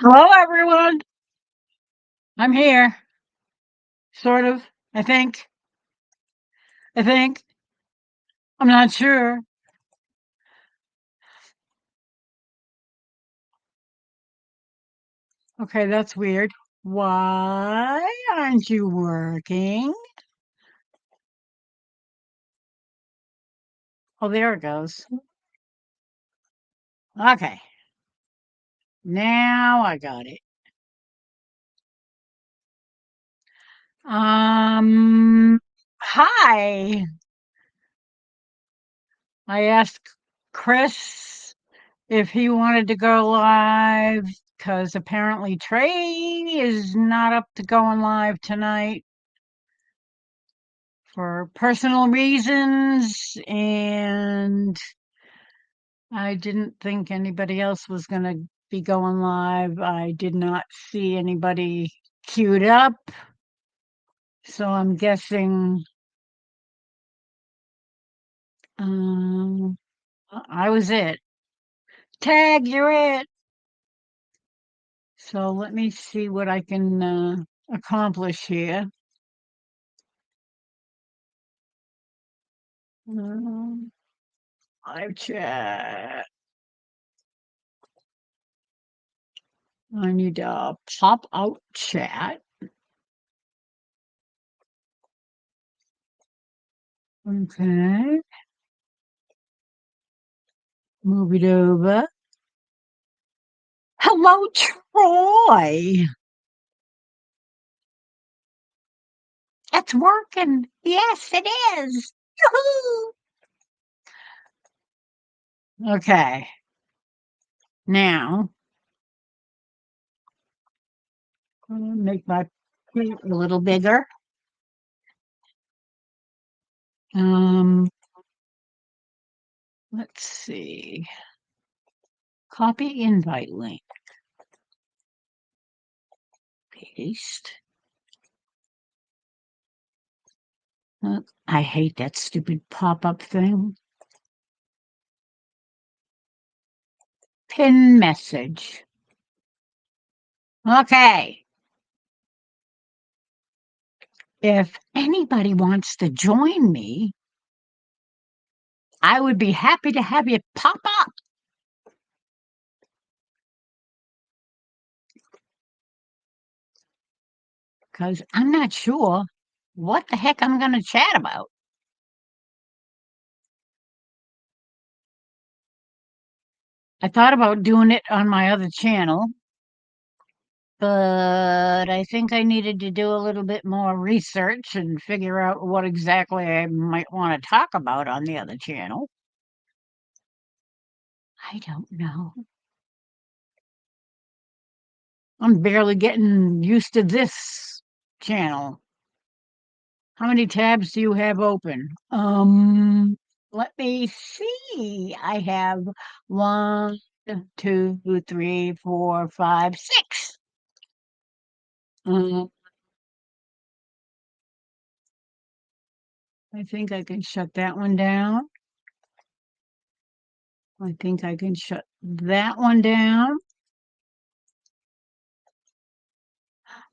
Hello, everyone. I'm here, sort of. I think. I think. I'm not sure. Okay, that's weird. Why aren't you working? Oh, there it goes. Okay, now I got it. Hi. I asked Chris if he wanted to go live because apparently Trey is not up to going live tonight for personal reasons, and I didn't think anybody else was going to be going live. I did not see anybody queued up, so I'm guessing um, I was it. Tag, you're it. So let me see what I can accomplish here. Um, Live chat. I need to pop out chat. Okay, move it over. Hello, Troy. It's working. Yes, it is. Yoo-hoo! Okay, now I'm gonna make my print a little bigger. Um, let's see. Copy invite link. Paste. I hate that stupid pop-up thing. Pin message. Okay. If anybody wants to join me, I would be happy to have you pop up because I'm not sure what the heck I'm going to chat about. I thought about doing it on my other channel, but I think I needed to do a little bit more research and figure out what exactly I might want to talk about on the other channel. I don't know. I'm barely getting used to this channel. How many tabs do you have open? Let me see. I have one, two, three, four, five, six. Um, I think I can shut that one down. I think I can shut that one down.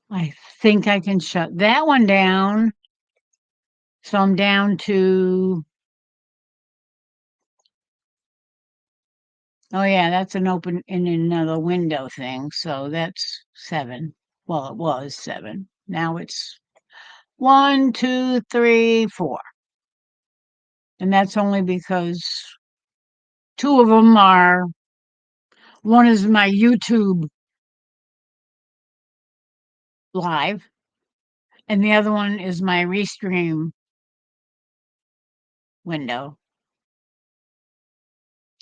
I think I can shut that one down. So I'm down to, oh yeah, that's an open in another window thing. So that's seven. Well, it was seven. Now it's one, two, three, four. And that's only because two of them are, one is my YouTube live, and the other one is my Restream window.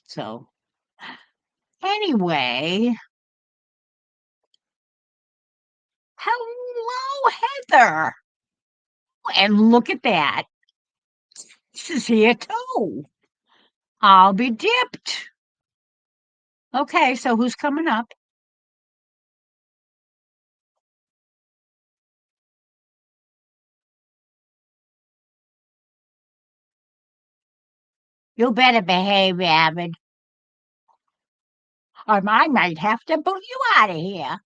So, anyway, hello, Heather. And look at that. This is here too. I'll be dipped. Okay, so who's coming up? You better behave, Avid. or I might have to boot you out of here.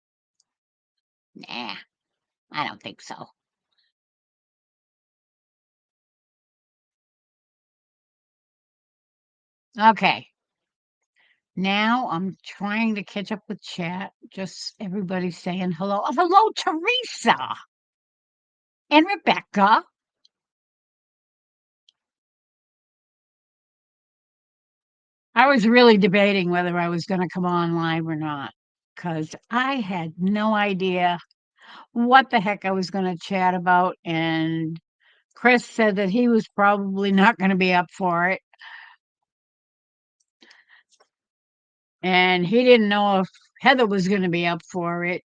Nah, I don't think so. Okay. Now I'm trying to catch up with chat. Just everybody saying hello. Oh, hello, Teresa and Rebecca. I was really debating whether I was going to come on live or not because I had no idea what the heck I was going to chat about. And Chris said that he was probably not going to be up for it. And he didn't know if Heather was going to be up for it.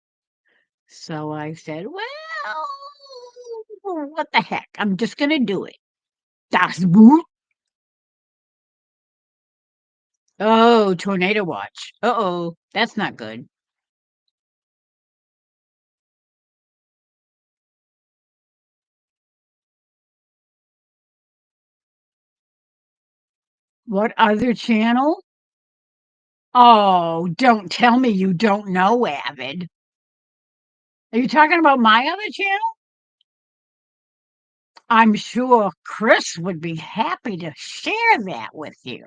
So I said, well, what the heck? I'm just going to do it. Das Boot. Oh, tornado watch. Uh-oh, that's not good. What other channel? Oh, don't tell me you don't know Avid. Are you talking about my other channel? I'm sure Chris would be happy to share that with you.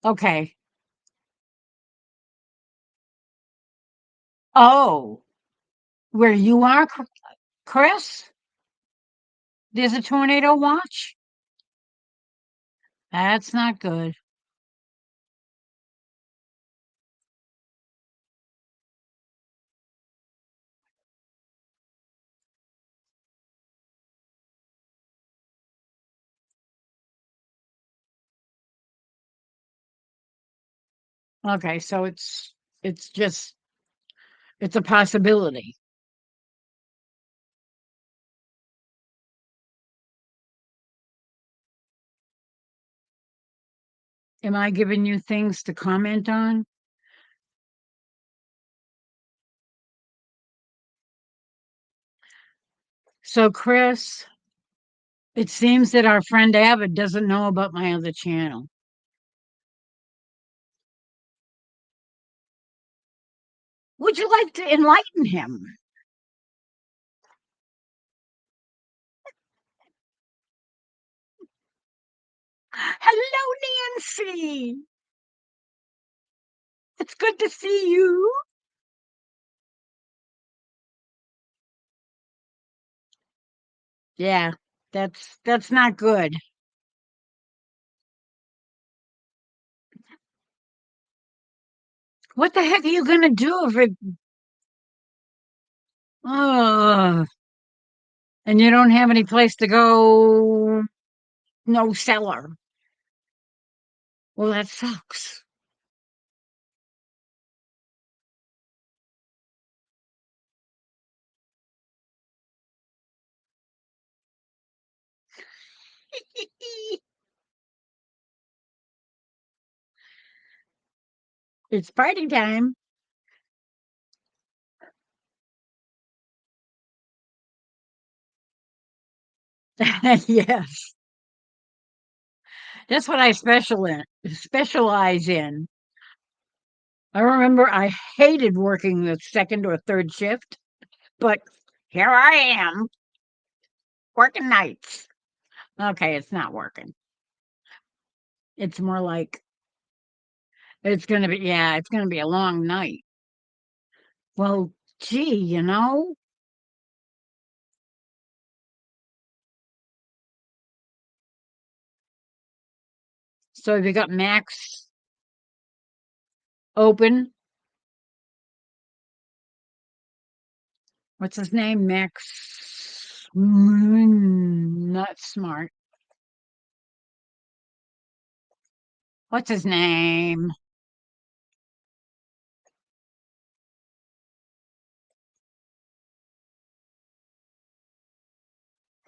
Okay. Oh, where you are, Chris? There's a tornado watch? That's not good. Okay, so it's just it's a possibility. Am I giving you things to comment on? So, Chris, it seems that our friend Avid doesn't know about my other channel. Would you like to enlighten him? Hello, Nancy. It's good to see you. Yeah, that's not good. What the heck are you gonna do if it? Ugh, and you don't have any place to go? No cellar. Well, that sucks. It's party time. Yes, that's what I specialize in. I remember I hated working the second or third shift, but here I am working nights. Okay, it's not working. It's more like it's gonna be a long night. Well, gee, so have you got Max open? What's his name? Max. Not smart. What's his name?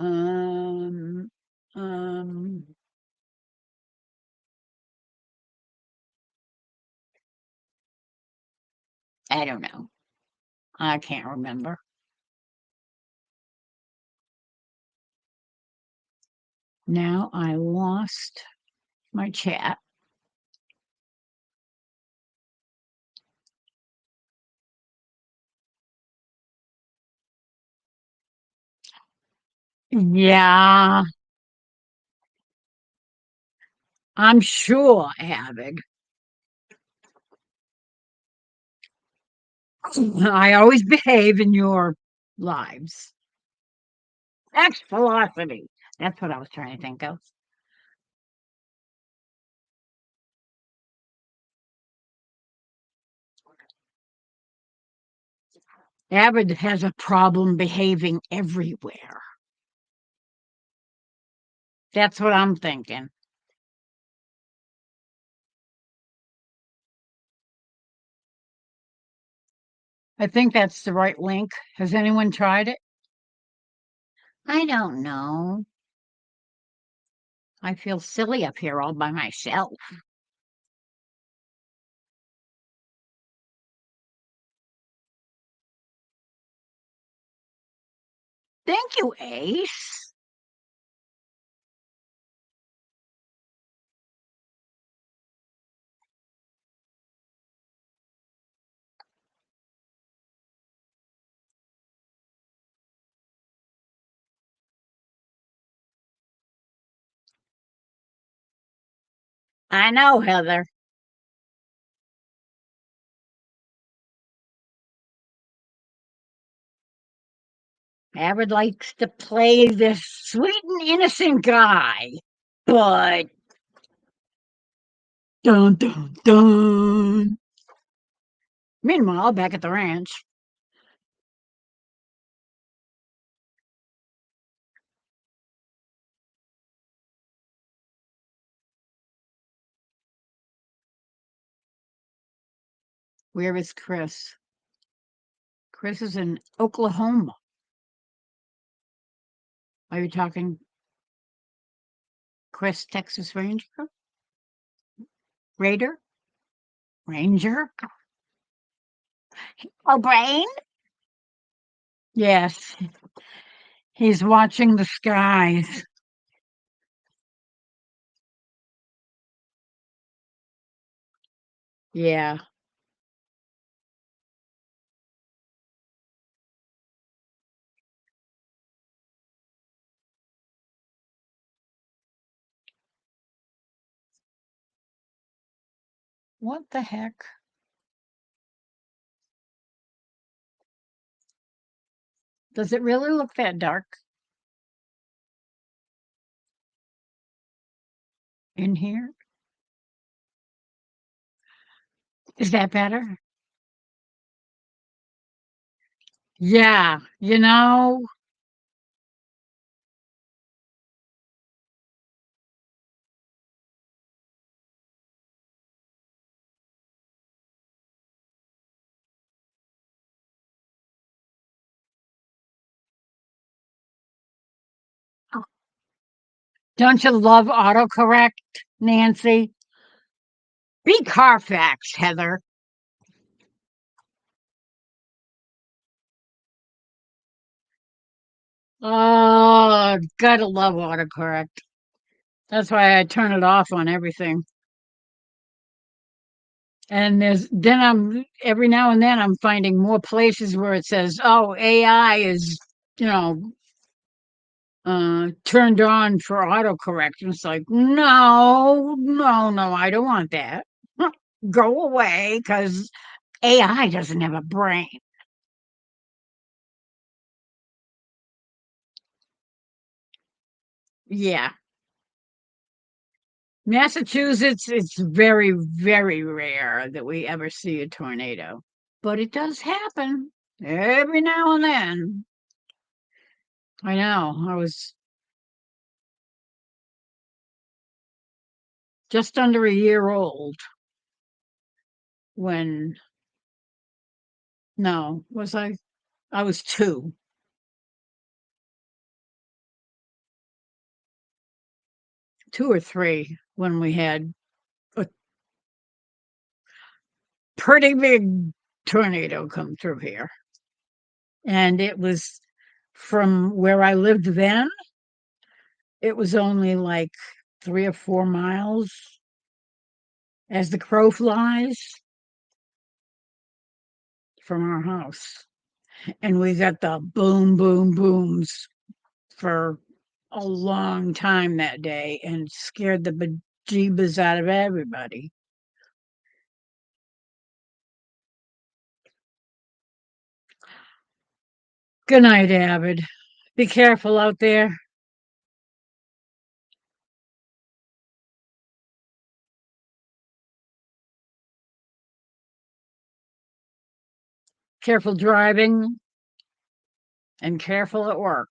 Um, um, I don't know. I can't remember. Now I lost my chat. Yeah, I'm sure, Avid. I always behave in your lives. X velocity. That's what I was trying to think of. Avid has a problem behaving everywhere. That's what I'm thinking. I think that's the right link. Has anyone tried it? I don't know. I feel silly up here all by myself. Thank you, Ace. I know, Heather. Avid likes to play this sweet and innocent guy. But dun dun dun. Meanwhile, back at the ranch, where is Chris? Chris is in Oklahoma. Are you talking Chris, Texas Ranger? Raider? Ranger? Oh, Brain? Yes, he's watching the skies. Yeah. What the heck? Does it really look that dark in here? Is that better? Yeah, don't you love autocorrect, Nancy? Be Carfax, Heather. Oh, gotta love autocorrect. That's why I turn it off on everything. And then I'm every now and then I'm finding more places where it says, "Oh, AI is, you know, turned on for autocorrect." And it's like, no, no, no, I don't want that. Go away, because AI doesn't have a brain. Yeah. Massachusetts, it's very, very rare that we ever see a tornado, but it does happen every now and then. I know. I was just under a year old when, no, was I? I was 2, 2 or 3 when we had a pretty big tornado come through here. And it was from where I lived then, it was only like 3 or 4 miles as the crow flies from our house. And we got the boom, boom, booms for a long time that day and scared the bejeebus out of everybody. Good night, Avid. Be careful out there. Careful driving and careful at work.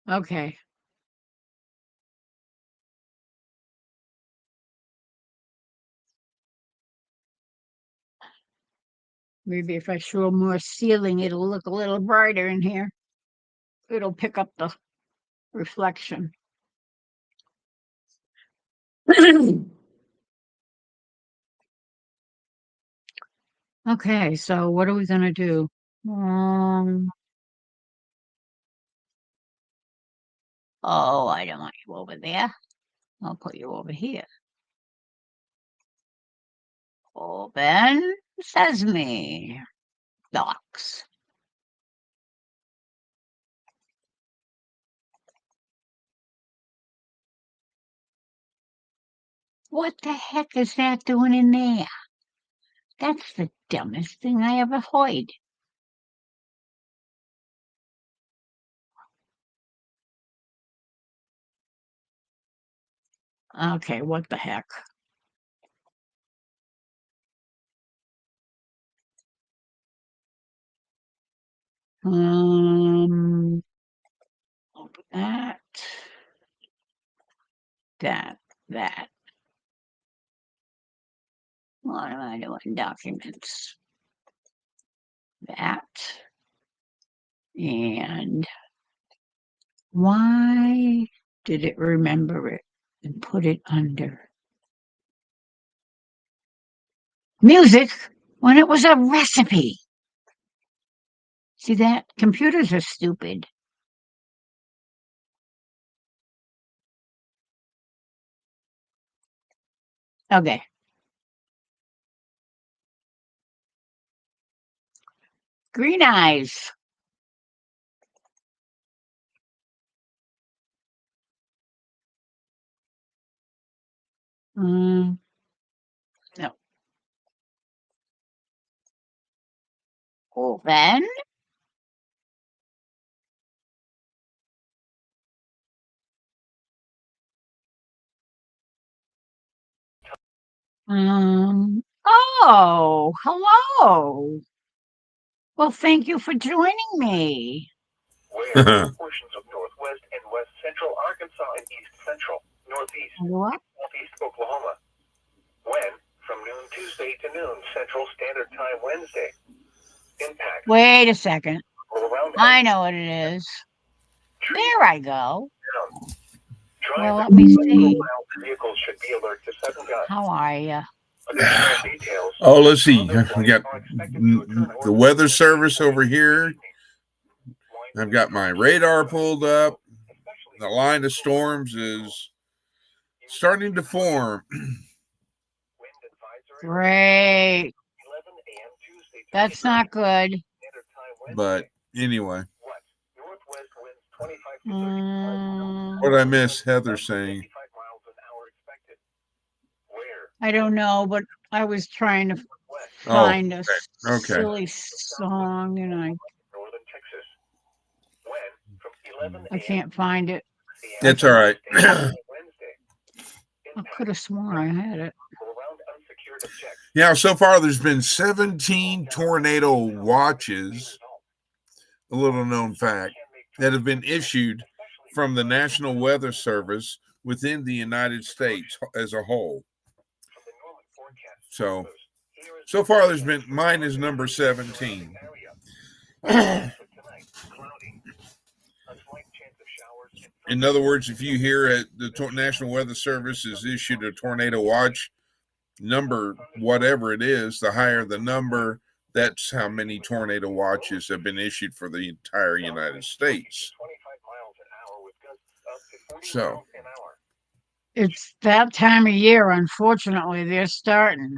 Okay. Maybe if I show more ceiling, it'll look a little brighter in here. It'll pick up the reflection. Okay, so what are we gonna do? Oh, I don't want you over there. I'll put you over here. Open Sesame. Docs. What the heck is that doing in there? That's the dumbest thing I ever heard. Okay, what the heck? Open that. That. What am I doing? Documents. That. And why did it remember it and put it under music when it was a recipe? See that? Computers are stupid. Okay. Green eyes. No. Open. Oh, hello. Well, thank you for joining me. Where portions of northwest and west central Arkansas and east central, northeast, What? southeast Oklahoma. When? From noon Tuesday to noon Central Standard Time Wednesday. Impact. Wait a second. Around I know what it is. There I go. Well, let Drive me the see. vehicles should be alert to sudden gusts. How are you? Additional details. Oh, let's see. We got the weather service over here. I've got my radar pulled up. The line of storms is starting to form. Great. That's not good. But anyway, Mm, what I miss Heather saying. I don't know, but I was trying to find a silly song and I can't find it. It's all right. I could have sworn I had it. Yeah, so far there's been 17 tornado watches, a little known fact, that have been issued from the National Weather Service within the United States as a whole. From the normal forecast So, photos, here is so far there's been, mine is number 17. area. For tonight, cloudy. A slight chance of showers and In other words, if you hear it, the National Weather Service has issued a tornado watch number, whatever it is, the higher the number, that's how many tornado watches have been issued for the entire United States. 25 miles an hour with gusts up to 40 So, miles an hour. It's that time of year, unfortunately, they're starting.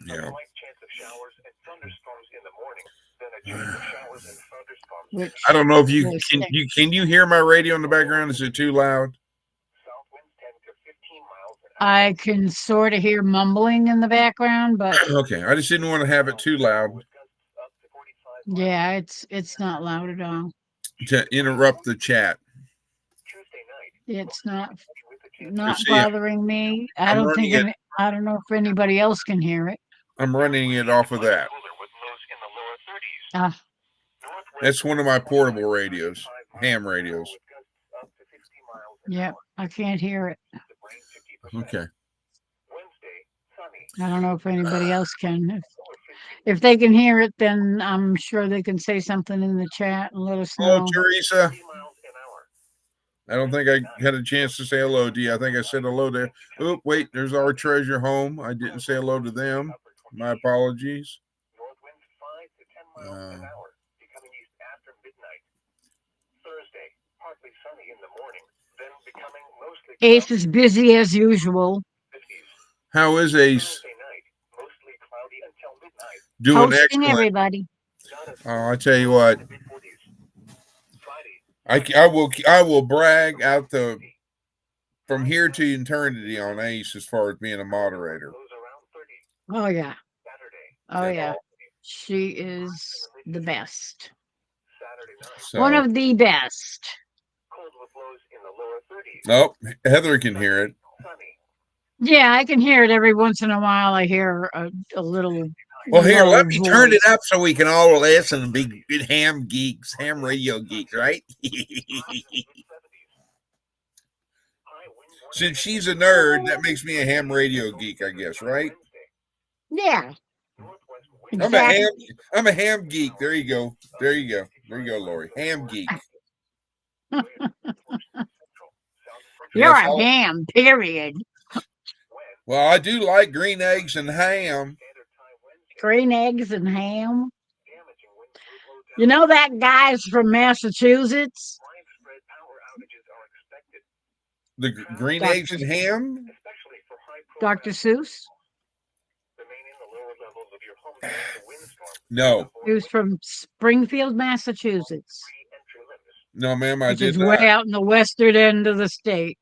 A yeah. slight chance of showers and thunderstorms in the morning. Then a chance of showers and thunderstorms. Which I don't know if you will can. stay. Can you hear my radio in the background? Is it too loud? South winds 10 to 15 miles an hour. I can sort of hear mumbling in the background, but Okay, I just didn't want to have it too loud With gusts up to 45 miles. yeah, it's not loud at all. to interrupt the chat. Tuesday night. It's not With a chance not see, bothering me. I I'm don't running think I don't know if anybody else can hear it. I'm running it off of that. cooler with lows in the lower 30s. Ah, Northwest That's one of my portable radios, 35 ham miles an hour radios. with gusts up to 50 miles an yep, hour. I can't hear it. The brain 50%. Okay. Wednesday, sunny. I don't know if anybody else can. Lower 50. If they can hear it, then I'm sure they can say something in the chat and let us Hello, know. Teresa. 30 miles an hour. I don't think I had a chance to say hello to you. I think I said hello to. Oh, wait, there's our treasure home. I didn't say hello to them. My apologies. North winds 5 to 10 miles an hour, becoming east after midnight. Thursday, partly sunny in the morning, then becoming mostly Ace cloudy is busy as usual, 50s. How is Ace Thursday night, mostly cloudy until midnight. doing? hosting Excellent. everybody. Not as Oh, I tell you what, mid 40s. Friday, I will brag out from here to eternity on Ace as far as being a moderator. lows around 30. Oh yeah, Saturday, oh yeah. She is the best. Saturday night, So, One of the best. cold with lows in the lower 30s. oh, Heather can hear it. Sunny. Yeah, I can hear it every once in a while. I hear a little. Well, here, low let me turn it voice. up so we can all listen and be good ham geeks, ham radio geeks, right? Since she's a nerd, that makes me a ham radio geek, I guess, right? Yeah, I'm a exactly. ham geek. There you go. There you go. There you go, Lori. Ham geek. You're Yes, a ham. Period. well, I do like green eggs and ham. Green eggs and ham. You know that guy's from Massachusetts. Widespread power outages are expected, The green Dr. eggs and ham? especially for high Dr. Seuss. Remain in the lower levels of your home during the windstorm. No. He was from Springfield, Massachusetts, Entry limits. No, ma'am, I which did is not. way out in the western end of the state.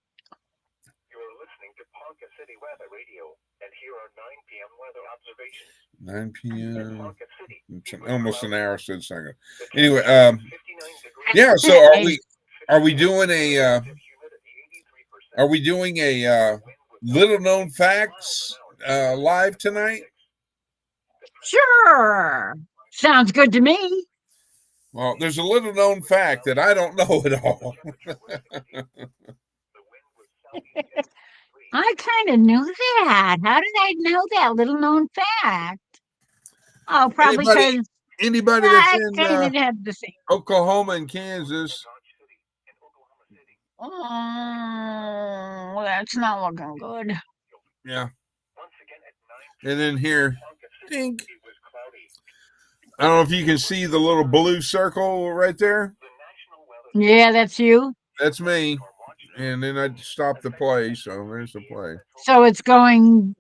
You are listening to Ponca City Weather Radio, and here are 9 p.m. weather observations. 9 In p.m. Ponca City, It's it was almost cloudy. an hour since I go. The Anyway, temperature 59 degrees. yeah, so are we doing a Humidity 83%. are we doing a little known facts live tonight? Sure. Sounds good to me. Well, there's a little known fact that I don't know at all. I kind of knew that. How did I know that little known fact? Oh, probably Anybody- because Anybody that's I in kind of had the same. Oklahoma and Kansas, Oh, that's not looking good. yeah, Once again at 9 and then here, Ponca City, dink. it was cloudy. I don't know if you can see the little blue circle right there. The National Weather Yeah, that's you. That's me. And then I stopped the play, so there's the play. So it's going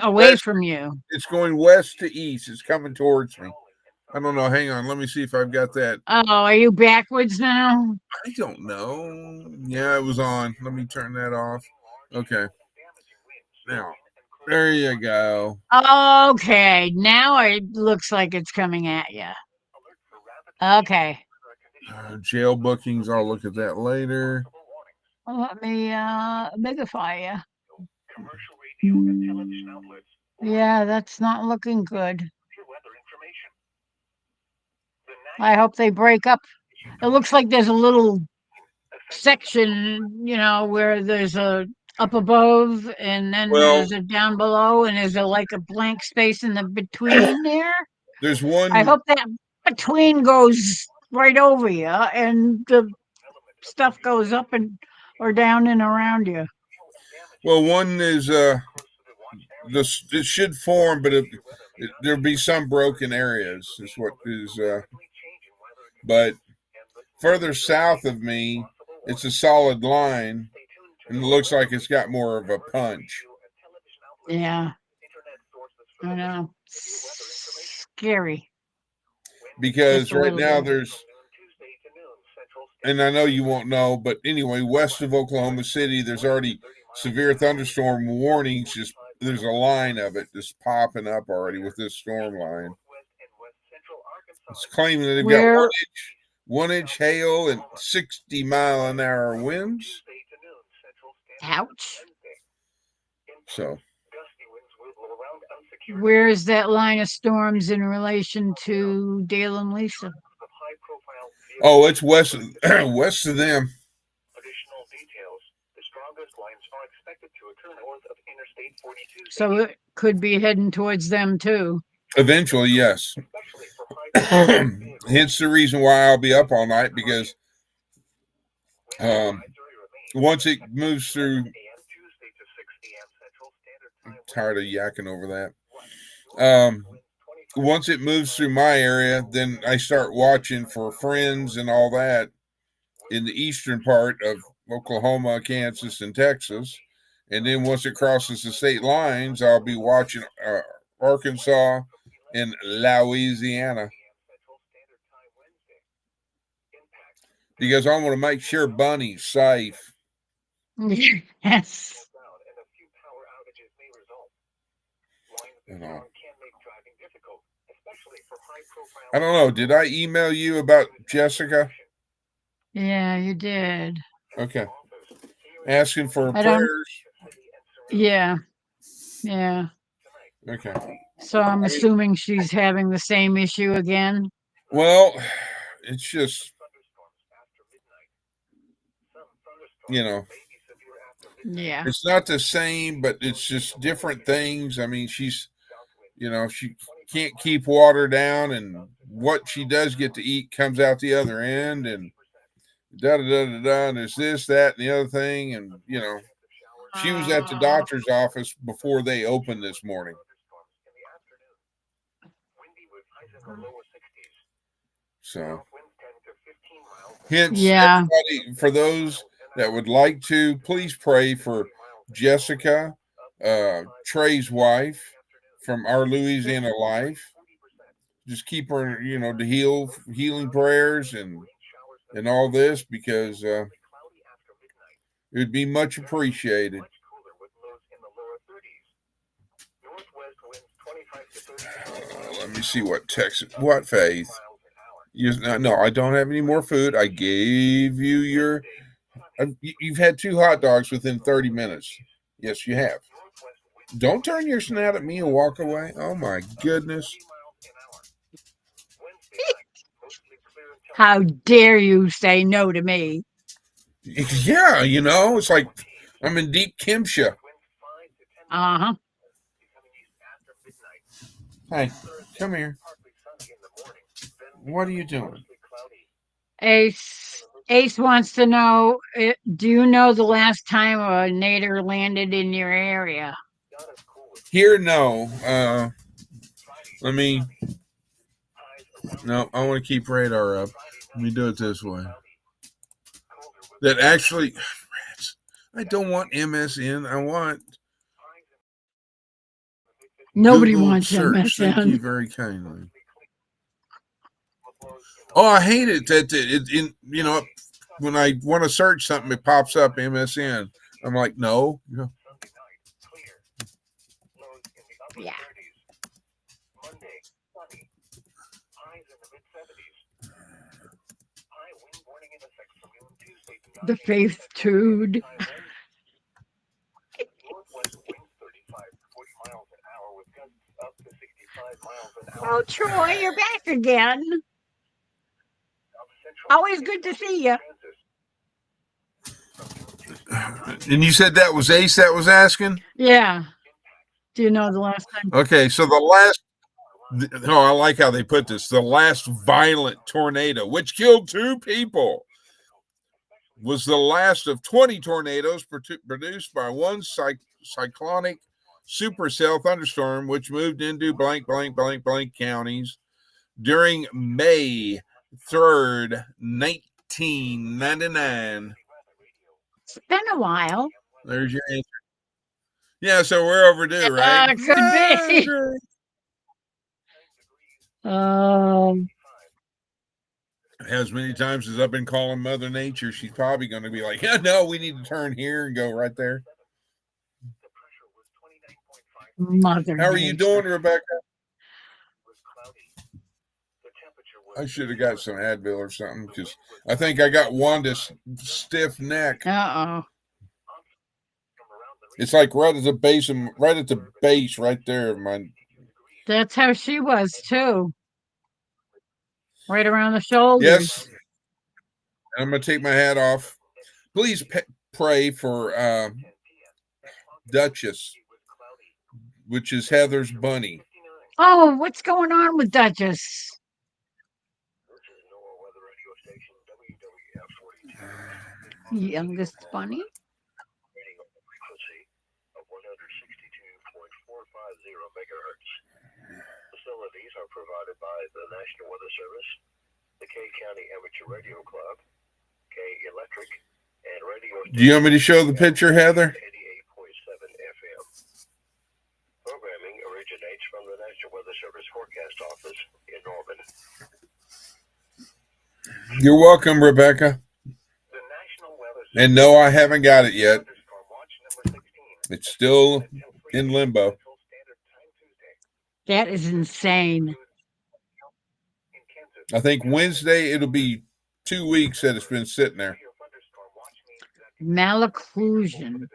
away West. from you. It's going west to east. It's coming towards me. I don't know. Hang on. Let me see if I've got that. Oh, are you backwards now? I don't know. Yeah, it was on. Let me turn that off. Okay. Now, there you go. Okay, now it looks like it's coming at you. Okay, Jail bookings. I'll look at that later. well, let me bigify you. commercial radio and television outlets Yeah, that's not looking good. your weather information. The I hope they break up. It looks like there's a little section, where there's a up above and then Well, there's a down below and there's like a blank space in the between there. there's I one. hope that between goes right over you and the stuff goes up and or down and around you. Well, one is it should form, but there'll be some broken areas. Is what is. But further south of me, it's a solid line, and it looks like it's got more of a punch. Yeah, I know. Scary. Because Just a right little now bit. there's, and I know you won't know, but anyway, west of Oklahoma City, there's already severe thunderstorm warnings. Just there's a line of it just popping up already with this storm line. It's claiming that they've got Where 1 inch hail and 60-mile-an-hour winds. ouch. So Where is that line of storms in relation to Dale and Lisa? oh, it's west of west of them. Additional details. The strongest lines are expected to occur north of Interstate 42. So it could be heading towards them too. Eventually, yes. Especially for high vehicles. Hence the reason why I'll be up all night, because once it moves through, I'm tired of yakking over that. Once it moves through my area, then I start watching for friends and all that in the eastern part of Oklahoma, Kansas, and Texas. And then once it crosses the state lines, I'll be watching Arkansas and Louisiana, because I want to make sure Bunny's safe. Yes. You know. I don't know. Did I email you about Jessica? Yeah, you did. Okay. Asking for I don't- prayers. Yeah. Yeah. Okay. So I'm assuming she's having the same issue again. Well, it's just, Yeah. it's not the same, but it's just different things. I mean, she's, she can't keep water down, and what she does get to eat comes out the other end, and and there's this, that, and the other thing. And, she was at the doctor's office before they opened this morning. So, hence, Yeah. everybody, for those that would like to, please pray for Jessica, Trey's wife, from Our Louisiana Life. Just keep her, to healing prayers and all this, because it would be much appreciated. Let me see what Faith. No, I don't have any more food. I gave you you've had 2 hot dogs within 30 minutes. Yes, you have. Don't turn your snout at me and walk away. Oh my goodness. How dare you say no to me? Yeah, it's like I'm in deep Kimsha. Uh-huh. Hey, come here. What are you doing? Ace wants to know, do you know the last time a nader landed in your area? Here, no. No, I want to keep radar up. Let me do it this way. That actually, I don't want MSN. I want Nobody Google wants search. Thank you MSN. very kindly. Oh, I hate it that when I want to search something, it pops up MSN. I'm like, no. Yeah. The faith dude. Oh, Troy, you're back again. Always good to see you. And you said that was Ace that was asking? Yeah. Do you know the last time? Okay, so I like how they put this. The last violent tornado, which killed 2 people, was the last of 20 tornadoes produced by one cyclonic supercell thunderstorm, which moved into blank, blank, blank, blank counties during May 3rd, 1999. It's been a while. There's your answer. Yeah, so we're overdue, right? Could be. As many times as I've been calling Mother Nature, she's probably going to be like, yeah, no, we need to turn here and go right there. Mother How are you Nature. doing, Rebecca? I should have got some Advil or something because I think I got Wanda's stiff neck. Uh-oh. It's like right at the base right there of my. That's how she was too. Right around the shoulders. Yes. I'm going to take my hat off. Please pray for Duchess, which is Heather's bunny. Oh, what's going on with Duchess? Youngest bunny? Facilities are provided by the National Weather Service, the K County Amateur Radio Club, K Electric, and radio. Do you want me to show the picture, Heather? 88.7 FM. Programming originates from the National Weather Service Forecast Office in Norman. You're welcome, Rebecca. The National Weather Service. And no, I haven't got it yet. It's still in limbo. That is insane. I think Wednesday it'll be 2 weeks that it's been sitting there. Malocclusion.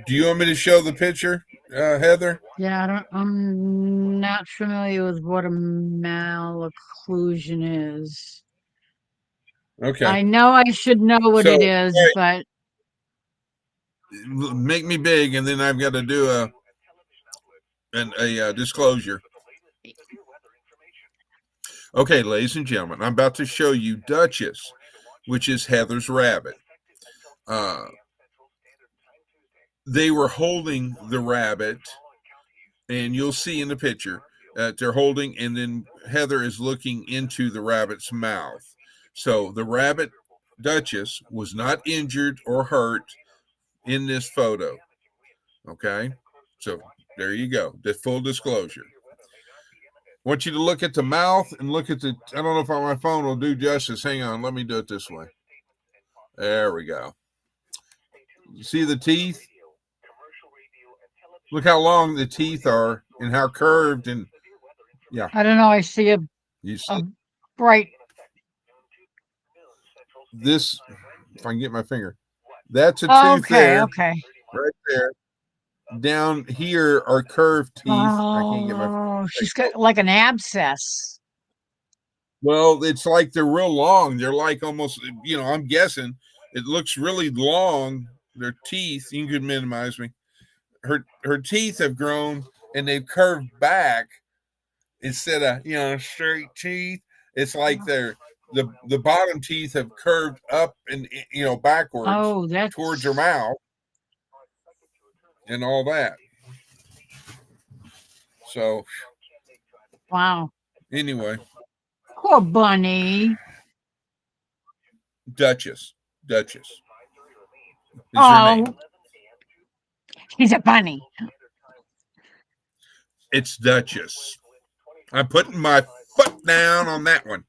Do you want me to show the picture, Heather? Yeah, I'm not familiar with what a malocclusion is. Okay. I know I should know what it is, right. but Make me big, and then I've got to do a disclosure. Okay, ladies and gentlemen, I'm about to show you Duchess, which is Heather's rabbit. They were holding the rabbit, and you'll see in the picture that they're holding, and then Heather is looking into the rabbit's mouth. So the rabbit, Duchess, was not injured or hurt in this photo. Okay? So there you go. The full disclosure. I want you to look at the mouth and look at I don't know if on my phone will do justice. Hang on. Let me do it this way. There we go. You see the teeth? Look how long the teeth are and how curved and yeah. I don't know. I see a bright. This, if I can get my finger, that's a tooth there. Okay. Right there. Down here are curved teeth. I can't get my finger. She's got like an abscess. Well, it's like they're real long. They're like almost, I'm guessing it looks really long. Their teeth, you can minimize me. Her teeth have grown and they've curved back instead of, straight teeth. It's like the bottom teeth have curved up and, backwards towards her mouth and all that. So, wow. Anyway. Poor bunny. Duchess. He's a bunny. It's Duchess. I'm putting my foot down on that one.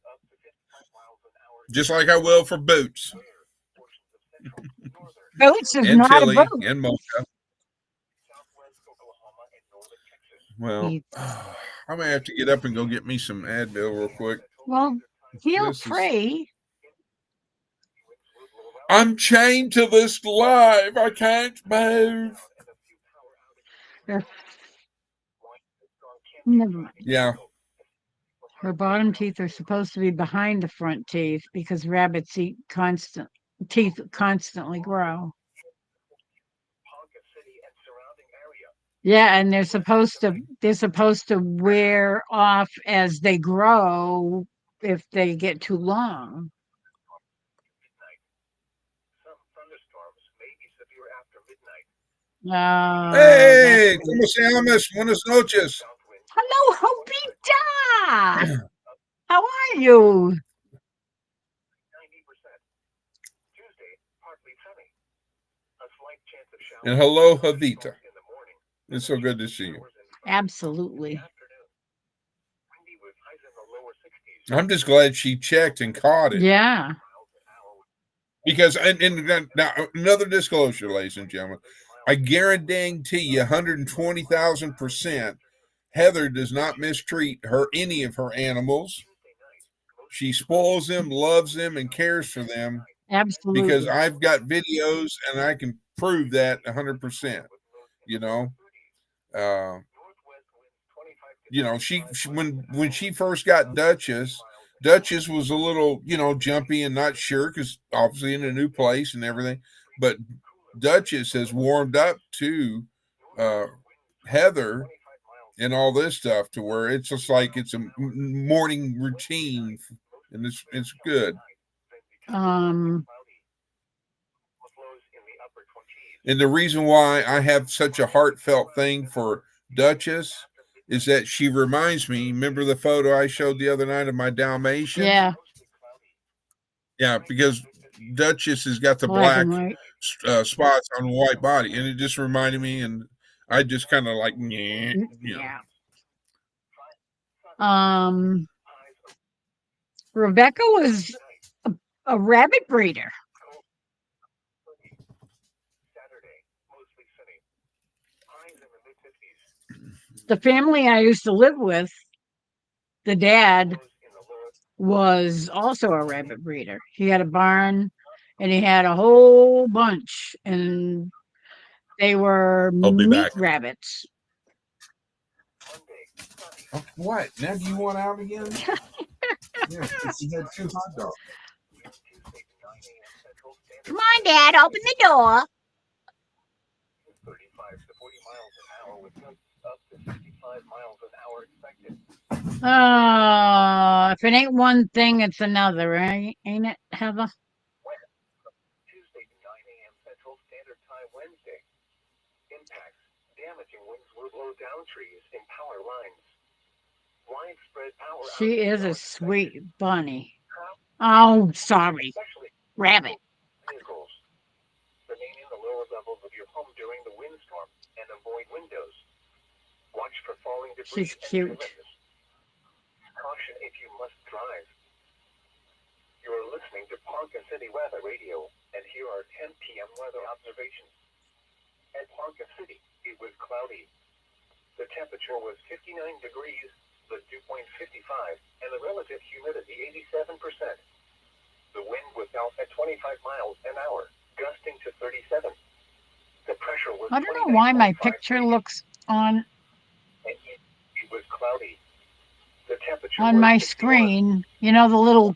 Just like I will for Boots. Boots is and not Tilly a boot. And Mocha. Well, I'm going to have to get up and go get me some Advil real quick. Well, feel free. I'm chained to this live. I can't move. Never mind. Yeah. Her bottom teeth are supposed to be behind the front teeth because rabbits eat constant. teeth constantly grow. Ponca City and surrounding area. Yeah, and they're supposed to wear off as they grow if they get too long. Midnight. Some thunderstorms may be severe after midnight. Oh, Hey, ¿cómo se llamas? Buenas noches. South wind hello, Hobita. How are you? 90%. Tuesday, partly sunny. A slight chance of showers. And hello, Javita. In the morning. It's so good to see you. Absolutely. Afternoon. Windy with highs in the lower 60s. I'm just glad she checked and caught it. Yeah. Because, and now another disclosure, ladies and gentlemen, I guarantee you 120,000%, Heather does not mistreat any of her animals. She spoils them, loves them, and cares for them. Absolutely. Because I've got videos and I can prove that 100%. You know, she when she first got Duchess was a little, jumpy and not sure because obviously in a new place and everything. But Duchess has warmed up to Heather and all this stuff to where it's just like it's a morning routine, and it's good. And the reason why I have such a heartfelt thing for Duchess is that she reminds me, remember the photo I showed the other night of my Dalmatian? Yeah. Yeah, because Duchess has got the Black black and white. spots on the white body, and it just reminded me, and I just kind of like, Yeah. Rebecca was a rabbit breeder. The family I used to live with, the dad was also a rabbit breeder. He had a barn and he had a whole bunch, and they were meat rabbits. Oh, what? Now do you want out again? Yeah, she had 2 hot dogs. Come on, Dad, open the door. 35 to 40 miles an hour with gusts up to 65 miles an hour expected. If it ain't one thing, it's another, right? Ain't it, Heather? Tuesday to 9 a.m. Central Standard Time Wednesday. Impacts. Damaging winds will blow down trees and power lines. Widespread power. She is a sweet bunny. Oh, sorry. Rabbit. Vehicles. Remain in the lower levels of your home during the windstorm and avoid windows. Watch for falling debris. She's cute. Caution if you must drive. You are listening to Ponca City Weather Radio, and here are 10 p.m. weather observations. At Ponca City, it was cloudy. The temperature was 59 degrees, the dew point 55, and the relative humidity 87%. The wind was out at 25 miles an hour, gusting to 37. The pressure was. I don't know why my picture looks on It was cloudy. The temperature on my screen. You know, the little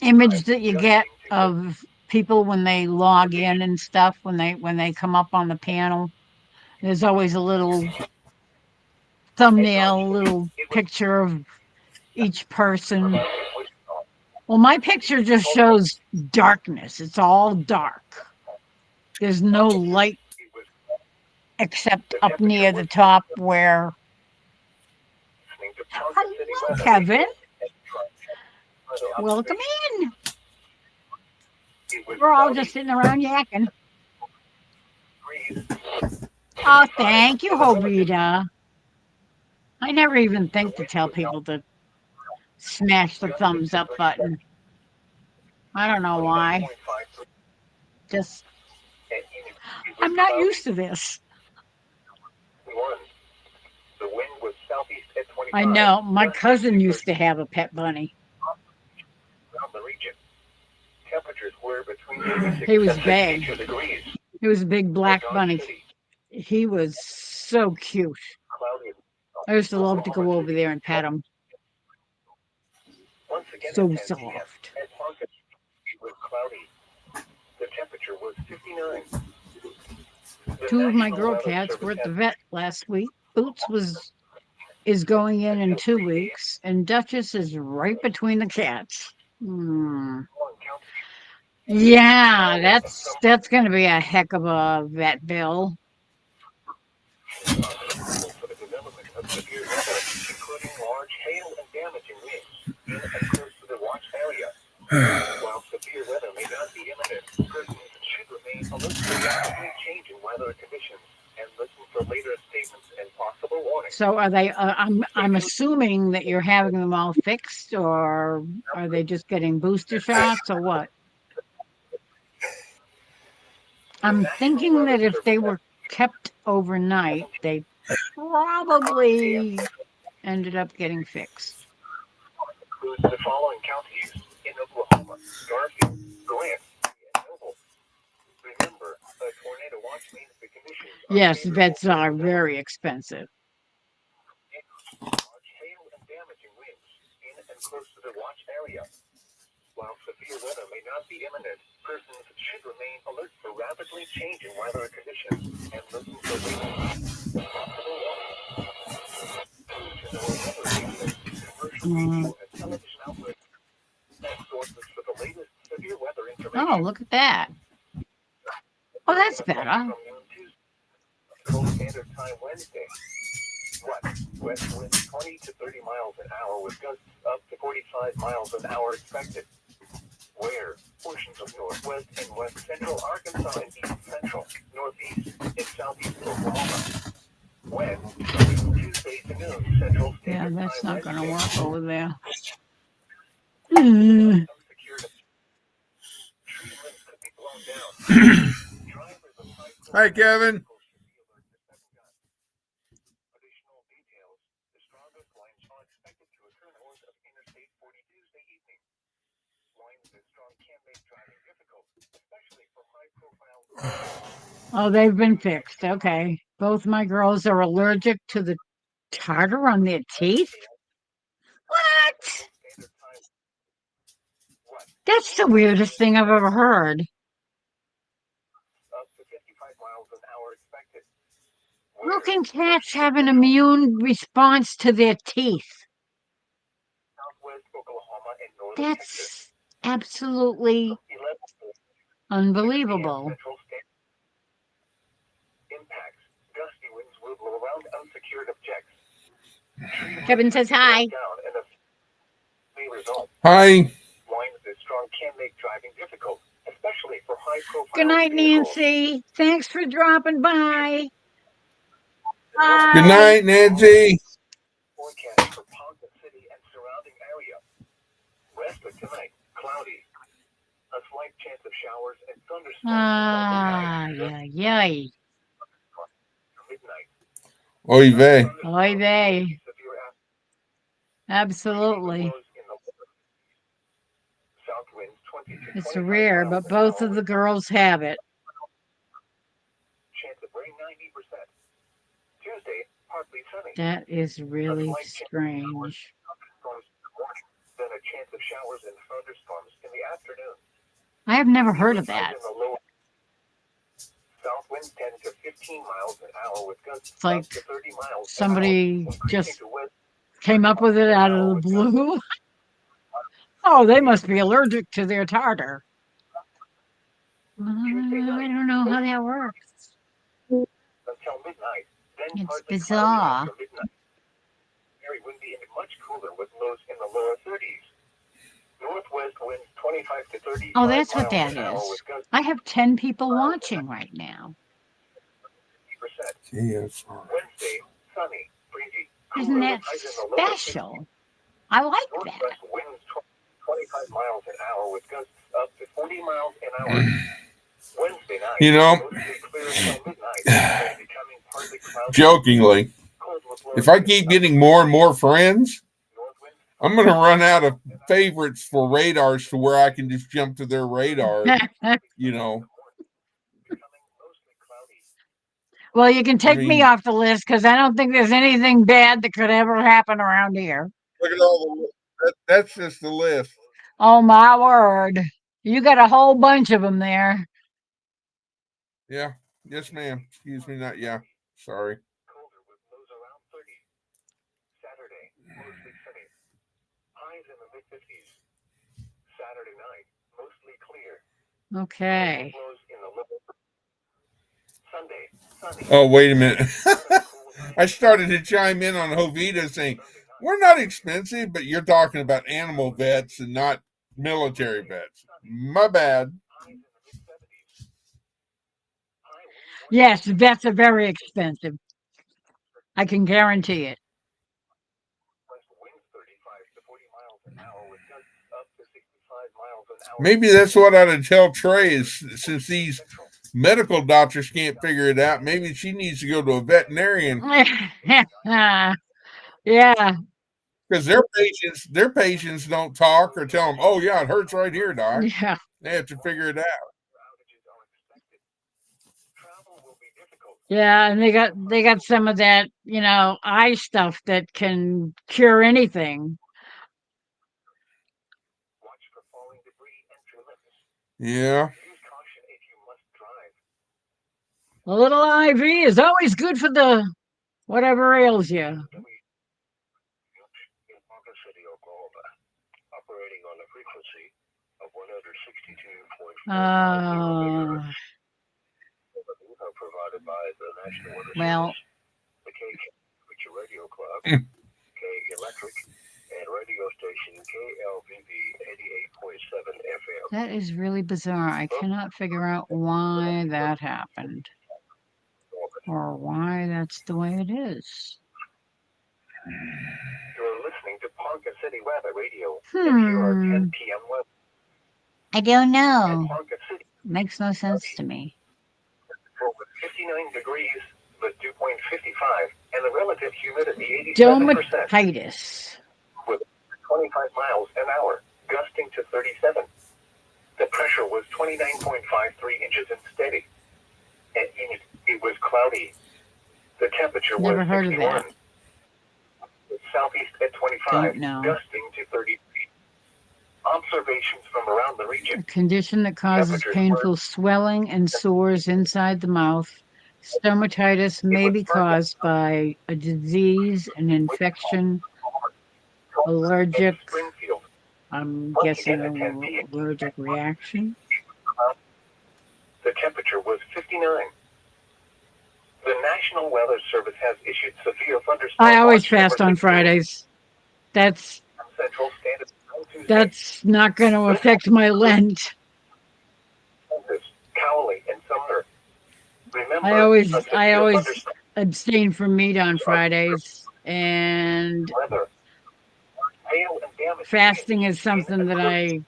image that you get of people when they log in and stuff, when they come up on the panel. There's always a little thumbnail, a little picture of each person. Well, my picture just shows darkness. It's all dark. There's no light except up near the top where... Hello, Kevin. Welcome in. We're all just sitting around yakking. Oh, thank you, Hobita. I never even think to tell people to smash the thumbs up button. I don't know why. Just, I'm not used to this. I know. My cousin used to have a pet bunny. He was big. He was a big black bunny. He was so cute. I used to love to go over there and pet him. So soft. temperature was 59. The Two of my National girl Weather cats Service were at the has vet last week. Boots is going in 2 weeks, and Duchess is right between the cats. Yeah, that's going to be a heck of a vet bill. for the development of severe weather, including large hail and damaging winds in and close to the watch area. While severe weather may not be imminent, persons should remain alert to rapidly changing weather conditions and listen for later statements and possible warnings. So are they? I'm assuming that you're having them all fixed, or are they just getting booster shots, or what? I'm thinking that if they were kept overnight, they probably ended up getting fixed. Includes the following counties in Oklahoma: Garfield, Grant, and Noble. Remember, a tornado watch means the conditions are Yes, favorable vets for are development. very expensive. Large hail and damaging winds in and close to the watch area. While severe weather may not be imminent, persons should remain alert for rapidly changing weather conditions and listen for later possible warnings. To know weather radio, commercial radio, and television outlets and sources for the latest severe weather information. Oh, look at that. Oh, that's better. From noon Tuesday, Central Standard Time Wednesday. West winds 20 to 30 miles an hour with gusts up to 45 miles an hour expected. Where portions of northwest and west central Arkansas and east central, northeast, and southeast Oklahoma. When Tuesday to noon Central Standard Yeah, Time that's not going to Wednesday. work over there. Unsecured tree limbs could be blown down. Drivers of high Hi, Kevin. Additional details. The strongest winds are expected to occur north of Interstate 40 Tuesday evening. Winds this strong can make driving difficult, especially for high-profile. Oh, they've been fixed. Okay. Both my girls are allergic to the tartar on their teeth. What? That's the weirdest thing I've ever heard. Up to 55 miles an hour expected. How can cats have an immune response to their teeth? Southwest Oklahoma and northern Texas. That's absolutely 11 unbelievable. Central State. Impacts. Gusty winds will blow around unsecured objects. Kevin says hi. Down and the may result. Hi. Winds this strong can make driving difficult, especially for high-profile. Good night, vehicles. Nancy. Thanks for dropping by. Good Bye. night, Nancy. Forecast for Ponca City and surrounding area. Rest of tonight, cloudy. A slight chance of showers and thunderstorms. Yeah. Midnight. Oy vey. Oy vey. Severe Absolutely. South winds 20 to It's 25 rare, miles but an both hour of the with girls have it. chance of rain 90%. Tuesday, partly sunny. That is really strange. Thunderstorms in the morning, then a chance of showers and thunderstorms in the afternoon. I have never heard of that. In the low, south winds 10 to 15 miles an hour with gusts It's like up to 30 miles somebody an hour, increasing just to west came up with it out of the blue. Oh, they must be allergic to their tartar. I don't know how that works. until midnight. Then It's partly bizarre. cloudy after midnight. Very windy and much cooler with lows in the lower 30s. Northwest winds 25 to 30. Oh, that's what that is. I have 10 people watching right now. Yes. Wednesday, sunny, breezy. Isn't that special? I like that. Northwest winds 25 miles an hour with gusts up to 40 miles an hour. Wednesday night, You know, mostly clear until midnight, and becoming partly cloudy. jokingly, Cold with lows if I keep getting more and more friends, north winds I'm going to run out of favorites for radars to where I can just jump to their radar, you know. becoming mostly cloudy. Well, you can take me mean- off the list because I don't think there's anything bad that could ever happen around here. Look at all that's just the list. Oh, my word. You got a whole bunch of them there. Yeah. Yes, ma'am. Excuse me. Not yeah. Sorry. Colder with lows around 30. Saturday, mostly sunny. Highs in the mid-50s. Saturday night, mostly clear. Okay. Lows in the low. Sunday, sunny. Oh, wait a minute. Cool I started to chime in on Jovita saying, we're not expensive, but you're talking about animal vets and not military vets. My bad. Highs in the mid-70s. High wind Yes, vets are very expensive. I can guarantee it. west winds 35 to 40 miles an hour with gusts up to 65 miles an hour. Maybe that's what I would tell Trey is since these medical doctors can't figure it out, maybe she needs to go to a veterinarian Yeah. because their patients don't talk or tell them, oh yeah, it hurts right here, doc. Yeah. They have to figure it out. Outages are expected. Travel will be difficult. Yeah, and they got some of that, eye stuff that can cure anything. Watch for falling debris and tree limbs. Yeah. Use caution if you must drive. A little IV is always good for the whatever ails you. In Parker City, Oklahoma, operating on a frequency of 162.4 are provided by the National Weather Well, Service, the K Radio Club, K Electric, and radio station KLVV 88.7 FM. that is really bizarre. I cannot figure out why that happened or why that's the way it is. You're listening to Parker City Weather Radio, and here are 10 p.m. weather. I don't At know. Parker City, Makes no sense to me. with 59 degrees, with dew point 55, and the relative humidity 87%, Dermatitis. with 25 miles an hour, gusting to 37. The pressure was 29.53 inches and steady. At Enid, it was cloudy. The temperature Never was heard of 61. that. With southeast at 25, Don't know. gusting to 30. Observations from around the region. A condition that causes painful swelling and sores inside the mouth. Stomatitis may be caused by a disease, an infection, allergic, Springfield. I'm guessing an allergic reaction. The temperature was 59. The National Weather Service has issued severe thunderstorm. I always watch fast on Fridays. That's Central Standard Time Tuesday. that's not going to affect my Lent. Cowley and Sumner. Remember, I always a severe thunderstorm abstain from meat on Fridays, and weather. Hail and damage. fasting is something that I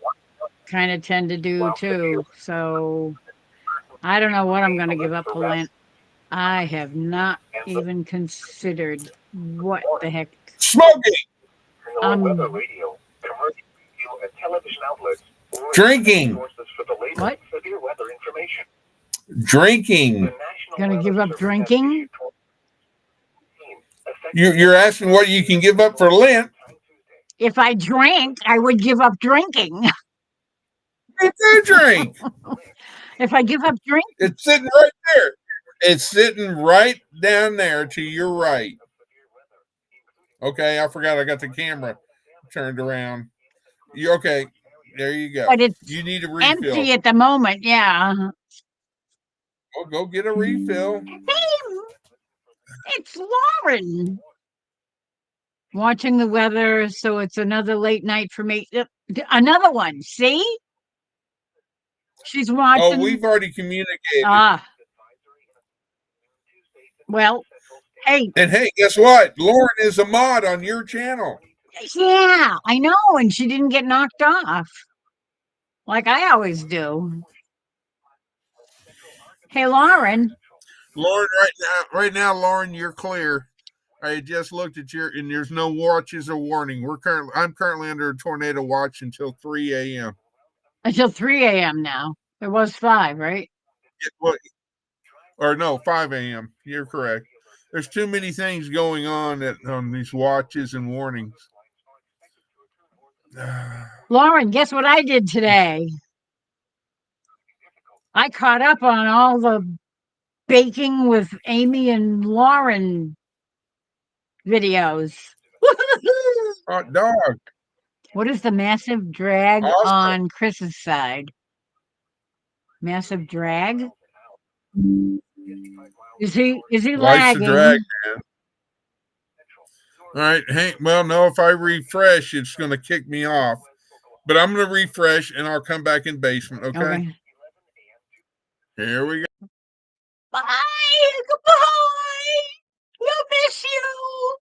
kind of tend to do too. So I don't know what I'm going to give up for Lent. I have not even considered what the heck. Smoking, Weather radio, commercial radio, and television outlets. or Drinking. sources for the latest What? severe weather information. drinking. The National Gonna Weather give up Service has drinking? issued 2019 You're asking what you can give up for Lent. If I drank, I would give up drinking. You do drink. If I give up drink, It's sitting right there. It's sitting right down there to your right. Okay, I forgot I got the camera turned around. You okay? There you go. but it's You need a refill. empty at the moment. Yeah. Well, go get a refill. It's Lauren. Watching the weather, so it's another late night for me. Another one. See? She's Oh, watching. we've already communicated. Well, hey, And hey, guess what? Lauren is a mod on your channel. yeah, I know, and she didn't get knocked off like I always do. Hey, Lauren. Lauren, right now, Lauren, you're clear. I just looked at your, and there's no watches or warning. I'm currently under a tornado watch until 3 a.m. Until 3 a.m. now. It was 5, right? Or no, 5 a.m. You're correct. There's too many things going on on these watches and warnings. Lauren, guess what I did today? I caught up on all the baking with Amy and Lauren videos. Hot dog. What is the massive drag Awesome. on Chris's side? Massive drag? Is he Life's a lagging? drag, man. All right, Hank. Well, no, if I refresh, it's going to kick me off. But I'm going to refresh and I'll come back in basement. Okay. Okay. Here we go. Bye. Goodbye. We'll miss you.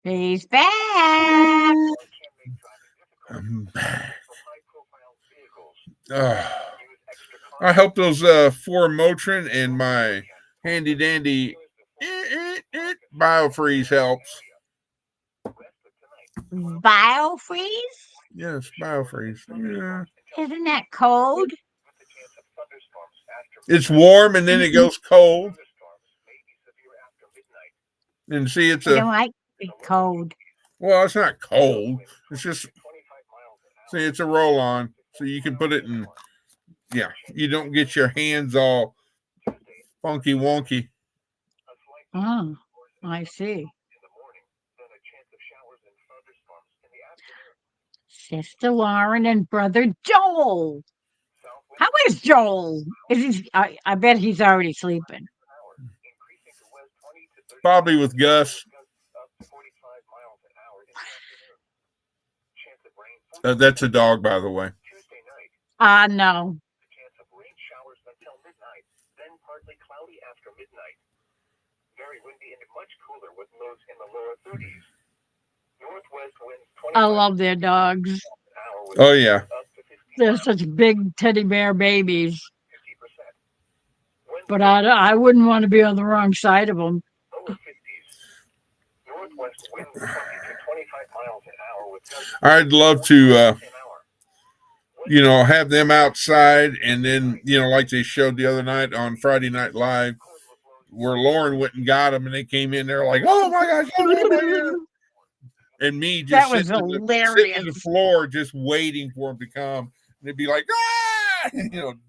He's back. I'm back. I hope those 4 Motrin and my handy dandy biofreeze helps. Biofreeze? Yes, biofreeze. Yeah. Isn't that cold? It's warm and then it goes cold. And see, it's I don't like it cold. well, it's not cold. It's just see, it's a roll on, so you can put it in. Yeah, you don't get your hands all funky wonky. Oh, I see. Sister Lauren and brother Joel. How is Joel? Is he? I bet he's already sleeping. Probably with Gus. That's a dog, by the way. No. Chance of rain showers until midnight, then partly cloudy after midnight. Very windy and much cooler with lows in the lower 30s. Northwest winds 25 I love their dogs. an hour with Oh yeah. up to 50 They're such big teddy bear babies. 50%. Winds But I wouldn't want to be on the wrong side of them. lower 50s. Northwest winds 20 to 25 miles an hour with gusts I'd love to, an hour. have them outside, and then, like they showed the other night on Friday Night Live, where Lauren went and got them, and they came in there like, "Oh my gosh!" And me just That was sitting in hilarious. the floor, just waiting for them to come, and they'd be like, "Ah!"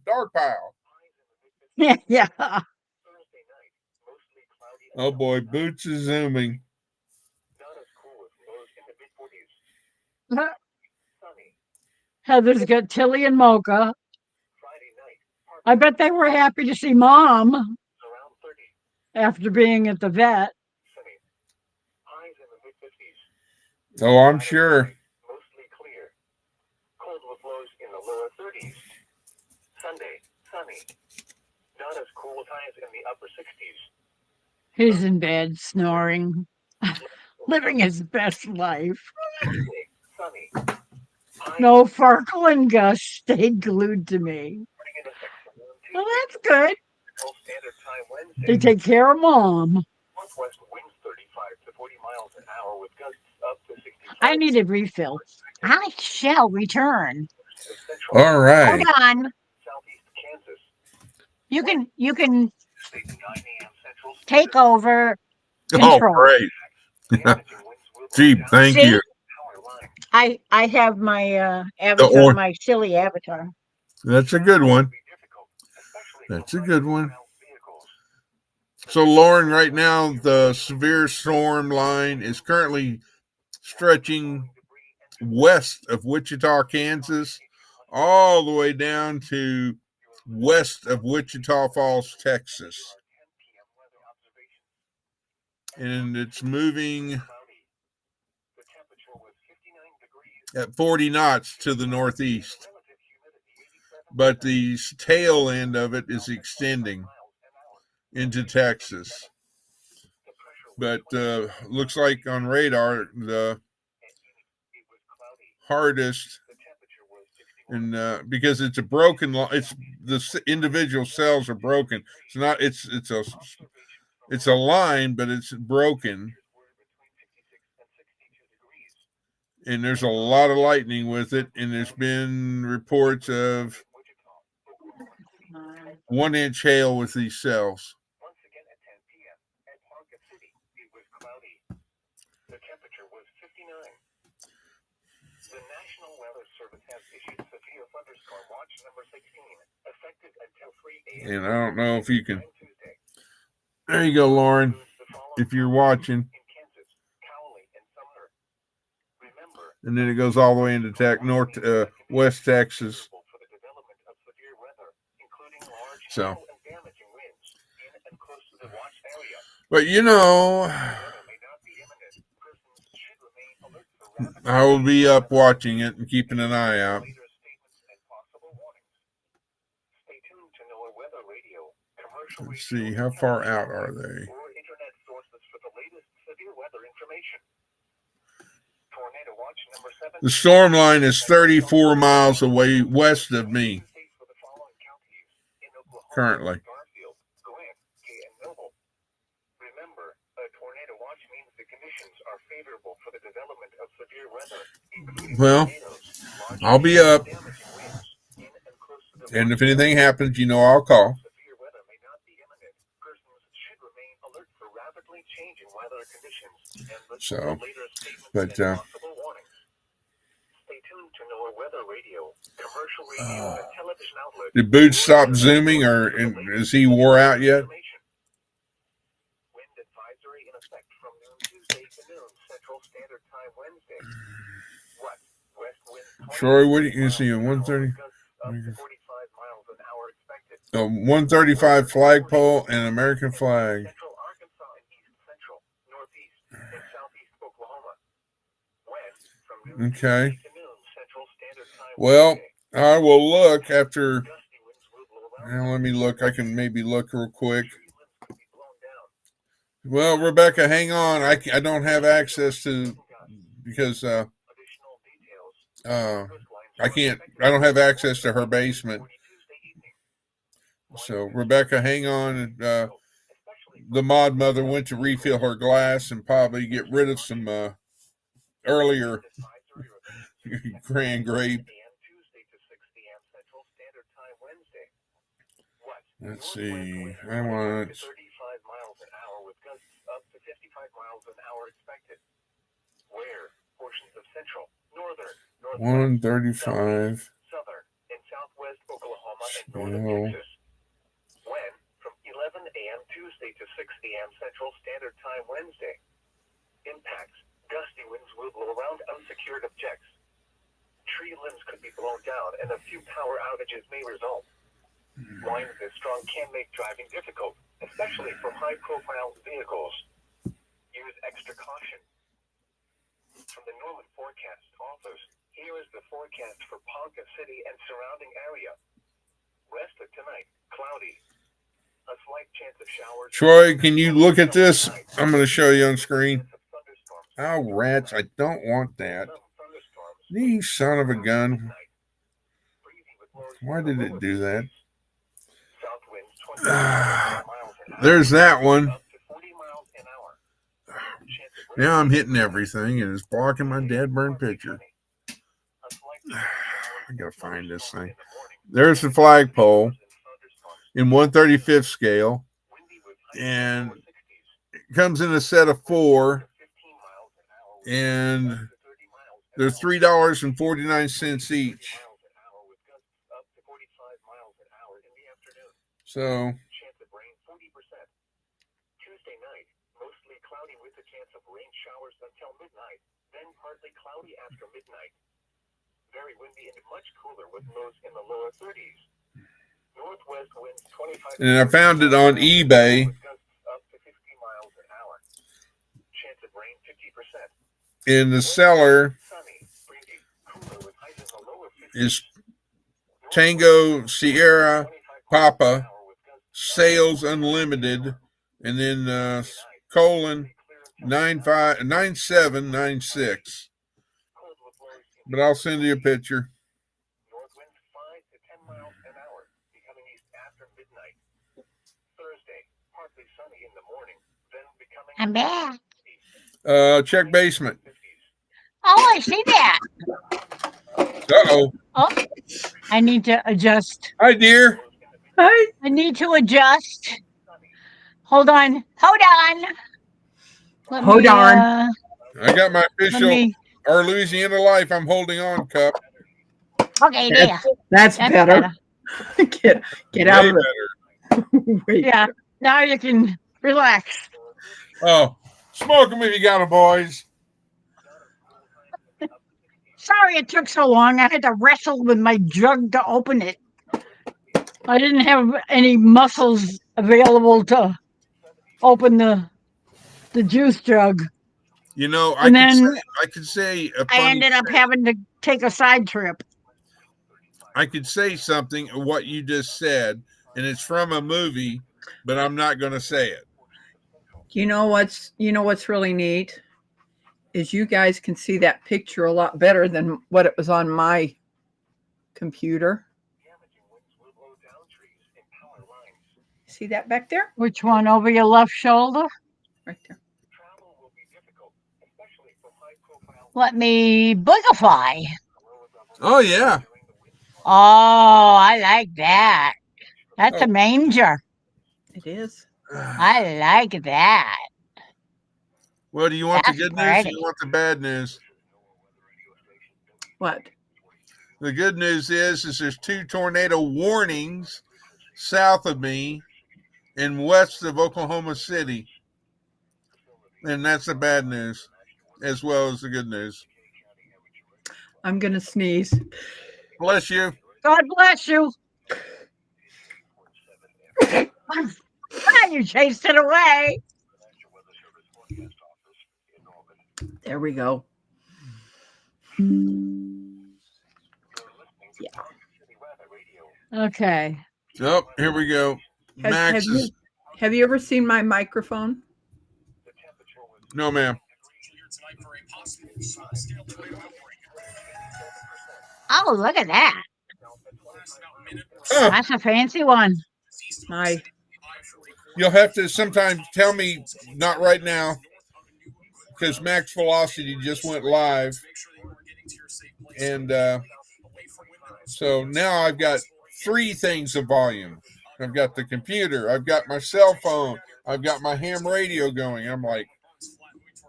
Dark pile. Yeah. Thursday night, mostly cloudy. Oh boy, Boots is zooming. Not as cool as lows in the mid-40s. Sunny. Heather's got Tilly and Mocha. Friday night, I bet they were happy to see Mom around 30. after being at the vet. Sunny. Highs in the mid-50s. Oh, I'm sure. Mostly clear. Cold with lows in the lower 30s. Sunday, sunny. Not as cool with highs in the upper 60s. He's in bed, snoring, living his best life. Monday, sunny. Highs No, Farkle and Gus stayed glued to me. in the 60s. Well, that's good. Central Standard Time They Wednesday. take care of Mom. Northwest winds 35 to 40 miles an hour with gusts up to 65. I need a refill. I shall return. Central All right. Hold on. Southeast Kansas. You can Tuesday, 9 a.m. Central take Standard over Oh, control. great. Temperature winds will blow Gee, down thank See? you. power line. I have my avatar, or- my silly avatar. That's a good one. Be difficult, especially That's for a good one. ground vehicles. So, Lauren, right now, the severe storm line is currently stretching west of Wichita, Kansas, all the way down to west of Wichita Falls, Texas. And it's moving The temperature was 59 degrees. at 40 knots to the northeast. Relative humidity 87%. But the tail end of it is extending into Texas. But looks like on radar, the It was cloudy. hardest, The temperature was 61. and because it's a broken, it's the individual cells are broken. It's not. It's a line, but it's broken, Were between 56 and 62 degrees. and there's a lot of lightning with it. And there's been reports of Wichita. 1-inch hail with these cells. Once again at 10 p.m. at Ponca City, it was cloudy. The temperature was 59. The National Weather Service has issued severe thunderstorm watch number 16, effective until 3 a.m. And I don't know if you can. Tuesday. There you go, Lauren. The following If you're watching. in Kansas, Cowley, and Sumner. Remember, And then it goes all the way into West Texas. for the development of severe weather, including large So. hail and damaging winds in and close to the watch area. But you know, Weather may not be imminent. Persons should remain alert for rapid I will be up watching it and keeping an eye out. later statements and possible warnings. Stay tuned to NOAA Weather Radio, commercial Let's radio, see, how far out are they? or internet sources for the latest severe weather information. Tornado watch number 7. The storm line is 34 miles away west of me For the following counties in Oklahoma, currently. Garfield, Grant, Key, and Noble. Remember, a tornado watch means the conditions are favorable for the development of severe weather, including Well, tornadoes, large I'll be hail, up. damaging winds in and close to the And watch if anything area. happens, you know I'll call. Severe weather may not be imminent. Persons should remain alert for rapidly changing weather conditions and listen So, to later statements but, and possible warnings. Stay tuned to NOAA Weather Radio, commercial radio, and television outlets. Did Boots stop zooming, or is he wore out yet? Wind advisory in effect from noon Tuesday to noon Central Standard Time Wednesday. What? West wind. Troy, what do you see? 130, Up to 45 miles an hour expected. 135 flagpole and American flag. Central Arkansas and east central, northeast, and southeast Oklahoma. Wind from noon Okay. Tuesday to noon Central Standard Time Well, Wednesday. I will look after. Gusty winds will blow around. Now, let me look. I can maybe look real quick. Tree limbs could be blown down. Well, Rebecca, hang on. I don't have access to because Additional details. I don't have access to her basement. So Rebecca, hang on. The mod mother went to refill her glass and probably get rid of some earlier Grand Grape. Let's see. I want 35 miles an hour with gusts up to 55 miles an hour expected. Where portions of central, northern, northwest, 135. southern, and southwest Oklahoma and Scale. northern Texas. When from 11 a.m. Tuesday to 6 a.m. Central Standard Time Wednesday. Impacts. Gusty winds will blow around unsecured objects. Tree limbs could be blown down and a few power outages may result. Winds this strong can make driving difficult, especially for high-profile vehicles. Use extra caution. From the Norman Forecast Office, here is the forecast for Ponca City and surrounding area. Rest of tonight, cloudy. A slight chance of showers. Troy, can you look at this? I'm going to show you on screen. Oh, rats. I don't want that. You son of a gun. Why did it do that? There's that one. Now I'm hitting everything and it's blocking my dead burn picture. I gotta find this thing. There's the flagpole in 1/35 scale, and it comes in a set of 4, and they're $3.49 each. So Tuesday night, mostly cloudy with a chance of rain showers until midnight, then partly cloudy after midnight. Very windy and much cooler with lows in the lower 30s. Northwest winds 25. and I found it on eBay. With gusts up to 50 miles an hour. Chance of rain 50%. In the cellar Sunny, breezy, cooler with highs in the lower 50s. is Tango Sierra Papa Sales Unlimited, and then colon 9796. But I'll send you a picture. North winds 5 to 10 miles an hour, becoming east after midnight. Thursday, partly sunny in the morning, then becoming I'm back. Check basement. 50s. Oh, I see that. Uh-oh. Oh, I need to adjust. Hi, dear. I need to adjust. Hold on. Hold on. Hold on. I got my Let official me our Louisiana life. I'm holding on, Cup. Okay, there. That's That's better. Get out Way of it. Wait. Yeah. Now you can relax. Oh, smoke them if you got them, boys. Sorry it took so long. I had to wrestle with my jug to open it. I didn't have any muscles available to open the juice jug. You know, And then I could say a I funny ended up having to take a side trip. I could say something of what you just said, and it's from a movie, but I'm not going to say it. You know what's really neat is you guys can see that picture a lot better than what it was on my computer. See that back there? Which one? Over your left shoulder? Right there. Let me boogify. Oh yeah. Oh, I like that. That's a Oh. manger. It is. I like that. Well, do you want That's the good news or pretty. you want the bad news? What? The good news is there's 2 tornado warnings south of me and west of Oklahoma City. And that's the bad news as well as the good news. I'm going to sneeze. Bless you. God bless you. You chased it away. There we go. Okay. Oh, here we go. Max is Have you ever seen my microphone? no, ma'am. Oh, look at that. Oh, That's a fancy one. My you'll have to sometime tell me, not right now, because Max Velocity just went live. And so now I've got 3 things of volume. I've got the computer, I've got my cell phone, I've got my ham radio going. I'm like,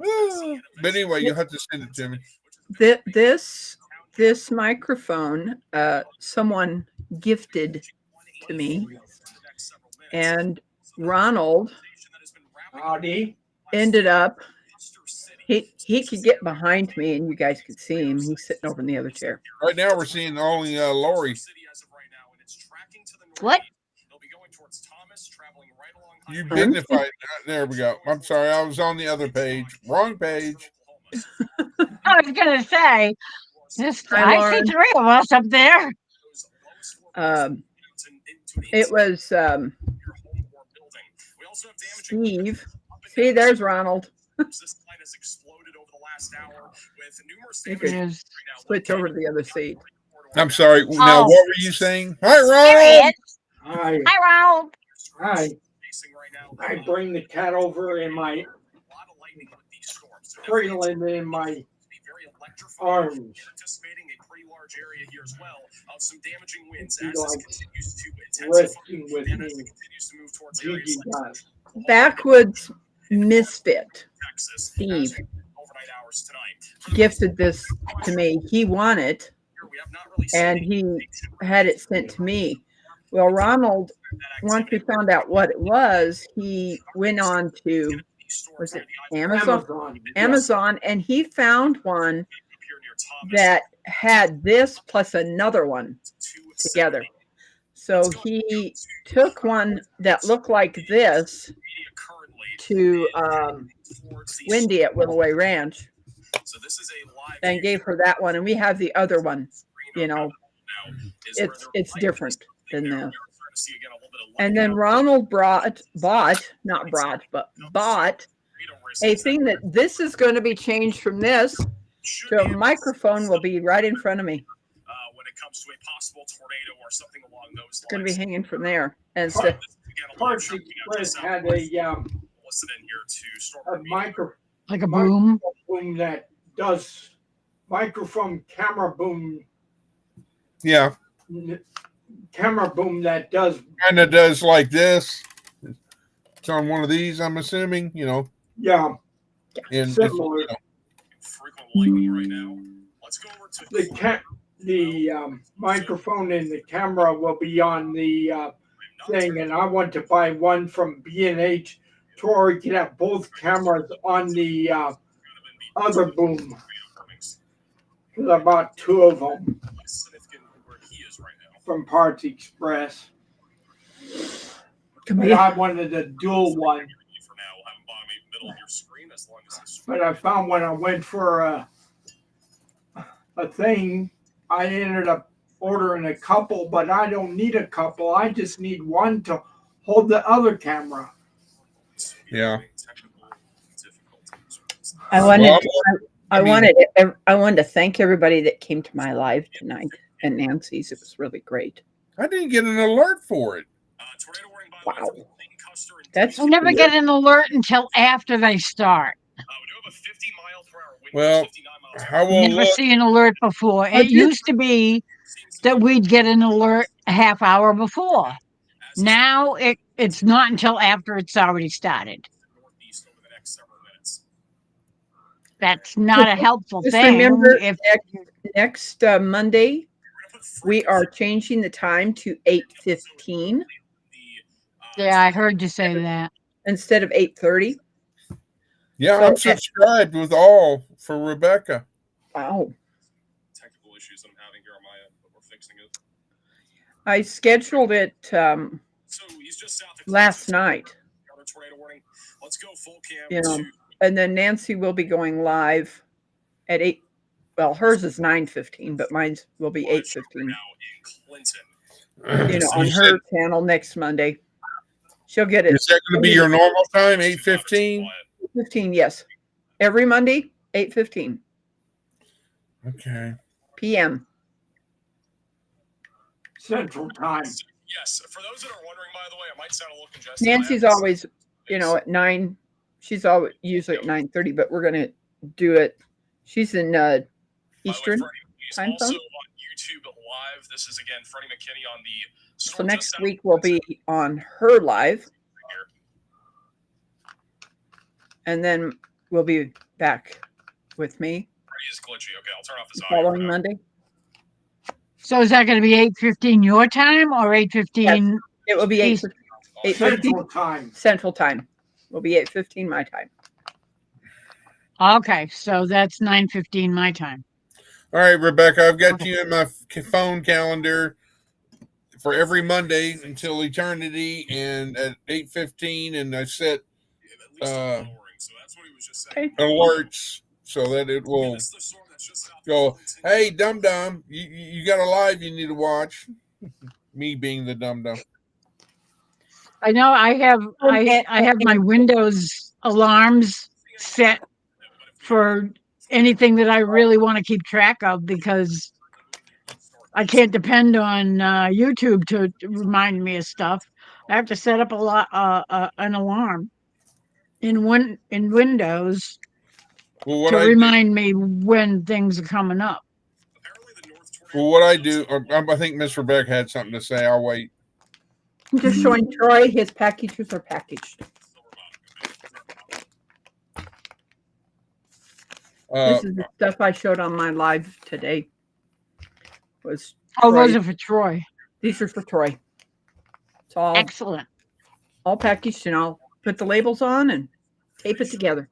"Ah." But anyway, you'll have to send it to me. this microphone someone gifted to me, and Ronald ended up he could get behind me and you guys could see him. He's sitting over in the other chair. Right now we're seeing only Lori. What? You dignified. There we go. I'm sorry, I was on the other page. Wrong page. I was going to say, Hi, I see Lauren. 3 of us up there. It was Steve. See, there's Ronald. You could There's- switch over to the other seat. I'm sorry. Now, Oh. what were you saying? Hi, There he Ronald. is. Hi, Hi, Ronald. hi. I bring the cat over in my cradling in my arms. He likes resting with me. Gigi does. Backwoods Misfit Steve gifted this to me. He won it and he had it sent to me. Well, Ronald, once we found out what it was, he went on to, was it Amazon? Amazon, and he found one that had this plus another one together. So he took one that looked like this to Wendy at Willoway Ranch and gave her that one, and we have the other one. You know, it's different than this. And then Ronald bought a thing that this is going to be changed from this. So a microphone will be right in front of me. When it comes to a possible tornado or something along those It's going to lines. be hanging from there. And so, Parks Express had a microphone Like a boom. that does microphone camera boom Yeah, that does, kind of does like this. It's on one of these, I'm assuming. You know, yeah, and it's, similar. lightning right now. Let's go over to The microphone and the camera will be on the thing, and I want to buy one from B&H to where we can have both cameras on the other boom. 'Cause I bought 2 of them where he is right now. from Parts Express. Come But here. I wanted a dual one. For now, we'll have him bottom middle of your screen as long as it's But I found when I went for a thing, I ended up ordering a couple, but I don't need a couple. I just need one to hold the other camera. Yeah. technical difficulties. I wanted, Well, I mean- wanted to thank everybody that came to my live tonight and Nancy's. It was really great. I didn't get an alert for it. Tornado warning by Wow. Clayton Custer and That's- I never get an alert until after they start. we do have a 50-mile-per-hour wind. Well, 59 miles per I will Never look. see an alert before. I It did- used to be that we'd get an alert a half hour before. Now it's not until after it's already started. northeast over the next several minutes. That's not a helpful Just thing. remember, If next Monday, We're gonna put we frequency- are changing the time to 8:15 yeah, I heard you say that. instead of 8:30. Yeah, So- I'm subscribed with all for Rebecca. Wow. technical issues I'm having here on my end, but we're fixing it. I scheduled it So he's just south of last night, Another tornado warning. Let's go full cam. You know, to and then Nancy will be going live at 8. Well, hers is 9:15, but mine will be 8:15. now in Clinton. You know, So on you her said- channel next Monday. She'll get it Is that going to be your normal time, 8:15? 15. Yes, every Monday, 8:15 Okay. p.m. Central Time. Yes, for those that are wondering, by the way, I might sound a little congested. Nancy's I have- always, at 9. She's always usually at 9:30, but we're gonna do it. She's in By the way, Eastern. Freddie, he's time also zone? on YouTube live. This is again Freddie McKinney on the So storm next just south week of will Clinton be on her live, here. and then we'll be back with me Freddie is glitchy. Okay, I'll turn off his the audio. following for now. Monday. So is that going to be 8:15 your time or 8:15? It will be East- 8:15 Central Time. Central Time. Will be 8:15 my time. Okay, so that's 9:15 my time. All right, Rebecca, I've got you in my phone calendar for every Monday until eternity, and at 8:15, and I set At least I'm lowering, so that's what he was just saying. Okay. alerts so that it will This is the storm that's just south of go. Clinton. Hey, dum dum, you got a live you need to watch. Me being the dum dum. I know I have my Windows alarms set for anything that I really want to keep track of because I can't depend on YouTube to remind me of stuff. I have to set up an alarm in Windows Well, what to I do, remind me when things are coming up. Apparently the North Tornado well, what I do, I think Miss Rebecca had something to say. I'll wait. I'm just showing Troy his packages are packaged. This is the stuff I showed on my live today. Was Oh, those Troy. are for Troy. These are for Troy. It's all Excellent. packaged, and I'll put the labels on and tape it together.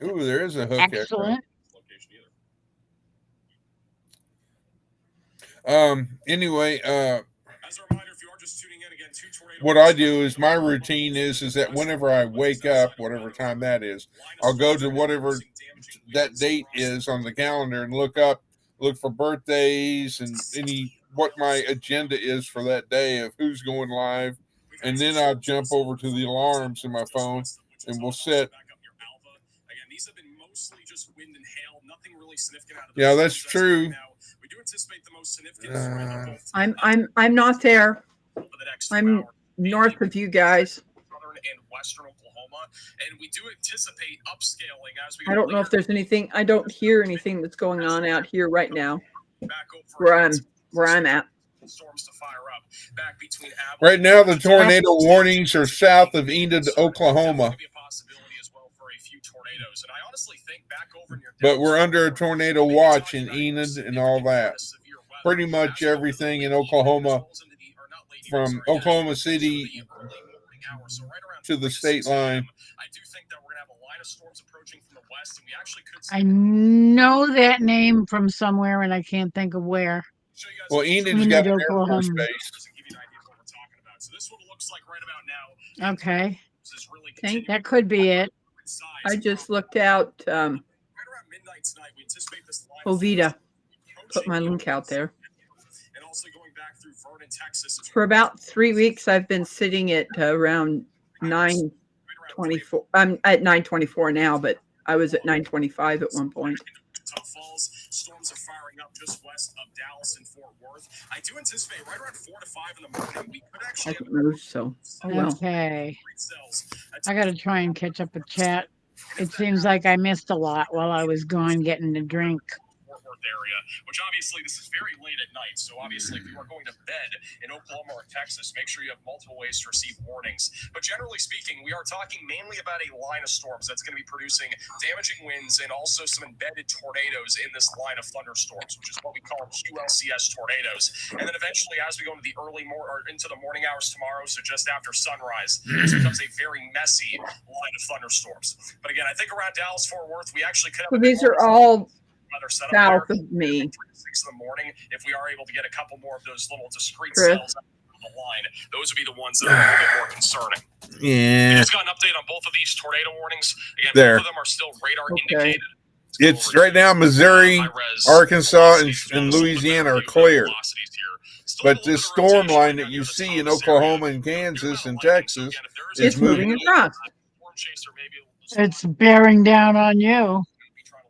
Ooh, there is a hook. extra. Excellent. location either. Anyway, As a reminder, if you are just tuning in again, 2 tornadoes. what I do is my routine is that whenever I wake up, whatever time that is, I'll go to whatever that date is on the calendar and look for birthdays and what my agenda is for that day of who's going live, and then I'll jump over to the alarms in my phone and we'll set. These have been mostly just wind and hail, nothing really significant out of Yeah, the that's storms as of true. right now. We do anticipate the most significant tornado both I'm not there. over the next 2 I'm hours, north of you guys. southern and western Oklahoma, and we do anticipate upscaling as we I don't know if there's anything. I don't hear anything that's going on out here right now where I'm at. storms to fire up back between Right now, the tornado warnings are south of Enid, Oklahoma. Maybe a possibility as well for a few tornadoes tornadoes, and I honestly think back over near But we're Dallas, under a tornado they watch tell in you about Enid and significant all amount that. of severe weather. Pretty much Fast forward to everything the in late Oklahoma, evening, as well as into the, or not late evening, from sorry, Oklahoma into the City early morning hours. So right around to the 3 to state 6 a.m., line. I do think that we're gonna have a line of storms approaching from the west, and we actually could see. I know that name from somewhere and I can't think of where. Show you guys Well, a picture Enid's Enid, got an Air Force Oklahoma. base. and give you an idea of what we're talking about. So this is what it looks like right about now. Okay, This is really Thank- that could be it. I just looked out right around midnight tonight. We anticipate this line of Ovita. approaching Put my link out there. and also going back through Vernon, Texas. For about 3 weeks, I've been sitting at around 9:24. I'm at 9:24 now, but I was at 9:25 at one point. Wichita Falls, storms are firing up just west of Dallas and Fort Worth. I do anticipate right around 4 to 5 in the morning. We could actually have Hasn't moved, so oh well. Okay, great cells. I got to try and catch up with chat. It seems like I missed a lot while I was gone getting a drink. Fort Worth area, which obviously this is very late at night. So obviously, if you are going to bed in Oklahoma or Texas, make sure you have multiple ways to receive warnings. But generally speaking, we are talking mainly about a line of storms that's going to be producing damaging winds and also some embedded tornadoes in this line of thunderstorms, which is what we call QLCS tornadoes. And then eventually, as we go into the into the morning hours tomorrow, so just after sunrise, this becomes a very messy line of thunderstorms. But again, I think around Dallas, Fort Worth, we actually could have. So these are all weather setup south there. of me. 3 to 6 in the morning, if we are able to get a couple more of those little discrete Chris. cells out of the line, those would be the ones that are a little bit more concerning. We Yeah. just got an update on both of these tornado warnings. Again, There. both of them are still radar Okay. indicated. It's right now Missouri, High-res Arkansas, velocities, and noticeable Louisiana are different clear. velocities here. Still a But little this bit of storm rotation line that down you near the see top in of this Oklahoma area. and You're Kansas not and lightning, so Texas again, if there is is It's moving moving. across. storm chaser, maybe a It's bearing down on you.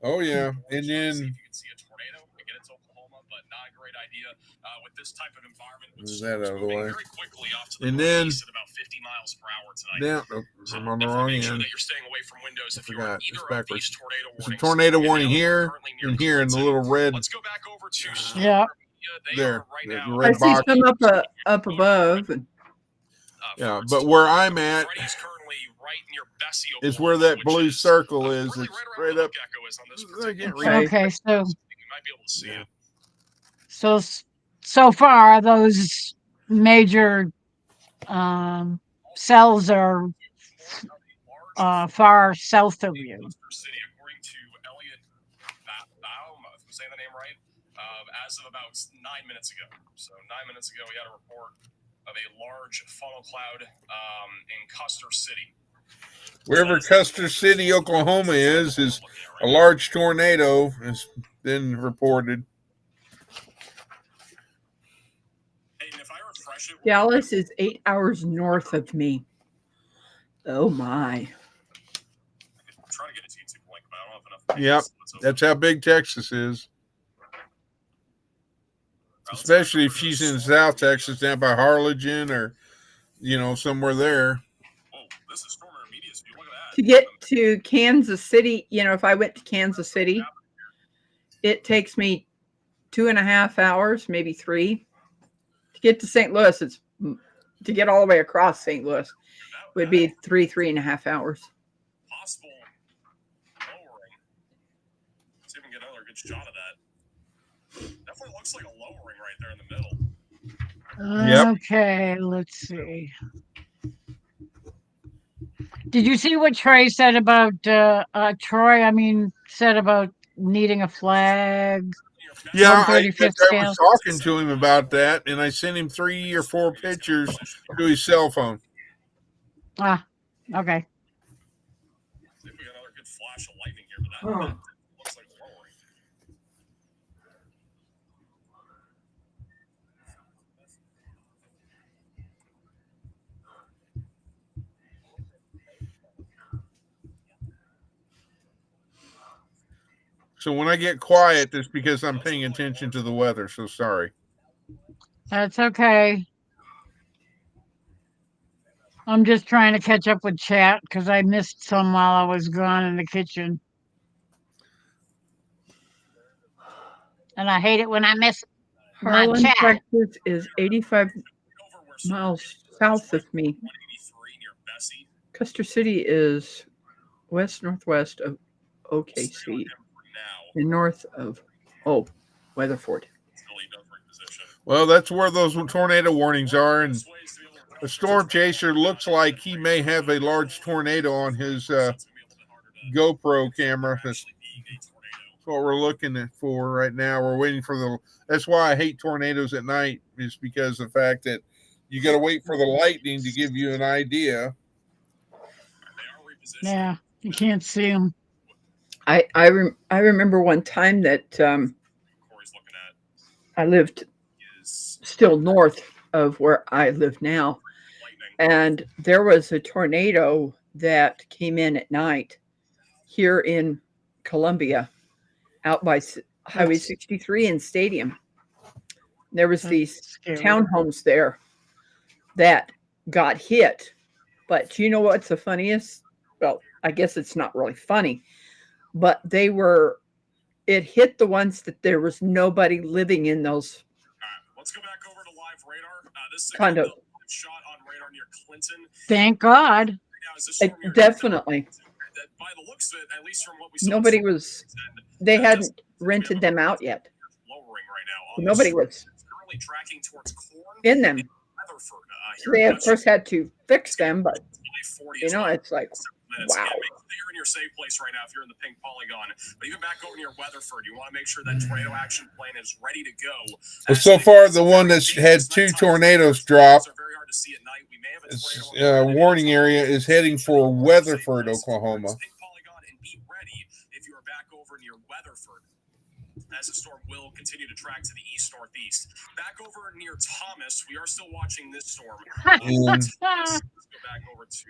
Oh, yeah. And See then if you can see a tornado and get into Oklahoma, but not a great idea with this type of environment. With Move that storms out of the moving way. very quickly off to the And then- northeast at about 50 miles per hour tonight. down. Oh, So I'm on the definitely wrong make sure end. that you're staying away from windows I if you're forgot. in either It's of backwards. these tornado There's a warnings. tornado And warning now we're here currently near and here in the Clinton. little red. Let's go back over to Yeah. Storm Media. They There, are right the now. red I see box. some up above. And Yeah, Ford's but where I'm at Freddie's currently right near Bessie, is where Oklahoma, that blue which is, circle is. really It's right around right where up. the gecko is on this I particular can't map. read. Okay, so We might be able to see Yeah. it. so far those major cells are far south of you. Custer City, according to Elliot Baum, if I'm saying the name right, as of about 9 minutes ago. So 9 minutes ago, we had a report of a large funnel cloud in Custer City. Wherever Custer City, Oklahoma is a large tornado has been reported. Hey, and if I refresh it, Dallas is 8 hours north of me. Oh my! I'm trying to get a YouTube link, but I don't have enough. Yep, that's how big Texas is. Especially if she's in South Texas, down by Harlingen or, somewhere there. Oh, this is Storm Media Speed. Look at that. To get to Kansas City, if I went to Kansas City, it takes me 2.5 hours, maybe 3. To get to St. Louis, to get all the way across St. Louis would be 3.5 hours. Possible lowering. Let's see if we can get another good shot of that. Definitely looks like a lowering right there in the middle. Yep. Okay, let's see. Did you see what Troy said about said about needing a flag? Yeah, I 135th was talking to him about that, and I sent him 3 or 4 pictures to his cell phone. Ah, okay. See if we got another good flash of lightning here, but that looks like lowering. So when I get quiet, it's because I'm paying attention to the weather. So sorry. That's okay. I'm just trying to catch up with chat because I missed some while I was gone in the kitchen. And I hate it when I miss my Harlan, chat. Texas is 85 miles south of me. 183 near Bessie. Custer City is west-northwest of OKC Stay on him for now and north of Weatherford. until he does reposition. Well, that's where those tornado warnings are, and Best ways to be able to a storm chaser looks like he may have a large tornado on his So it's gonna be a little bit harder to GoPro camera. That's actually being a tornado. what we're looking for right now. We're waiting for the. That's why I hate tornadoes at night, is because of the fact that you got to wait for the lightning to give you an idea. And they are repositioning. Yeah, you can't see them. I remember one time that Corey's looking at I lived is still north of where I live now, lightning. and there was a tornado that came in at night here in Columbia, out by Highway 63 and Stadium. There was these Scary. townhomes there that got hit. But you know what's the funniest? Well, I guess it's not really funny, but it hit the ones that there was nobody living in those Let's go back over to live radar. This is a Condo. live shot on radar near Clinton. Thank God. Now, is this storm near definitely. that by the looks of it, at least from what we saw, Nobody was, they hadn't rented them out yet. lowering right now. On Nobody this, was it's currently tracking towards Corn in them. Weatherford. They, of course, had to fix them, but, 40 you know, it's like, minutes. wow. Yeah, make sure you're in your safe place right now if you're in the pink polygon. But even back over near Weatherford, you want to make sure that tornado action plan is ready to go. Well, so far, the one that's had 2 tornadoes drop, Are very hard to see at night. We may have a its tornado warning area is heading for Weatherford, Oklahoma. Pink polygon, and be ready if you are back over near Weatherford, as the storm will continue to track to the east northeast. Back over near Thomas, we are still watching this storm. Let's go back over to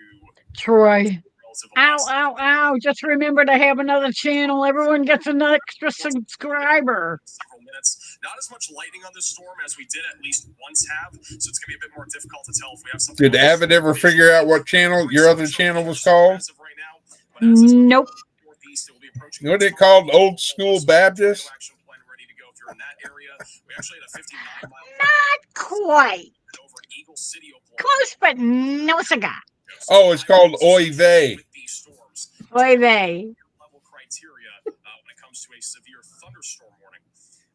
Troy. relative Ow, velocity. ow, ow. Just remember to have another channel. Everyone gets an extra subscriber. Several minutes. Not as much lightning on this storm as we did at least once have, so it's gonna be a bit more difficult to tell if we have something. Did Avid ever figure out what channel your other channel was called? As of right now, but as it's Nope. northeast, it will be approaching What they called Old School Baptist? action plan ready to go if you're in that area. We actually had a 59 mile Not quite. over Eagle City, Oklahoma. Close, but no cigar. Oh, it's called Oy vey. With these storms, Boy, they. level criteria when it comes to a severe thunderstorm warning.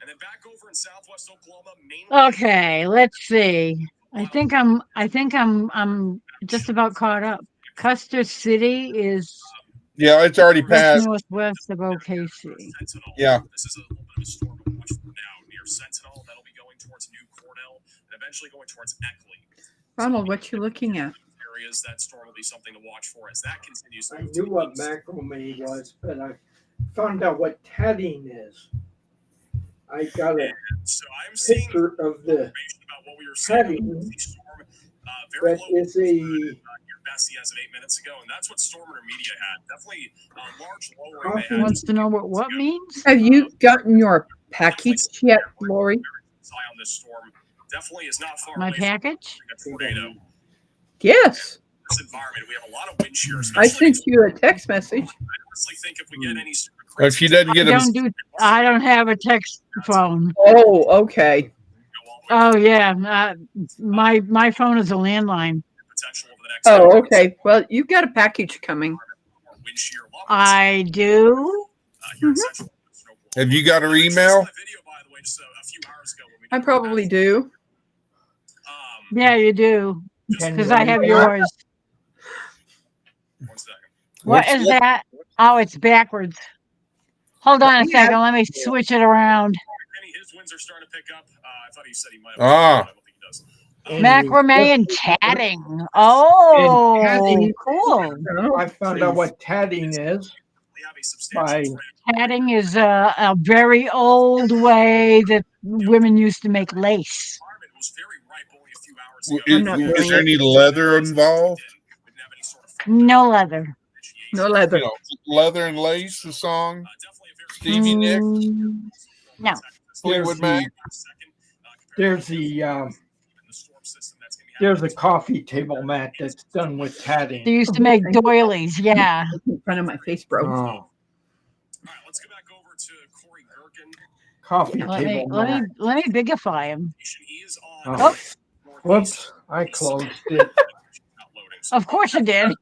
And then back over in southwest Oklahoma, mainly Okay, let's see. I think I'm just about caught up. Custer City is Yeah, it's already just passed. northwest of OKC. Sentinel. Yeah. This is a little bit of a storm to watch for now near Sentinel. That'll be going towards New Cornell and eventually going towards Eckley. Ronald, what you looking at? Areas that storm will be something to watch for as that continues to I move to knew the what east. macrame was, but I found out what tatting is. I got a So I'm seeing picture of the information about what we were seeing tatting with the storm. Very that low is a your Bessie as of 8 minutes ago, and that's what Stormer Media had. Definitely large lowering. They Coffee had Wants to know what means? Have you gotten your package yet, Lori? eye on this storm. Definitely is not far My away package? from a tornado. Yes. This environment, we have a lot of wind shear. I especially- sent you a text message. I honestly think if we get any sort of If she doesn't get a I don't have a text phone. Oh, okay. Oh yeah, my phone is a landline. potential over the next Oh, okay. Well, you've got a package coming. wind shear levels, I do. here in central Oklahoma. Have you got her I just email? saw a video, by the way, just a few hours ago when we I did probably that. do. Yeah, you do. Can Because you I have read yours. 1 second. What is that? Oh, it's backwards. Hold on a Yeah. second. Let me switch it around. Penny, his winds are starting to pick up. I thought he said he might have. Ah. I don't think he does. And Macrame and tatting. Oh, tatting. cool. I found out what tatting is. We have a substantial By- trend. Tatting is a very old way that women used to make lace. Environment was very ripe only a few hours Is, ago. I'm not is doing there any leather involved? We didn't have any sort of No leather. No leather. You know, Leather and Lace, the song. definitely a very Stevie Nicks. Mm, No. Fleetwood Mac. There's a coffee table mat that's done with tatting. They used to make doilies. Yeah. In front of my face, bro. Oh, All right, let's go back over to Corey Gerken. coffee Let me table let mat. me let me bigify him. He is Oh. on. Oh. Whoops, I closed it. Of course you did.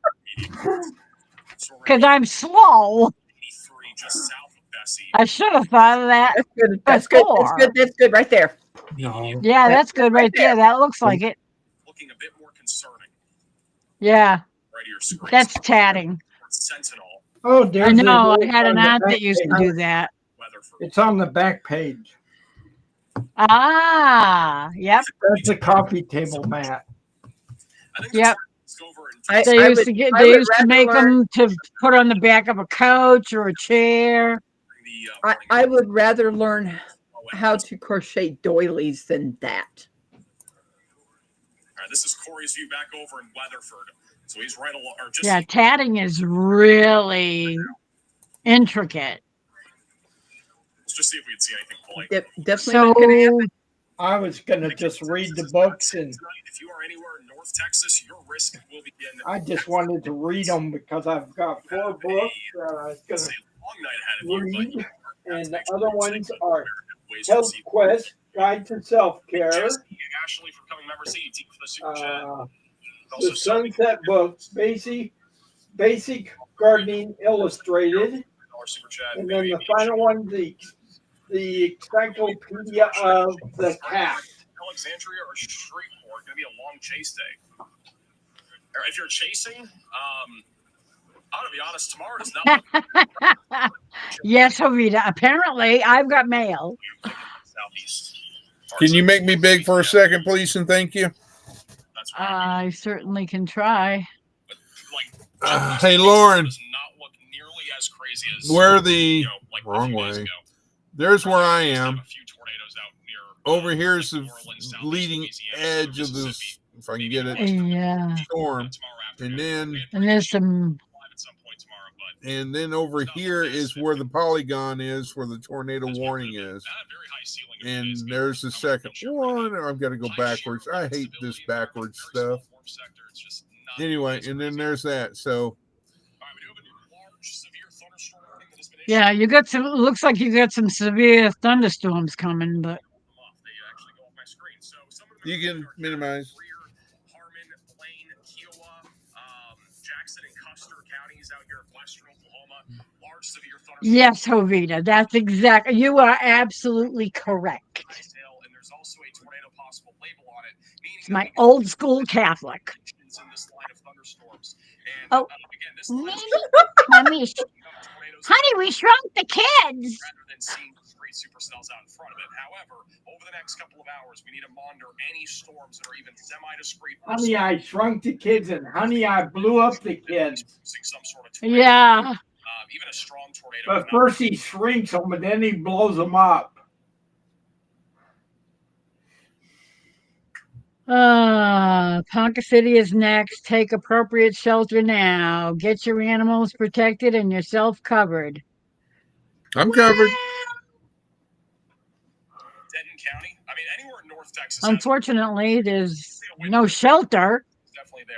So we're because gonna I'm slow. be 83 just south of Bessie. I should have thought of that. That's good. That's good. That's Before. good. That's good right there. No. Yeah, that's good right there. there. That looks like it. Looking a bit more concerning. Yeah, Right here, screen. that's tatting. Sentinel. Oh, there's I know. the I had an on the aunt back that used to page. do that. Weatherford. It's on the back page. Ah, yep. That's a coffee table mat. I think Yep. let's go over and I- They used would- to get. I They would used to rather make learn- them to put on the back of a couch or a chair. the I would rather learn how to crochet doilies than that. All right, this is Corey's view back over in Weatherford. So he's right along, or just Yeah, tatting is really intricate. let's just see if we can see anything polite. Definitely not gonna So I was gonna just read the books, and If you are anywhere in North Texas, your risk will begin. I just wanted to read them because I've got 4 books that I was It's gonna a long night ahead of you, but read, and the make sure other you're ones safe. are Ways to Health receive- Quest, Guide to Self-Care, Jesse and Ashley for coming member seat for the super chat. Also, the Sunset Books, Basic Gardening Illustrated, super chat. and then the final one, the Encyclopedia of the Cat. Alexandria or Shreveport, gonna be a long chase day. Or if you're chasing, I'm gonna be honest, tomorrow does not look yes, Jovita. Apparently, I've got mail. southeast. Can you make me big for a second, please, and thank you? That's what I mean. I certainly can try. Like, Hey, Lauren. does not look nearly as crazy as Where the you know, like a wrong few days way. ago. There's where I Just have am. a few tornadoes out near, Over here's the New Orleans, southeast leading Louisiana, edge of Mississippi. this, if I can get it, Yeah, storm. Tomorrow afternoon. And then and there's some. Live at some point tomorrow, but and then over here is where the polygon is, where the tornado warning is. very high ceiling of And days. there's the second one. I've got to go backwards. I hate this backwards stuff. Anyway, and then there's that. So Yeah, you got some. Looks like you got some severe thunderstorms coming, but you can minimize. Harmon, Plain, Kiowa, Jackson, and Custer counties out here in western Oklahoma. Large severe thunderstorms. yes, Jovita, that's exactly. You are absolutely correct. And there's also a tornado possible label on it, meaning It's my old school Catholic. in this line of thunderstorms. And Oh. again, this line of Mommy, tornadoes honey, we shrunk the kids. rather than seeing great supercells out in front of it. However, over the next couple of hours, we need to monitor any storms that are even semi-discrete. or Honey, I Shrunk the Kids, and Honey, I Blew Up the Kids. some sort of tornado. Yeah. Even a strong tornado. But first he shrinks them, and then he blows them up. Ponca City is next. Take appropriate shelter now. Get your animals protected and yourself covered. I'm covered. Denton County. I mean, anywhere in North Texas. Unfortunately, there's no shelter It's definitely there.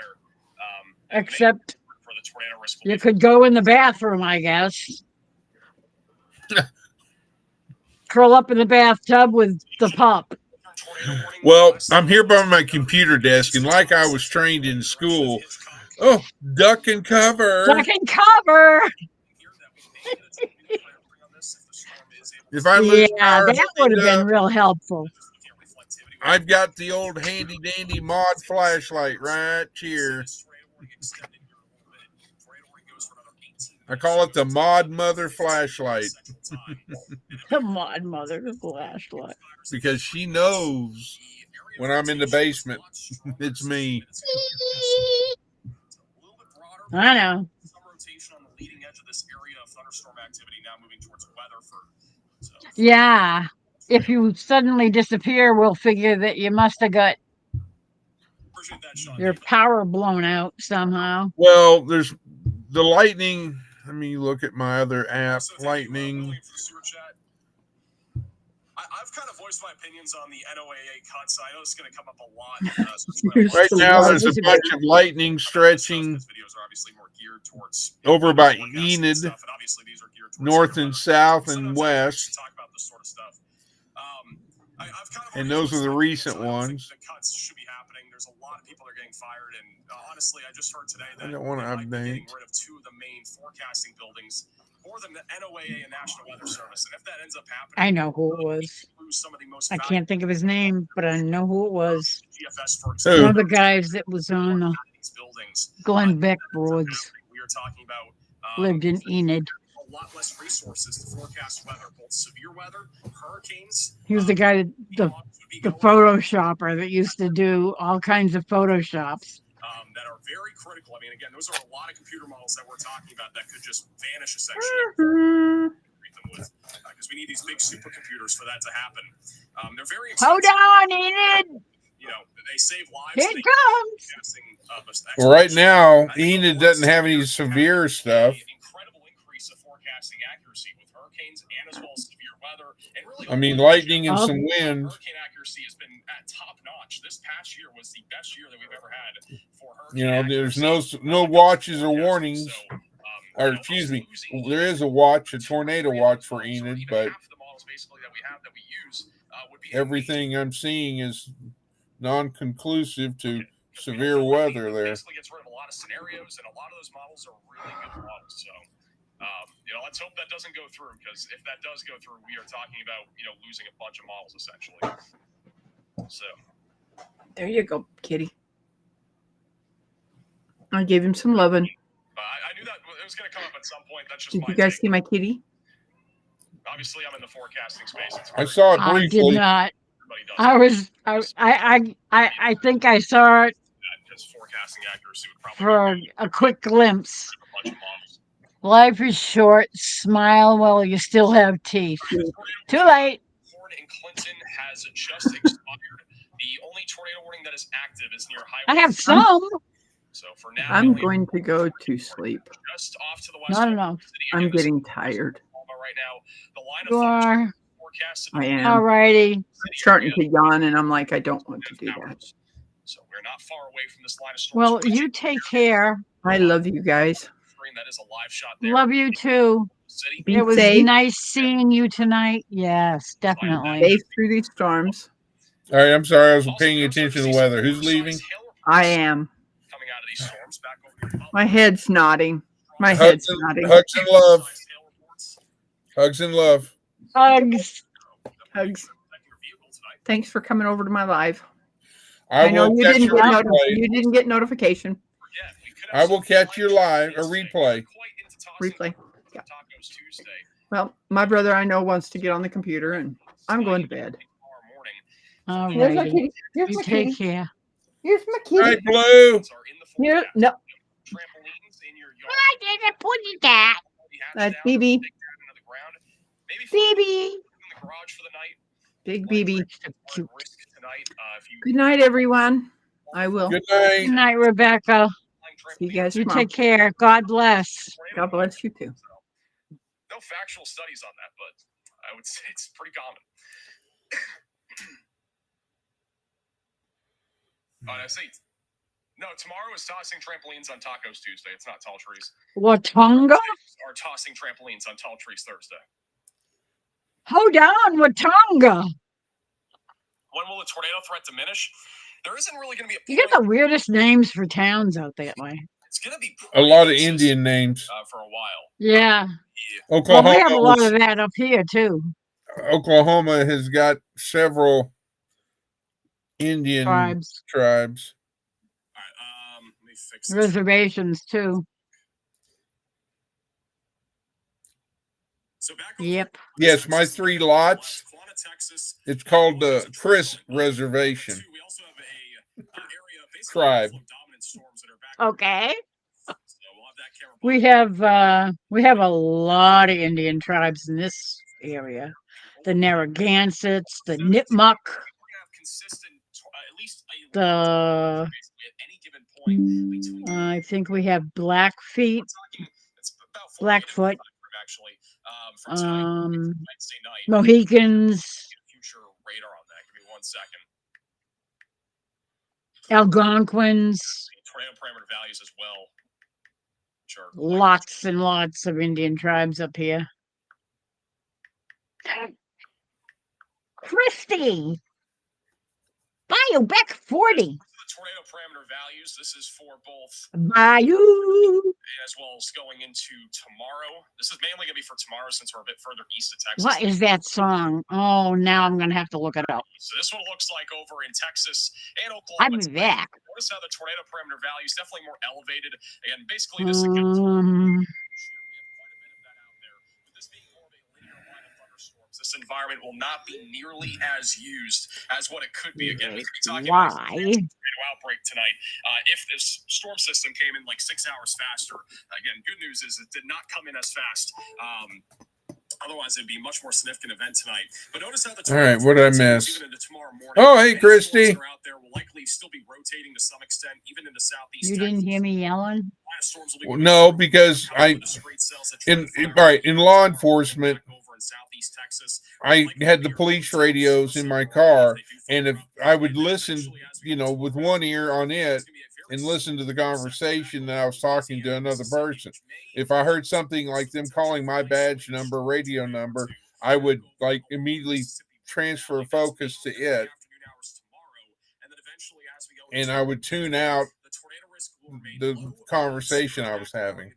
And except for the tornado risk. you could go in the bathroom, I guess. Curl up in the bathtub with the pup. Well, I'm here by my computer desk, and like I was trained in school, oh, duck and cover. Duck and cover. If I lose Yeah, power, that would have been real helpful. I've got the old handy dandy mod flashlight right here. I call it the mod mother flashlight Come on, mother, flashlight. because she knows when I'm in the basement, it's me. I know. Some rotation on the leading edge of this area of thunderstorm activity now moving towards Weatherford. So, Yeah. If you suddenly disappear, we'll figure that you must have got appreciate that, Sean. your power blown out somehow. Well, there's the lightning. Let me look at my other app, lightning. I've kind of voiced my opinions on the NOAA cuts. I know it's going to come up a lot. Right now, there's a bunch of lightning stretching Videos are obviously more geared towards over by oil and gas and Enid, stuff, and obviously these are geared towards north air and weather. south Sometimes and I west. talk about this sort of stuff. I've kind of And already those are the voiced my recent opinions. I don't think ones. the cuts should be happening. there's a lot of people that are getting fired. And honestly, I just heard today that I don't want to they might be getting update. rid of 2 of the main forecasting buildings for the NOAA and National Weather Service. And if that ends up happening, I know who it was. lose some of the most I can't think of his name, but I know who it was. GFS, for Who? example, One of the guys that was on the these buildings. Glenn Beck boards We are talking about lived in Enid. a lot less resources to forecast weather, both severe weather, hurricanes. He was the guy that the Photoshopper that used to do all kinds of Photoshops. That are very critical. I mean, again, those are a lot of computer models that we're talking about that could just vanish essentially. Because we need these big supercomputers for that to happen. They're very Hold expensive. on, Enid. You know, they save lives. Here and it they- comes. Well, right now, Enid doesn't have any severe stuff. Incredible increase of forecasting accuracy with hurricanes and as well as severe weather. And really, I mean, lightning and Oh. some wind. hurricane accuracy has been at top notch. This past year was the best year that we've ever had for hurricane. You know, there's accuracy. no watches or warnings. So, Or excuse me, there is a watch, a tornado watch for Enid, but half the models basically that we have that we use would be everything I'm seeing is non-conclusive to severe weather there. Basically gets rid of a lot of scenarios, and a lot of those models are really good models. So, you know, let's hope that doesn't go through, because if that does go through, we are talking about, you know, losing a bunch of models essentially. So, There you go, kitty. I gave him some loving. I knew that it was going to come up at some point. That's just Did my you guys take. see my kitty? Obviously, I'm in the forecasting space. It's I very- saw it I did briefly. not. everybody does I think I saw it that, because forecasting accuracy would probably for be a quick glimpse. a bunch of models. Life is short. Smile while you still have teeth. Too late. Ford and Clinton has just expired. The only tornado warning that is active is near Highway. I have some. So for now, I'm only going to go to sleep. just off to the west. Not of enough. the city. I'm Again, this getting is tired. Oklahoma right now. The line You of fire are. forecasted I am. Alrighty. Starting to yawn, and I'm like, I don't want to do that. So we're not far away from this line of storms. Well, you take care. I love you guys. That is a live shot there. Love you too. City. Be It was safe. nice seeing you tonight. Yes, definitely. Safe through these storms. All right, I'm sorry, I was Also, paying we're attention to starting the see weather. some Who's oversized leaving? hail reports I am. coming out of these storms back over here. My head's nodding. My Hugs head's and, nodding. hugs and love. Oversized hail reports. Hugs and love. Hugs. Hugs. Affecting your vehicle tonight. Thanks for coming over to my live. I know will you catch didn't your get replay. you didn't get notification. Yeah, we could I have will some catch your live or Tuesday. replay. Quite into tossing Replay. Yeah. Tacos Tuesday. Well, my brother I know wants to get on the computer, and I'm going to bed. Tomorrow morning. Alrighty. Here's You take care. Here's my All right, Blue. Are in the Here, forecast. no, Trampolines in your yard. I didn't put it that. Already hatched That's down, Phoebe. dig down into the ground. Maybe Phoebe. in the garage for the night. Big BB. Cute. Risk tonight, if you Good night, everyone. I will. Good night. Good night, Rebecca. See you guys You tomorrow. take care. God bless. God bless you too. No factual studies on that, but I would say it's pretty common. Oh, I see. No, tomorrow is tossing trampolines on Tacos Tuesday. It's not Tall Trees. Watonga? Are tossing trampolines on Tall Trees Thursday. Hold on, Watonga. When will the tornado threat diminish? There isn't really going to be a You got point. the weirdest names for towns out that way. It's going to be A lot of pretty Indian consistent, names. for a while. Yeah. Well, Oklahoma, we have a lot was- of that up here too. Oklahoma has got several Indian Tribes, tribes. All right, let me fix this. reservations too. So back over Yep. Yes, my 3 lots. Quanah, Texas. It's called the Chris Reservation. We also have a area basically Tribe. full of dominant storms that are back. Okay. So we'll have that camera We have a lot of Indian tribes in this area. The Narragansetts, the Nipmuc, We're gonna have consistent, at least a the basically at any given point between. I think we have Blackfeet, It's about 48 Blackfoot, actually. For tonight, Wednesday night. Mohicans, Get a future radar on that. Give me 1 second. Algonquins, Tornado parameter values as well. Sure. lots and lots of Indian tribes up here. Christy, Biobec 40. tornado parameter values. This is for both Bayou. as well as going into tomorrow. This is mainly going to be for tomorrow since we're a bit further east of Texas. What is that song? Oh, now I'm going to have to look it up. So this one looks like over in Texas and I'll Oklahoma. be back. Notice how the tornado parameter value is definitely more elevated. Again, basically this again. This environment will not be nearly as used as what it could be. Again, we could be talking about Why? a tornado outbreak tonight. If this storm system came in like 6 hours faster, again, good news is it did not come in as fast. Otherwise, it'd be a much more significant event tonight. But notice how the All right, what did I miss? even into tomorrow morning. Oh, hey, Any Christy. storms that are out there will likely still be rotating to some extent, even in the southeast. You didn't hear me yelling? Storms will be Well, no, moving because through I the straight cells that in trend all right from in law enforcement, over in southeast Texas. I had the police radios in my car, and if I would listen, you know, with one ear on it and listen to the conversation that I was talking to another person. If I heard something like them calling my badge number, radio number, I would like immediately transfer focus to it, and I would tune out the conversation I was having.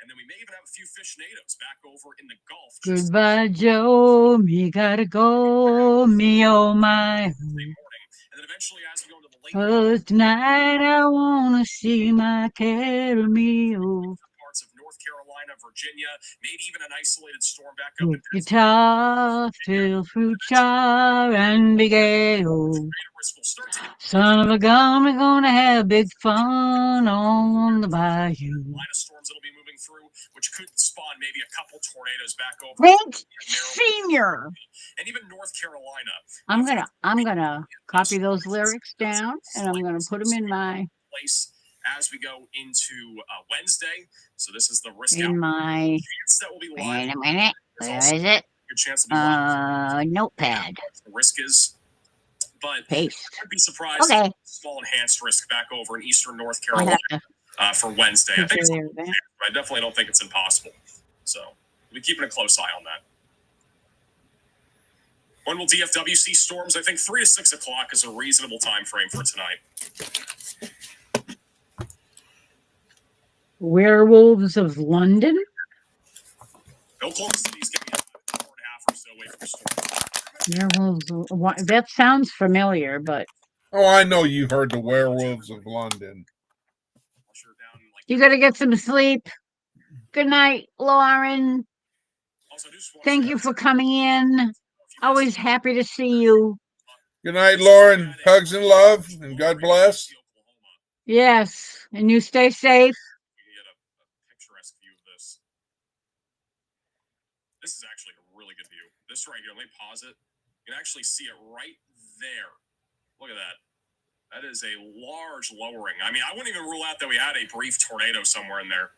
And then we may even have a few fish natives back over in the Gulf. Goodbye, Joe. Me gotta go. Me oh my. And then eventually, as we go into the late Cause tonight I wanna see my Caramel. parts of North Carolina, Virginia, maybe even an isolated storm back up Good in guitar, fill fruit jar, and big ale. Son of a gun, we're gonna have big fun on the bayou. line of storms that'll be moving through, which could spawn maybe a couple tornadoes back over. Rent Senior. And even North Carolina. I'm gonna copy those lyrics down, and I'm gonna put them in my place as we go into Wednesday. So this is the risk out in my. chance that will be live. Wait a minute. There's Where also is it? a good chance to be live. Notepad. The risk is, but Paste. I'd be surprised. Okay. If small enhanced risk back over in eastern North I'll Carolina have to for Wednesday. I put think it's, there that. I definitely don't think it's impossible. So we'll be keeping a close eye on that. When will DFW see storms? I think 3 to 6 o'clock is a reasonable time frame for tonight. Werewolves of London. Oklahoma City's going to be about 4.5 or so away from the storm. Werewolves. That sounds familiar, but Oh, I know you heard the Werewolves of London. You're down like you gotta get some sleep. Good night, Lauren. also, I just want Thank you for coming in. Always happy to see you. Good night, Lauren. Hugs and love, and God bless. Yes, and you stay safe. We can get a picturesque view of this. This is actually a really good view. This right here, let me pause it. You can actually see it right there. Look at that. That is a large lowering. I mean, I wouldn't even rule out that we had a brief tornado somewhere in there.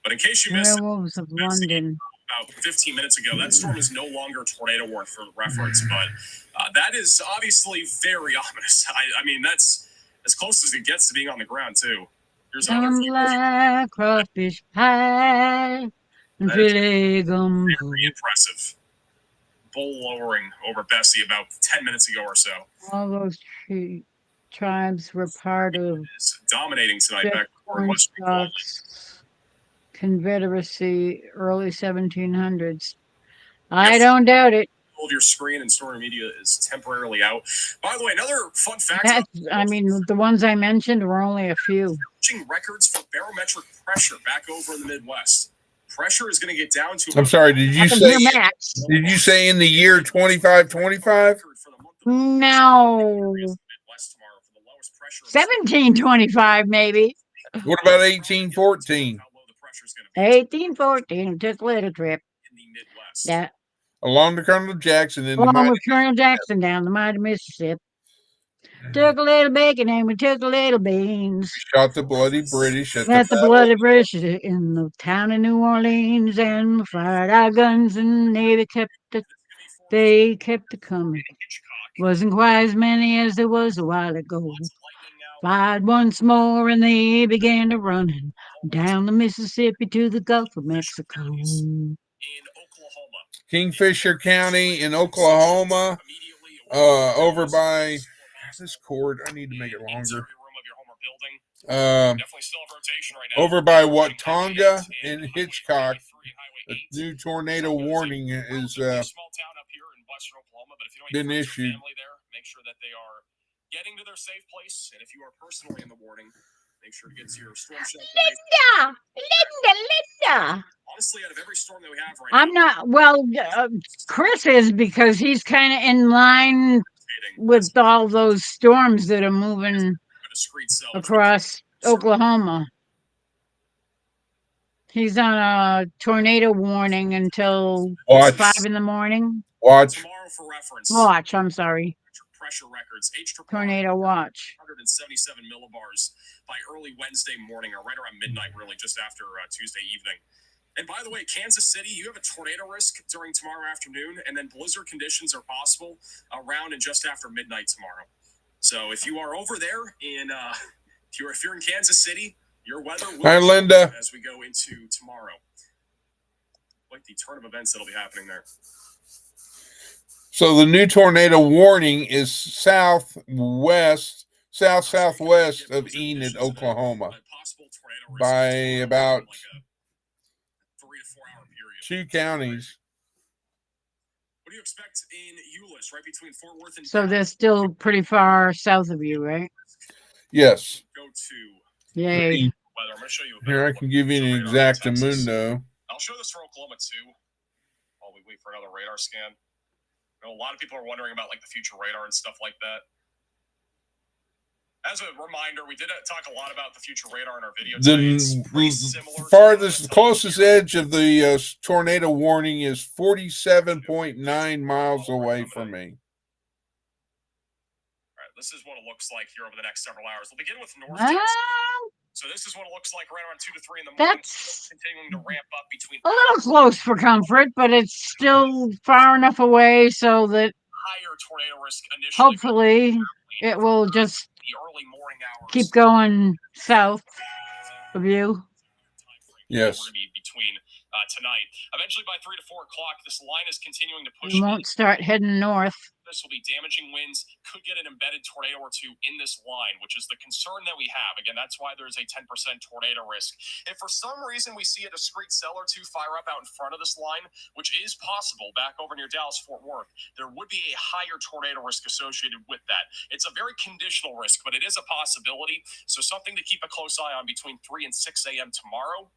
But in case you missed it, Werewolves of London. about 15 minutes ago, that storm is no longer tornado warned for reference, but that is obviously very ominous. I mean, that's as close as it gets to being on the ground, too. Here's another Some view. black crawfish pie and That is filet gumbo. Very impressive. Bull lowering over Bessie about 10 minutes ago or so. All those tribes were part of It's dominating tonight Jeff back over in Western Oklahoma. Cornstalk's Confederacy, early 1700s. I don't doubt it. Of your screen and Stormy Media is temporarily out. By the way, another fun fact: I mean, the ones I mentioned were only a few. reaching records for barometric pressure back over in the Midwest. Pressure is going to get down to. I'm sorry. Did you I can say? hear Max. Did you say in the year 2525? No, Midwest tomorrow for the lowest pressure. 1725 maybe. What about 1814? How low the pressure is going to be 1814. Took a little trip. in the Midwest. That Along the Colonel Jackson in the along mighty, with Colonel Jackson down the mighty Mississippi. Took a little bacon and we took a little beans. shot the bloody British at Met the the battle. bloody British in the town of New Orleans, and we fired our guns, and the Navy kept it. They kept it coming. Wasn't quite as many as there was a while ago. Fired once more, and they began to running down the Mississippi to the Gulf of Mexico. In Oklahoma. Kingfisher County in Oklahoma, over by this cord, I need to make it in longer. insert room of your home or building. Definitely still have rotation right now. Over by Watonga and Hitchcock, a new tornado warning is small town up here in western Oklahoma, but if you don't been issued. family there, make sure that they are getting to their safe place. And if you are personally in the warning, make sure to get to your storm shelter. Linda. Honestly, out of every storm that we have right I'm now, not, well, Chris is, because he's kind of in line with all those storms that are moving across Oklahoma. He's on a tornado warning until Watch. 5 in the morning. Watch. Tomorrow, for reference, Watch, I'm sorry. pressure records, Tornado watch. 177 millibars by early Wednesday morning, or right around midnight, really, just after Tuesday evening. And by the way, Kansas City, you have a tornado risk during tomorrow afternoon, and then blizzard conditions are possible around and just after midnight tomorrow. So if you are over there in, if you're in Kansas City, your weather will Hi, Linda. as we go into tomorrow. Like the turn of events that'll be happening there. So the new tornado warning is southwest of Enid, Oklahoma, by about 3 to 4 hour period. 2 counties. What do you expect in Euless, right between Fort Worth and So they're still pretty far south of you, right? Yes. Go to Yay. weather. I'm going to show you a Here I can give you an exactamundo. I'll show this for Oklahoma too while we wait for another radar scan. I know a lot of people are wondering about like the future radar and stuff like that. As a reminder, we did talk a lot about the future radar in our video today. The farthest, closest edge of the tornado warning is 47.9 miles away from me. All right, this is what it looks like here over the next several hours. We'll begin with North Well, Texas. So this is what it looks like right around 2 to 3 in the morning. that's Continuing to ramp up between a little close for comfort, but it's still far enough away so that higher tornado risk initially. hopefully it will just The early morning hours. keep going south of you. Yes. We're going to be between tonight. Eventually, by 3 to 4 o'clock, this line is continuing to push. You won't start heading north. This will be damaging winds. Could get an embedded tornado or two in this line, which is the concern that we have. Again, that's why there's a 10% tornado risk. If for some reason we see a discrete cell or two fire up out in front of this line, which is possible back over near Dallas-Fort Worth, there would be a higher tornado risk associated with that. It's a very conditional risk, but it is a possibility. So something to keep a close eye on between 3 and 6 a.m. tomorrow.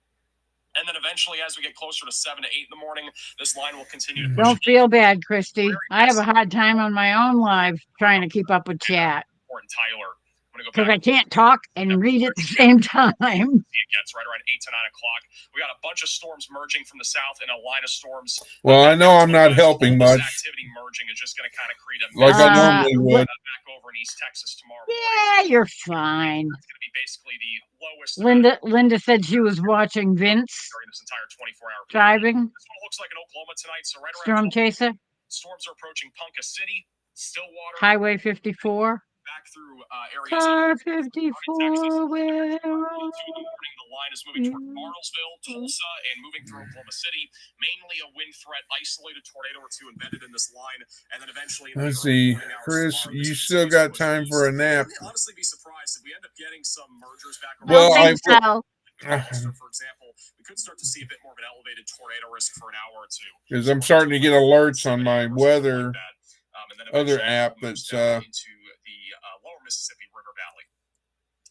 And then eventually, as we get closer to 7 to 8 in the morning, this line will continue to push. Don't feel bad, Christy. I have a hard time on my own live trying to keep up with chat Important, Tyler. I'm going to go because back. I can't talk and read at the same time. It gets right around 8 to 9 o'clock. We got a bunch of storms merging from the south and a line of storms. Well, I know I'm not helping All this much, activity merging is just going to kind of create a like I Uh, normally would. back over in East Texas tomorrow. Yeah, you're fine. It's going to be basically the lowest Linda said she was watching Vince during this entire 24-hour period. driving. This one looks like in Oklahoma tonight. So right Storm around chaser. storms are approaching Ponca City, Stillwater, Highway 54. back through areas. Car Texas. 54. Where 2 in the morning, the line is moving toward Bartlesville, Tulsa, and moving through Oklahoma City. Mainly a wind threat, isolated tornado or two embedded in this line, and then eventually. Let's see, Chris, you still got time for a nap. I'd honestly be surprised if we end up getting some mergers back around. Well, I think so. For example, we could start to see a bit more of an elevated tornado risk for an hour or two. Because I'm starting to get alerts on my weather And then other eventually app it moves that's down into the lower Mississippi River Valley.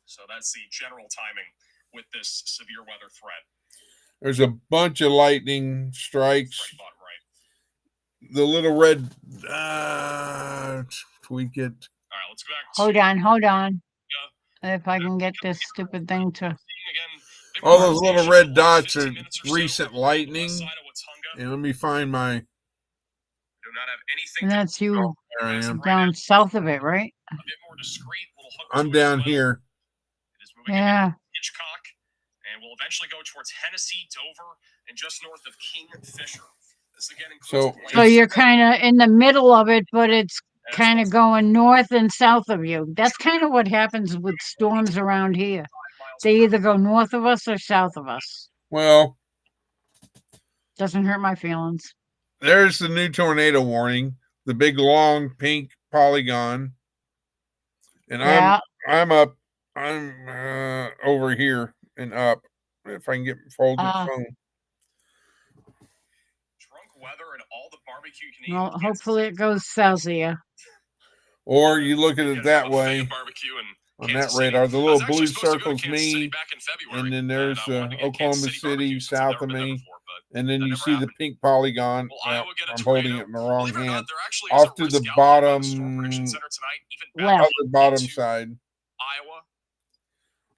So that's the general timing with this severe weather threat. there's a bunch of lightning strikes. Right, bottom right. The little red tweak it. All right, let's go back to Hold on. If I can get this stupid thing to. All those little red dots are recent lightning. And let me find my. Do not have anything And that's you There I am. down south of it, right? a bit more discreet. Little hook I'm to its down weather. here. It is moving Yeah. into Hitchcock, and we'll eventually go towards Hennessy, Dover, and just north of Kingfisher. This again includes So you're kind of in the middle of it, but it's kind of going north and south of you. That's kind of what happens with storms around here. They either go north of us or south of us. Well, Doesn't hurt my feelings. there's the new tornado warning. The big long pink polygon. And Yeah. I'm up. I'm over here and up. If I can get fold the Uh, phone. Drunk weather and all the barbecue you can eat. well, hopefully it goes south of you. Or you look at it that way Barbecue in on Kansas that City. radar. The I was little actually blue supposed to go to circle's Kansas City me, back in February, and then there's I wanted to get Oklahoma Kansas City City barbecue since I've south never of been there me. before, but And then that you never see the happened. pink polygon. Will Well, Iowa get a I'm holding tornado? it in the wrong Believe it or hand. not, there actually is Off a to the risk out there by the Storm bottom, Prediction Center tonight, even Left. back other bottom into side. Iowa.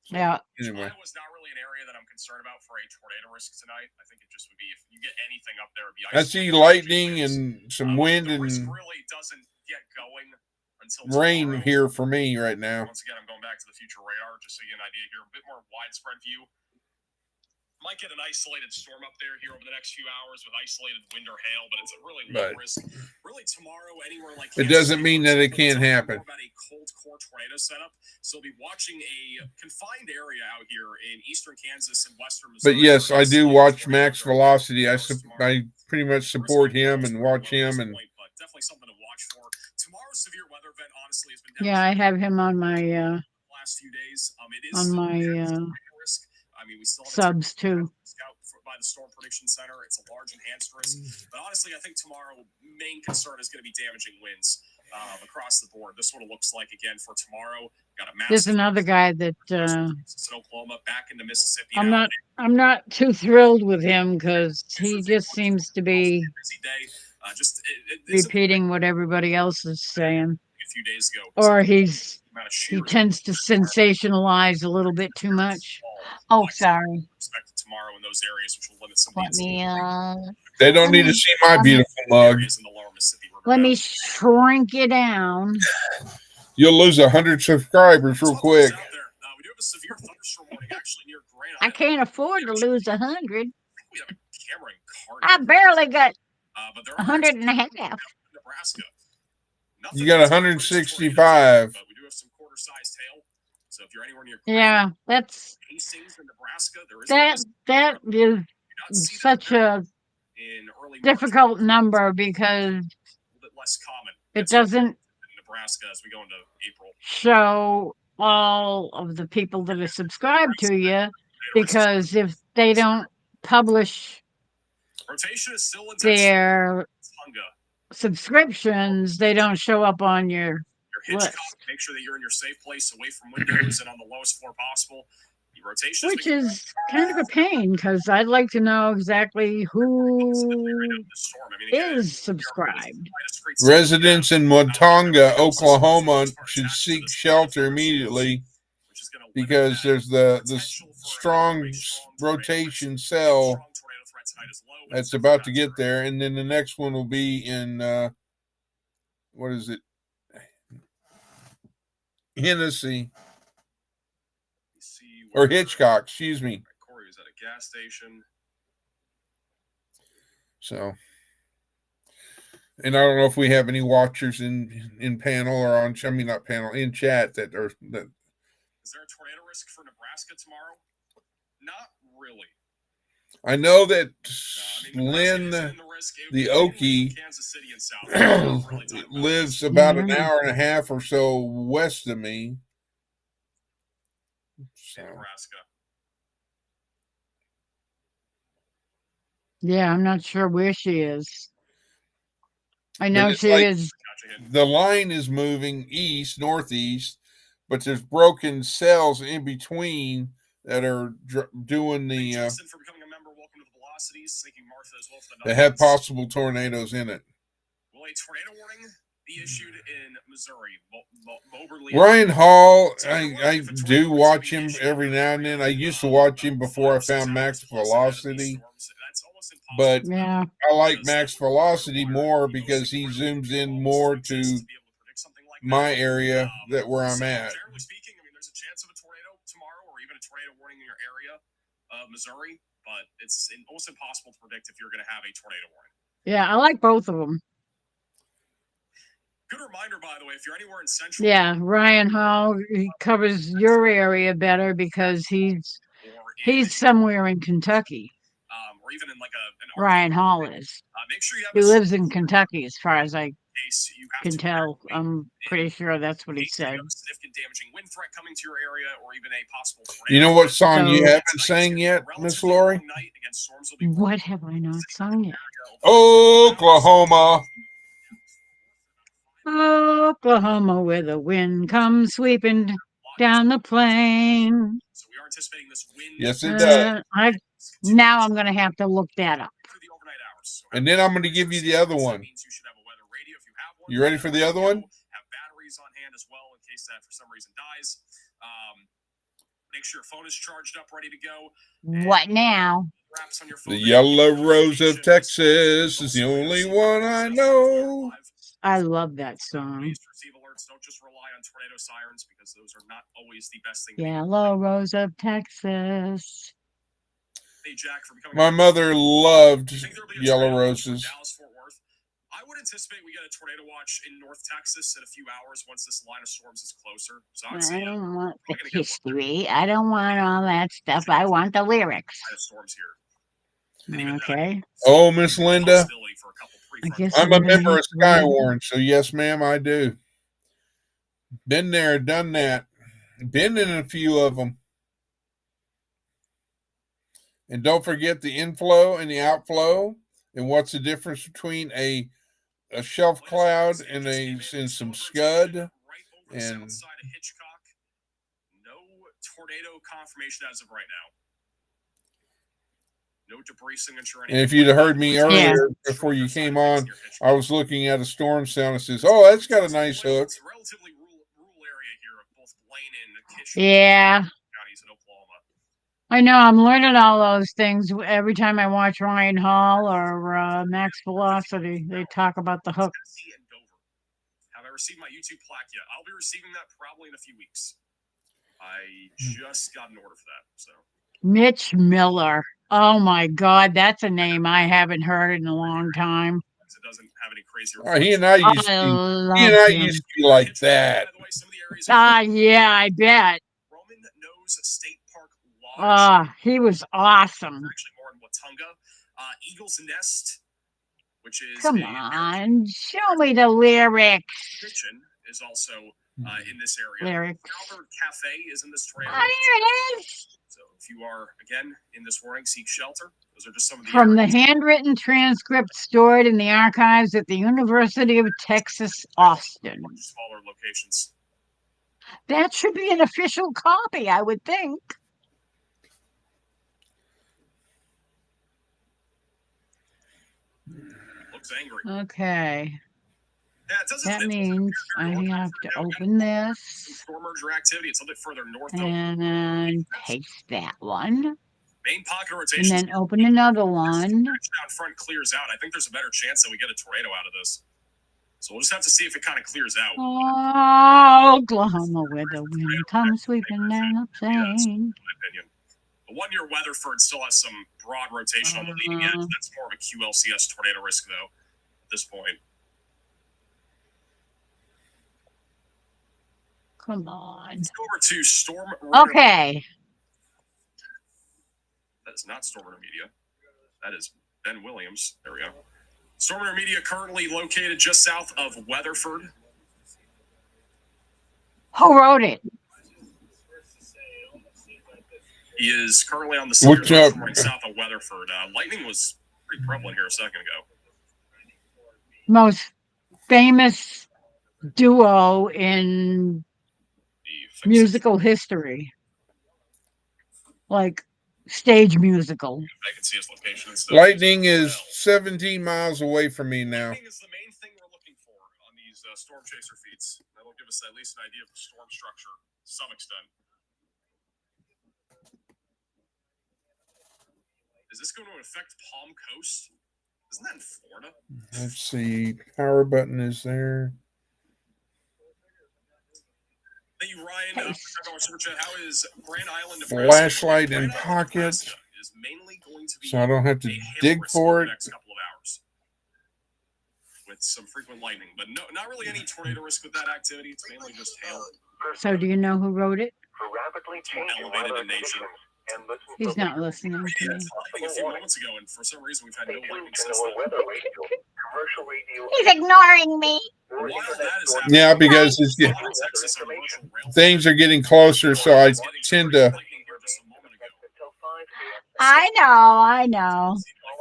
So, Yeah. Anyway, Iowa's not really an area that I'm concerned about for a tornado risk tonight. I think it just would be if you get anything up there, it'd be I see isolated lightning winds. and some wind The risk and really doesn't get going until rain tomorrow. here for me right now. Once again, I'm going back to the future radar just so you get an idea here. A bit more widespread view. Might get an isolated storm up there here over the next few hours with isolated wind or hail, but it's a really low But risk. Really, tomorrow, anywhere like it Kansas doesn't City, mean for that it example, can't it's happen. more about a cold core tornado setup. So we'll be watching a confined area out here in eastern Kansas and western Missouri. But yes, for an I do isolated watch tornado Max during Velocity. hours tomorrow. I pretty much support him and watch him. And But definitely something to watch for. Tomorrow's severe weather event, honestly, has been Yeah, I have him on my last few days. It is on still my risk. I mean, we still have subs too. scout by the Storm Prediction Center. It's a large enhanced risk, but honestly, I think tomorrow main concern is going to be damaging winds across the board. This is what it looks like again for tomorrow. Got a There's massive another guy that Texas and Oklahoma back into Mississippi. I'm now. not too thrilled with him because he just seems to be busy day. It's repeating what everybody else is saying, a few days ago. or he He tends to sensationalize a little bit too much. Oh, sorry. Expected tomorrow in those areas, which will limit some Let me they don't need to see my beautiful mug. areas in the lower Mississippi River. let me Valley. shrink it down. You'll lose 100 subscribers real That's quick. out there. We do have a severe thunderstorm warning actually near Grand I Island. can't afford to lose 100. We have a camera in I Kearney. barely got But there are 100 and a half. Nebraska. You got 165. But we do have some quarter-sized hail. So if you're anywhere near Yeah, that's Hastings in Nebraska, there is that is such a in early March, difficult number because a little bit less common. it It's in doesn't Nebraska as we go into April. show all of the people that are subscribed to you, because if they don't publish Rotation is still in their Tonga. subscriptions, they don't show up on your Your Hitchcock, list, make sure that you're in your safe place, away from windows and on the lowest floor possible. The rotation which is kind of a pain because I'd like to know exactly who the storm. I mean, again, is subscribed. Residents in Watonga, Oklahoma should seek shelter immediately because there's the strong rotation cell that's about to get there. And then the next one will be in, what is it? Hennessy or Hitchcock, excuse me. Corey was at a gas station. So, and I don't know if we have any watchers in panel or on, I mean, not panel, in chat that are, that. Is there a tornado risk for Nebraska tomorrow? Not really. I know that Lynn, the Okie, lives about an hour and a half or so west of me. So. Nebraska. Yeah, I'm not sure where she is. I know it's she like is. the line is moving east, northeast, but there's broken cells in between that are doing the. Justin, for becoming a member, welcome to the Velocities. Thank you, Martha, as well for the They have possible tornadoes in it. Will a tornado warning be issued in Missouri? Moberly. Ryan Hall, I do watch him every now and then. I used to watch him before I found Max Velocity, but Yeah, I like Max Velocity more because he zooms in more to my area that where I'm at. Generally speaking, I mean, there's a chance of a tornado tomorrow, or even a tornado warning in your area of Missouri, but it's almost impossible to predict if you're going to have a tornado warning. yeah, I like both of them. Good reminder, by the way, if you're anywhere in central, Yeah, Ryan Hall, he covers your area better because he's somewhere in Kentucky. Or even in like an Ryan Hall is. make sure you have He lives in Kentucky, as far as I case you have Can to tell. evacuate I'm pretty sure that's what he case you said. have a significant damaging wind threat coming to your area, or even a possible You know what tornado. song you So- haven't sang yet, Miss Lori? What have I not sung yet? Oklahoma. Oklahoma, where the wind comes sweeping down the plain. So we are anticipating this wind Yes, it does. Now I'm gonna have to look that up. through the overnight hours. So And then I'm going to give you the other that one. means you should have a weather radio if you have one. You ready for the other one? Have batteries on hand as well in case that for some reason dies. Make sure your phone is charged up, ready to go. What now? Wraps on your phone. The Yellow Rose of Texas is the only one I know. I love that song. Ways to receive alerts. Don't just rely on tornado sirens because those are not always the best thing. Yellow Rose of Texas. Hey, Jack, for becoming My mother loved I think there'll be a Yellow tornado watch for Roses. Dallas, Fort Worth. I would anticipate we get a tornado watch in North Texas in a few hours once this line of storms is closer. So I would say I don't want the We're gonna get history. I don't want all that stuff. I want the lyrics. line of storms here. And even that, Okay. Oh, Miss Linda, possibility for a couple I pre-front guess I'm a I'm gonna member have of to write it. Skywarn, so yes, ma'am, I do. Been there, done that. Been in a few of them. And don't forget the inflow and the outflow. And what's the difference between a shelf cloud and some scud? Right over the and- south side of Hitchcock. No tornado confirmation as of right now. No debris signature. or And if anything you'd have like heard that. me It's earlier just before you short came side of on, things near Hitchcock. I was looking at a storm sound and says, "Oh, that's got a nice hook." It's a relatively rural area here of both Blaine and Kitchen Yeah, counties in Oklahoma. I know. I'm learning all those things every time I watch Ryan Hall or Max Velocity. They talk about the hook. Tennessee and Dover. Have I received my YouTube plaque yet? I'll be receiving that probably in a few weeks. I just got an order for that, so Mitch Miller. Oh my God, that's a name I haven't heard in a long time. it doesn't have any crazy. He and I used I to love he and I him. used to be like that. By the way, some of the areas Yeah, I bet. Roman Nose State Park Lodge. He was awesome. Actually, more in Watunga. Eagle's Nest, which is Come a on, show me the lyrics. kitchen, is also in this area. Lyrics. Albert Cafe is in this Oh, tornado. here it is. So if you are again in this warning, seek shelter. Those are just some of the From the areas. handwritten transcript stored in the archives at the University of Texas, Austin. Much smaller locations. That should be an official copy, I would think. Looks angry. Okay, Yeah, it doesn't. that it doesn't means appear I very have organized to right now. open this Storm merger activity. It's a little bit further north. Though. and then paste that one, Main pocket and rotation. then open another one. Down front clears out. I think there's a better chance that we get a tornado out of this. So we'll just have to see if it kind of clears out. Oh, Oklahoma, where the wind comes sweeping down the plain. In my opinion. The 1 year Weatherford still has some broad rotation on the leading edge. That's more of a QLCS tornado risk, though, at this point. Come on. Let's go over to Storm Runner. Okay. That is not Storm Runner Media. That is Ben Williams. There we go. Storm Runner Media currently located just south of Weatherford. Who wrote it? He is currently on the What's up? south of Weatherford. Lightning was pretty prevalent here a second ago. Most famous duo in The musical history. Like stage musical. I can see his location and stuff. Lightning is 17 miles away from me now. Lightning is the main thing we're looking for on these storm chaser feeds. That'll give us at least an idea of the storm structure to some extent. Is this going to affect Palm Coast? Isn't that in Florida? Let's see. Power button is there. Thank you, Ryan. How is Grand Island, Flashlight in Grand Island, pocket. Nebraska is mainly going to be So I don't have to a hail dig risk for over it. the next couple of hours with some frequent lightning, but no, not really any tornado risk with that activity. It's mainly just hail. So do you know who wrote it? For rapidly changing Elevated weather in nature. conditions and listen He's for not listening We to did me. lightning a few moments ago, and for some reason we've had no Stay tuned lightning to since NOAA then. Weather Radio, commercial commercial radio. He's ignoring me. or While internet that is sources. happening, Yeah, because it's a lot of Texas and commercial rail things are getting closer, so I tend to. lightning here just a moment ago. Until 5 p.m. I know.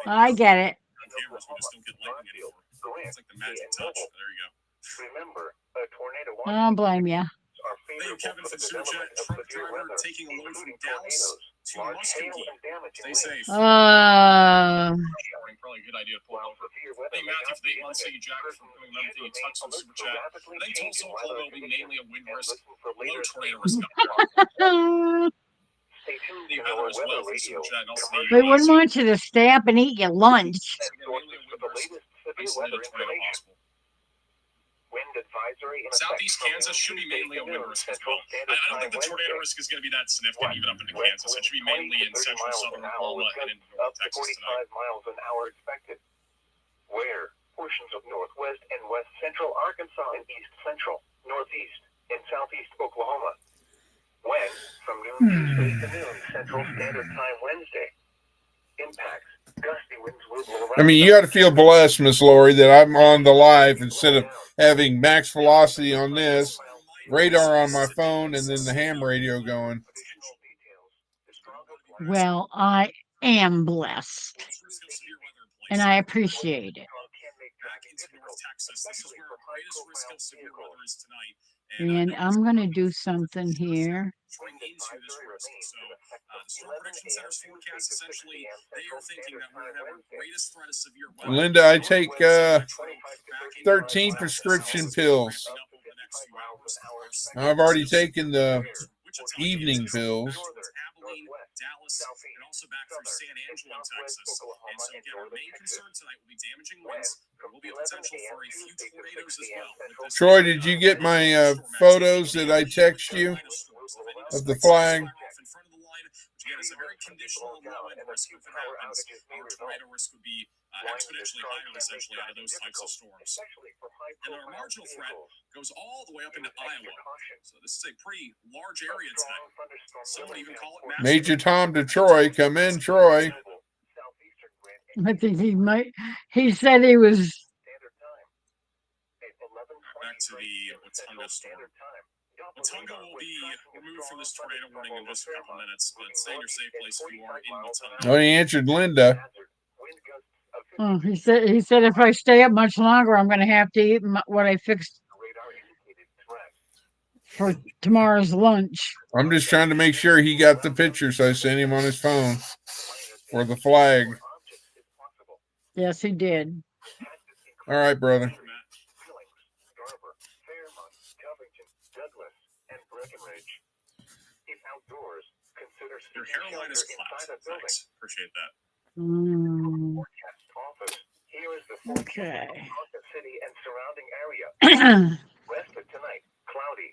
I get it. On cameras, we just don't get lightning anymore. It's like the magic touch. There you go. Remember, a tornado I don't blame you. are Thank you, favorable Kevin for the from Super Chat. development of Truck severe driver weather, taking a load from including Dallas tornadoes, to large hail, Muskogee. and damaging Stay winds. safe. Probably a good idea to pull While over. severe weather Hey, may Matthew, not for the be 8 months, thank you, Jack, for persons coming should on the remain Tucks from alert Super to Chat. rapidly I think Tulsa, changing Oklahoma weather will be conditions mainly a wind and risk, listen for low latest tornado weather risk. Stay tuned The to other NOAA as well Weather for Radio. Super Chat. And also Commercial We wouldn't want you to stay up and eat your lunch. and sources for the latest severe weather isolated tornado information. possible. Wind advisory in effect Southeast from Kansas should be Tuesday mainly a to wind noon risk as Central well. Standard I don't Time think the tornado Wednesday. risk is going to be that significant even up into West Kansas. It should be winds 20 mainly to in 30 central miles southern an hour Oklahoma with and in gusts up northern to Texas 45 tonight. miles an hour expected. Where portions of northwest and west central Arkansas and east central, northeast, and southeast Oklahoma. When from noon Tuesday to noon Central Standard Time Wednesday. Impacts. Gusty winds will blow around. I mean, you got to feel blessed, Miss Lori, that I'm on the live instead of having max velocity on this, radar on my phone, and then the ham radio going. Well, I am blessed, and I appreciate it. Back into North Texas. This is where our greatest risk of severe weather is tonight. And I'm going to do something here. Going into this risk. So, the Storm Prediction Center's forecast, essentially, they are thinking that we're going to have our greatest threat of severe weather. Linda, I take 13 prescription pills. Now, I've already taken the evening pills. Abilene, Dallas, and also back through San Angelo, Texas. And so, again, our main concern tonight will be damaging winds. There will be a potential for a few tornadoes as well. Troy, did you get my photos that I text you of the flag? In front of the line, which again is a very conditional low end risk. If it happens, our tornado risk would be exponentially higher, essentially, out of those types of storms. And our marginal threat goes all the way up into Iowa. So this is a pretty large area tonight. Some would even call it Major Tom to Troy. Come in, Troy. I think he said he was. Back to the Watonga storm. Watonga will be removed from this tornado warning in just a couple minutes, but stay in your safe place if you are in Watonga. Oh, he answered Linda. Oh, he said if I stay up much longer, I'm going to have to eat what I fixed for tomorrow's lunch. I'm just trying to make sure he got the pictures I sent him on his phone for the flag. Yes, he did. All right, brother. Your hairline is clapped. Thanks. Appreciate that. Okay. City and surrounding area. Rest of tonight, cloudy.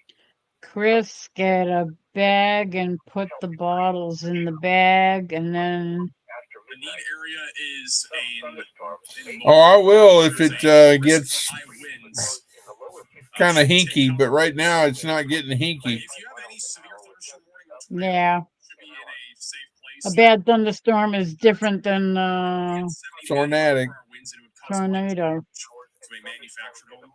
Chris, get a bag and put the bottles in the bag, and then The need area is in Oh, I will if it gets high winds. kind of hinky, but right now it's not getting hinky. If you have any severe thunderstorm warning, yeah, should be in a safe place. a bad thunderstorm is different than Tornadic. tornado. To a manufactured home.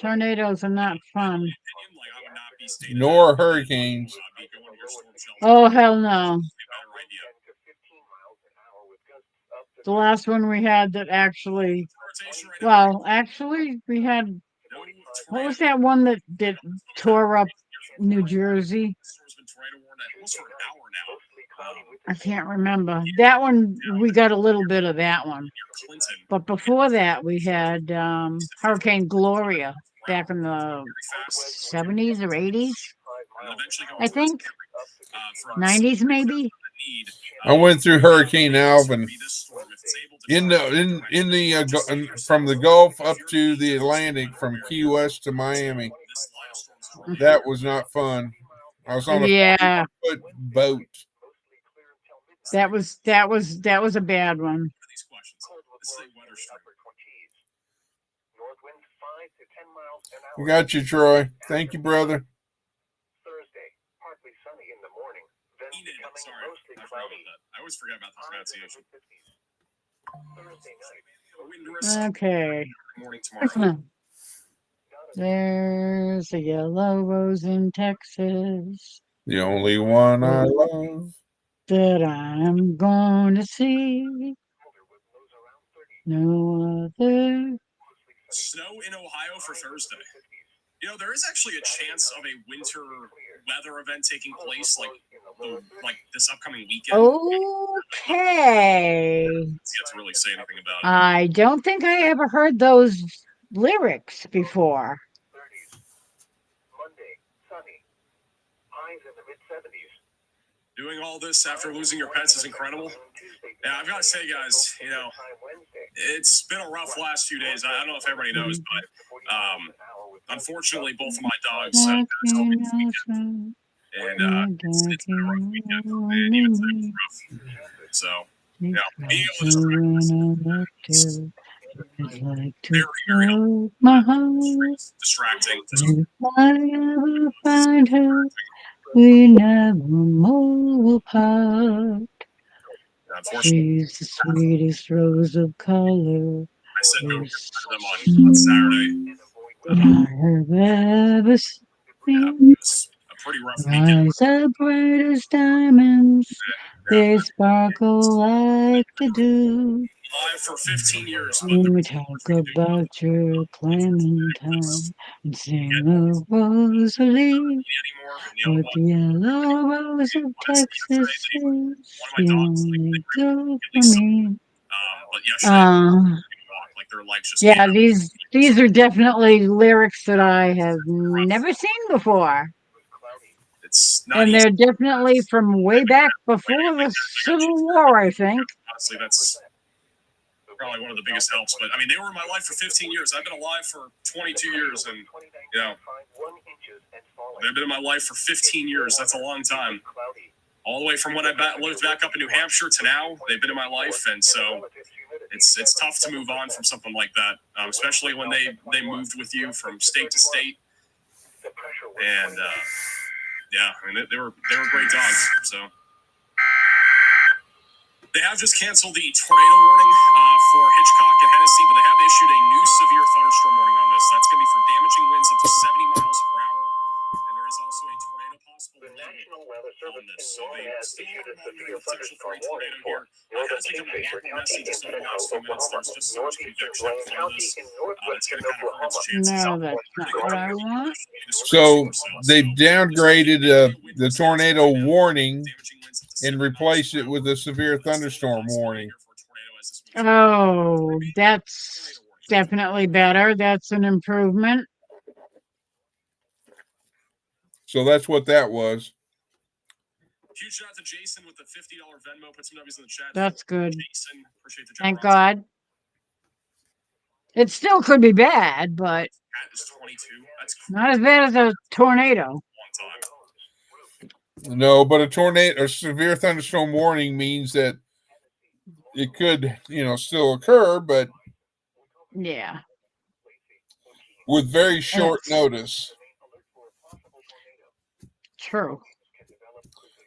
Tornadoes are not fun. Opinion, like I would not be stating Nor that. hurricanes. Be going to your storm shelter. Oh hell no! A better idea. The last one we had that actually, Rotation right now. well, actually we had. No What was that one that tore up New Jersey? Storm's been tornado warned almost for an hour now. I can't remember. That one, we got a little bit of that one. Near Clinton. But before that, we had Hurricane Gloria back in the 70s or 80s, And eventually go I think. for 90s maybe. need. I went through Hurricane Alvin Be this storm if it's able to in the from the Gulf up to the Atlantic, from Key West to Miami. this line of storms. That was not fun. I was on a Yeah, 40-foot boat. that was a bad one. These questions. This is a weather storm. North winds 5 to 10 miles an hour. We got you, Troy. Thank you, brother. Thursday, partly sunny in the morning, then Enid, becoming sorry. mostly I forgot cloudy. about that. I always forget about the pronunciation. Thursday night. A wind risk Okay. morning tomorrow. There's a yellow rose in Texas The only one I love. that I'm going to see. No other. Snow in Ohio for Thursday. You know, there is actually a chance of a winter weather event taking place, like this upcoming weekend. Okay. It's yet to really say anything about it. I don't think I ever heard those lyrics before. 30s. Monday, sunny. Highs in the mid-70s. Doing all this after losing your pets is incredible. Yeah, I've got to say, guys, you know, it's been a rough last few days. I don't know if everybody knows, but unfortunately, both of my dogs had passed away this weekend. And it's been a rough weekend for me, and even today was rough. So, you know, being able to My heart. distracting. If I ever find her, we never move apart. Unfortunately, She's the sweetest rose of color I said no to them on Saturday. that I have ever Yeah, seen. it was a pretty rough weekend. Eyes are bright as diamonds, Yeah. they sparkle like the dew. Live for 15 years, but When we talk about your clementine and sing of Rosalie, anymore. but the yellow rose of Texas is the only girl for me. But yesterday, like their lights just Yeah, these are definitely lyrics that I have never seen before. it's not And easy. they're definitely from way back before the Civil War, I think. Honestly, that's probably one of the biggest helps. But I mean, they were in my life for 15 years. I've been alive for 22 years, and you know, they've been in my life for 15 years. That's a long time. All the way from when I lived back up in New Hampshire to now, they've been in my life, and so it's tough to move on from something like that, especially when they moved with you from state to state. And yeah, I mean they were great dogs. So. They have just canceled the tornado warning for Hitchcock and Hennessy, but they have issued a new severe thunderstorm warning on this. That's going to be for damaging winds up to 70 miles per hour. And there is also a tornado possible The National Weather on Service this. in So Norman they has still issued a are monitoring severe the potential for a thunderstorm tornado warning here. for It has become a Kingfisher local County message in just over the last few minutes. Oklahoma, There's just so much northeastern convection Blaine for County this. in It's northwestern going to kind of hurt its Oklahoma. chances. No, that's not what I want. So they've downgraded the tornado warning and replaced it with a severe thunderstorm warning. Oh, that's definitely better. That's an improvement. So that's what that was. Huge shout out to Jason with the $50 Venmo. Put some W's in the chat. That's good. Jason, appreciate the Thank generosity. God. It still could be bad, but That is 22. That's not as bad as a tornado. long time. No, but a severe thunderstorm warning means that it could, still occur, but Yeah. with very short Yes. notice. True.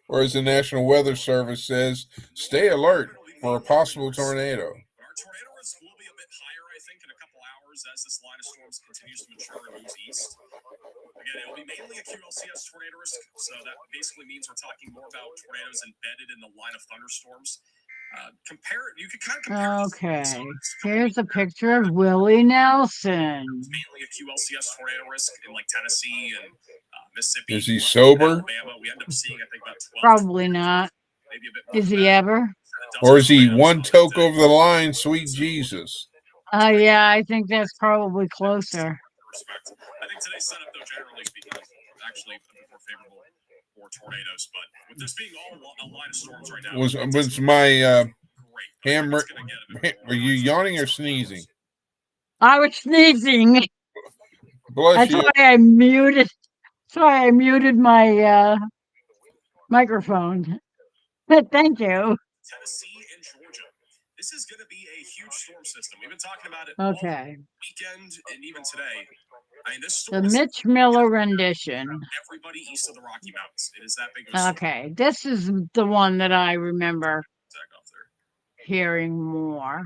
Or as the National Weather Service says, stay alert for a possible tornado. Our tornado risk will be a bit higher, I think, in a couple hours as this line of storms continues to mature and moves east. Again, it'll be mainly a QLCS tornado risk, so that basically means we're talking more about tornadoes embedded in the line of thunderstorms. You could kind of compare. Okay. Here's a picture of Willie Nelson. Mainly a QLCS tornado risk in like Tennessee and Mississippi. Is he sober? Alabama. We end up seeing, I think, about 12. Probably not. Maybe a bit more Is than he that. ever? Or is he one toke over the line, sweet Jesus? Yeah, I think that's probably closer. Respect. I think today's setup, though, generally speaking, is actually a bit more favorable for tornadoes. But with this being all a line of storms right now, Was my great. hammer? Are you yawning or sneezing? I was sneezing. Bless That's you. why I muted. That's why I muted my microphone. But thank you. Tennessee and Georgia. This is going to be a huge storm system. We've been talking about it Okay. all weekend and even today. I mean, this The storm is Mitch Miller rendition. everybody east of the Rocky Mountains. It is that big of a storm. Okay. This is the one that I remember Zach off there. hearing more.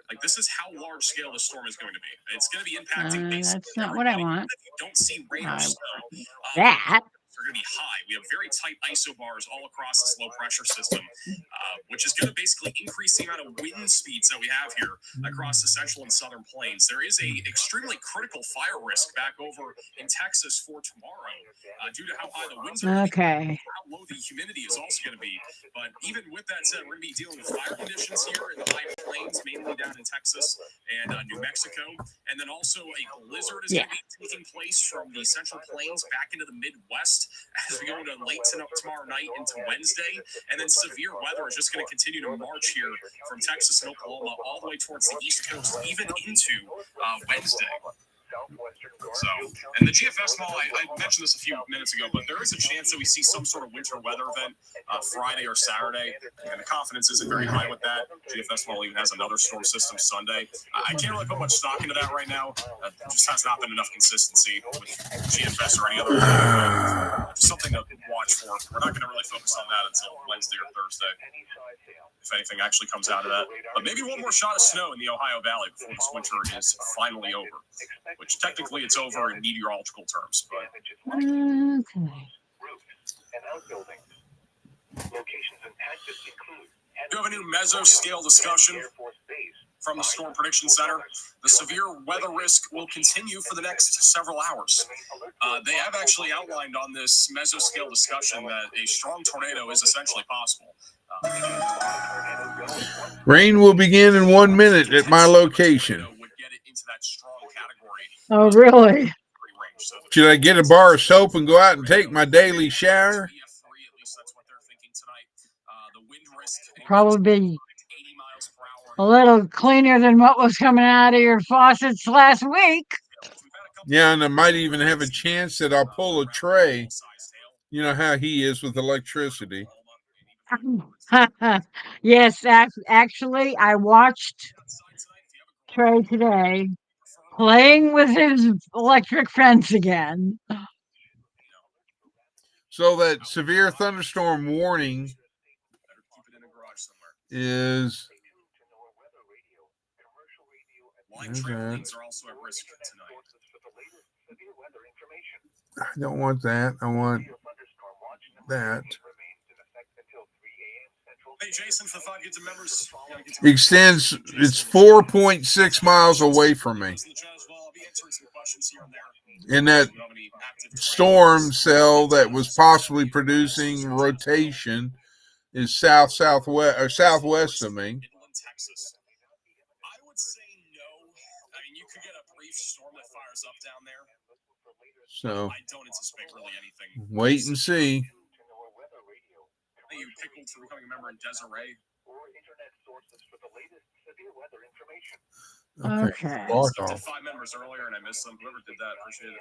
Like, this is how large scale the storm is going to be. It's going to be impacting basically That's not what I everybody. want. If you don't see rain or I snow, That. are going to be high. We have very tight isobars all across this low pressure system, which is going to basically increase the amount of wind speeds that we have here across the central and southern plains. There is a extremely critical fire risk back over in Texas for tomorrow due to how high the winds are going to be, Okay. how low the humidity is also going to be. But even with that said, we're going to be dealing with fire conditions here in the high plains, mainly down in Texas and New Mexico. And then also a blizzard is going to be taking place from the central plains back into the Midwest as we go into late tomorrow night into Wednesday. And then severe weather is just going to continue to march here from Texas and Oklahoma all the way towards the East Coast, even into Wednesday. So, and the GFS model, I mentioned this a few minutes ago, but there is a chance that we see some sort of winter weather event Friday or Saturday, and the confidence isn't very high with that. GFS model even has another storm system Sunday. I can't really put much stock into that right now. There just has not been enough consistency with GFS or any other. Just something to watch for. We're not going to really focus on that until Wednesday or Thursday, if anything actually comes out of that. But maybe one more shot of snow in the Ohio Valley before this winter is finally over. Which technically it's over in meteorological terms, but Okay. we have a new mesoscale discussion from the Storm Prediction Center. The severe weather risk will continue for the next several hours. They have actually outlined on this mesoscale discussion that a strong tornado is essentially possible. Rain will begin in 1 minute at my location. Would get it into that strong category. Oh, really? Should I get a bar of soap and go out and take my daily shower? Probably be a little cleaner than what was coming out of your faucets last week. Yeah, and I might even have a chance that I'll pull a tray. You know how he is with electricity. Yes, actually, I watched Trey today playing with his electric fence again. So that severe thunderstorm warning is... Line trail lanes are also at risk tonight. I don't want that. I want that. Hey, Jason, for the 5 gifted members. Extends, it's 4.6 miles away from me. And that storm cell that was possibly producing rotation is southwest or southwest of me. I would say no. I mean, you could get a brief storm that fires up down there. So I don't anticipate really anything. wait and see. You pickled for becoming a member in Desiree. Okay. I did 5 members earlier and I missed them. Whoever did that, appreciate it.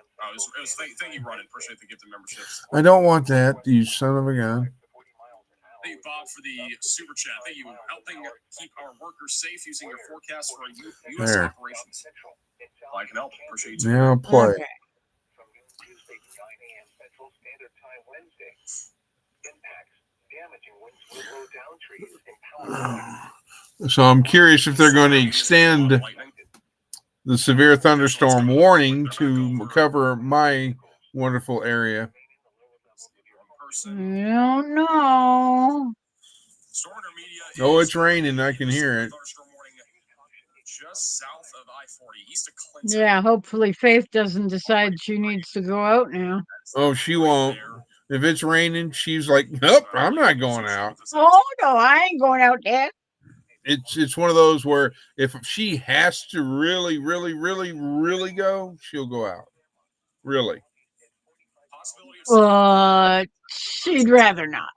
Thank you, Running. Appreciate the gifted memberships. I don't want that, you son of a gun. Thank you, Bob, for the super chat. Thank you, helping keep our workers safe using your forecast for U.S. There. operations. Well, I can help. Appreciate you. Now play. Okay. So I'm curious if they're going to extend the severe thunderstorm warning to cover my wonderful area. I don't know. Oh, it's raining. I can hear it. Just south of I-40, east of Clinton. Yeah, hopefully Faith doesn't decide she needs to go out now. Oh, she won't. If it's raining, she's like, nope, I'm not going out. Oh, no, I ain't going out there. It's one of those where if she has to really go, she'll go out. Really. But she'd rather not.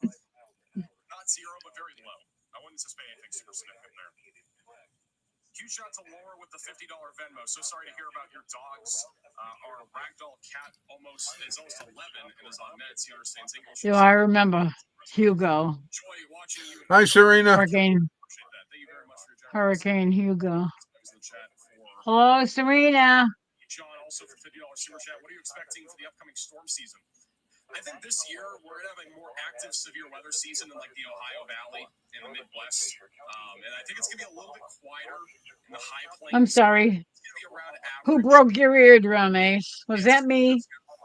Not zero, but very low. I wouldn't anticipate anything super significant there. Huge shout to Laura with the $50 Venmo. So sorry to hear about your dogs. Our ragdoll cat is almost 11 and is on meds. He understands English. Do I remember Hugo? Joy watching you. Hi, Serena. Hurricane Hugo. Hello, Serena. John, also for $50 super chat. What are you expecting for the upcoming storm season? I think this year we're gonna have a more active severe weather season in like the Ohio Valley in the Midwest, and I think it's gonna be a little bit quieter in the high plains. I'm sorry. It's gonna be around Who average. broke your eardrum, Ace? Was that me?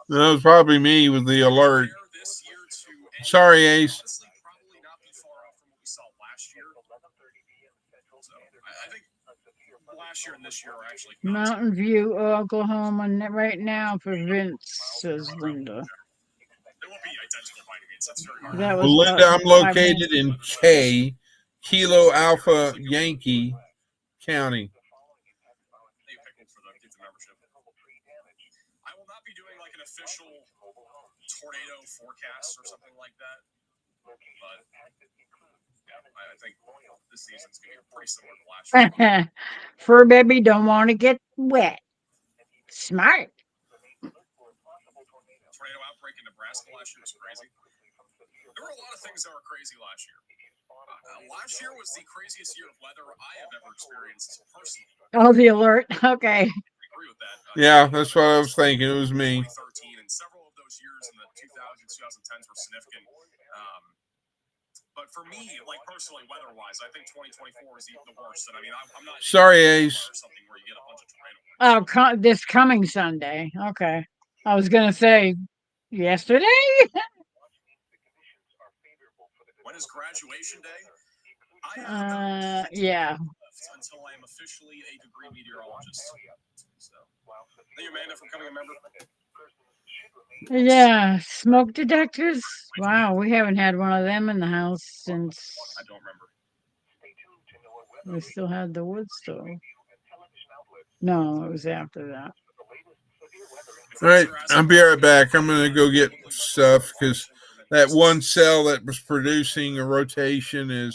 That was probably me with the alert. This year to any- Sorry, Ace. honestly, probably not be far off from what we saw last year. So I think last year and this year are actually not Mountain View, Oklahoma, right now for Vince, says Linda. They won't be identical by any means. That's very hard. That was Well, Linda, about I'm 5 located in K, Kilo Alpha Yankee County. They picked for the get the membership. I will not be doing like an official tornado forecast or something like that. But yeah, I think this season's gonna be pretty similar to last year. Fur baby don't want to get wet. Smart. Tornado outbreak in Nebraska last year was crazy. There were a lot of things that were crazy last year. Last year was the craziest year of weather I have ever experienced personally. Oh, the alert. Okay. I agree with that. Yeah, that's what I was thinking. It was me. 2013 and several of those years in the 2000s, 2010s were significant. But for me, like personally, weather-wise, I think 2024 is the worst. And I mean, I'm not. Sorry, Ace. Or something where you get a bunch of tornado. Oh, this coming Sunday. Okay. I was going to say yesterday. When is graduation day? I Yeah. until I am officially a degree meteorologist. So, thank you, Amanda, for becoming a member. Yeah. Smoke detectors. Wow. We haven't had one of them in the house since I don't remember. we still had the wood stove. No, it was after that. All right, I'll be right back. I'm going to go get stuff because that one cell that was producing a rotation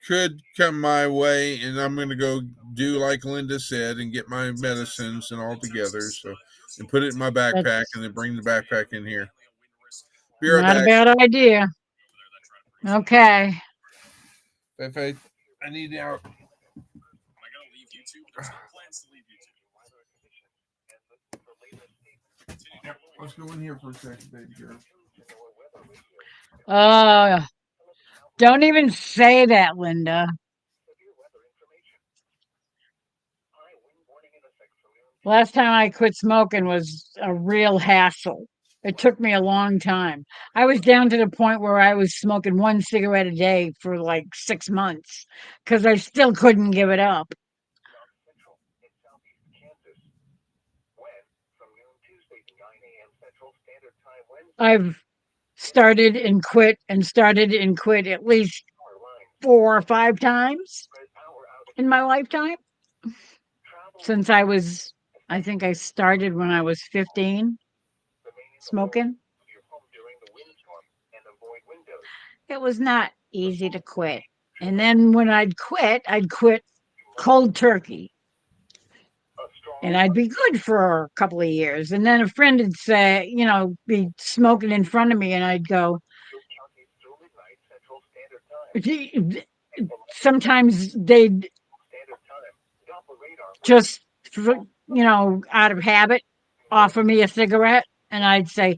could come my way, and I'm going to go do like Linda said and get my medicines and all together. So, and put it in my backpack and then bring the backpack in here. Be right Not back. a bad idea. Okay. I need out. Am I going to leave YouTube? There's no plans to leave YouTube. Let's go in here for a second, baby girl. Don't even say that, Linda. Last time I quit smoking was a real hassle. It took me a long time. I was down to the point where I was smoking 1 cigarette a day for like 6 months because I still couldn't give it up. I've started and quit at least 4 or 5 times in my lifetime since I think I started when I was 15 smoking. It was not easy to quit. And then when I'd quit cold turkey. And I'd be good for a couple of years. And then a friend would say, be smoking in front of me, and I'd go, sometimes they'd just, out of habit, offer me a cigarette. And I'd say,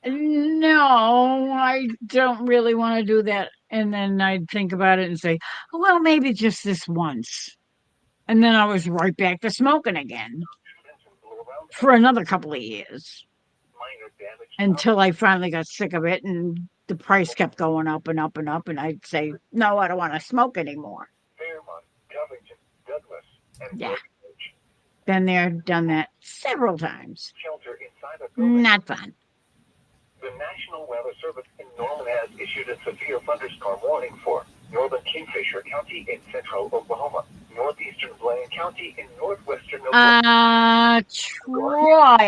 no, I don't really want to do that. And then I'd think about it and say, well, maybe just this once. And then I was right back to smoking again for another couple of years until I finally got sick of it and the price kept going up and up and up. And I'd say, no, I don't want to smoke anymore. Yeah. Been there, done that several times. Not fun. The National Weather Service in Norman has issued a severe thunderstorm warning for northern Kingfisher County in central Oklahoma, northeastern Blaine County in northwestern Oklahoma. Troy,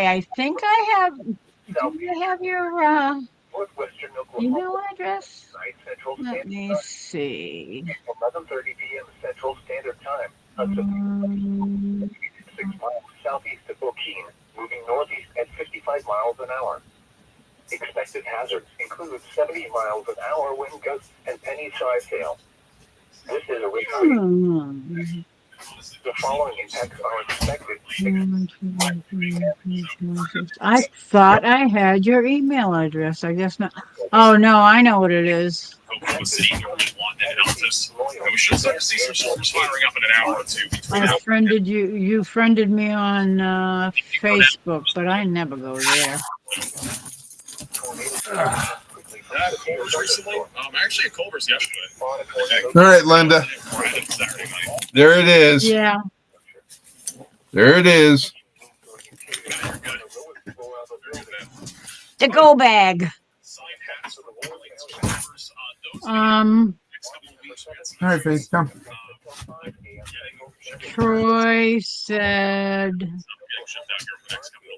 I think I have. Do you have your northwestern Oklahoma email address? Central Let Standard me Time, see. 11:30 p.m. Central Standard Time. A 6 miles southeast of Bokeem, moving northeast at 55 miles an hour. Expected hazards include 70 miles an hour wind gusts and penny-sized hail. This is a radar. The following impacts are expected. I thought I had your email address. I guess not. Oh no, I know what it is. Oklahoma City, Norman, Lawton, and Altus. And we should start to see some storms firing up in an hour or two between I now. friended you. You friended me on Facebook, but I never go there. Culver's recently? Actually, at Culver's yesterday. All right, Linda. Saturday night. There it is. Yeah. There it is. The go bag. All right, Faith, come. Troy said,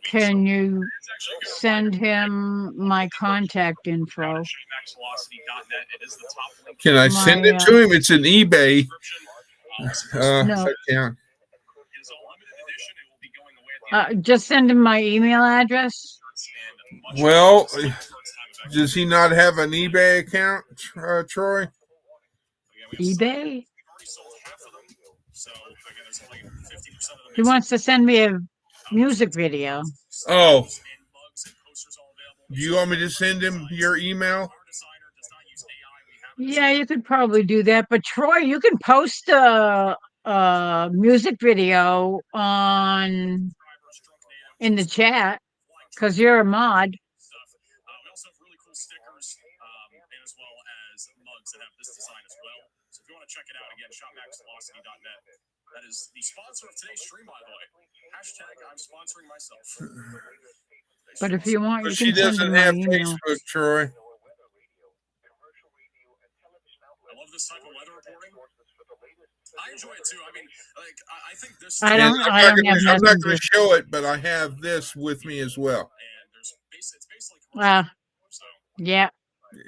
can you send him my contact info? Can I send it to him? It's an eBay No. account. Just send him my email address. Well, does he not have an eBay account, Troy? eBay? He wants to send me a music video. Oh. Do you want me to send him your email? Yeah, you could probably do that. But Troy, you can post a music video in the chat because you're a mod. We also have really cool stickers and as well as mugs that have this design as well. So if you want to check it out, again, shopmaxvelocity.net. That is the sponsor of today's stream, by the way. Hashtag I'm sponsoring myself. But if you want, But you she can send doesn't him my have email. Facebook, Troy. I love this type of weather reporting. I enjoy it too. I mean, like, I think this. I And don't I'm have not going Messenger. to show it, but I have this with me as well. And there's it's basically so Yeah,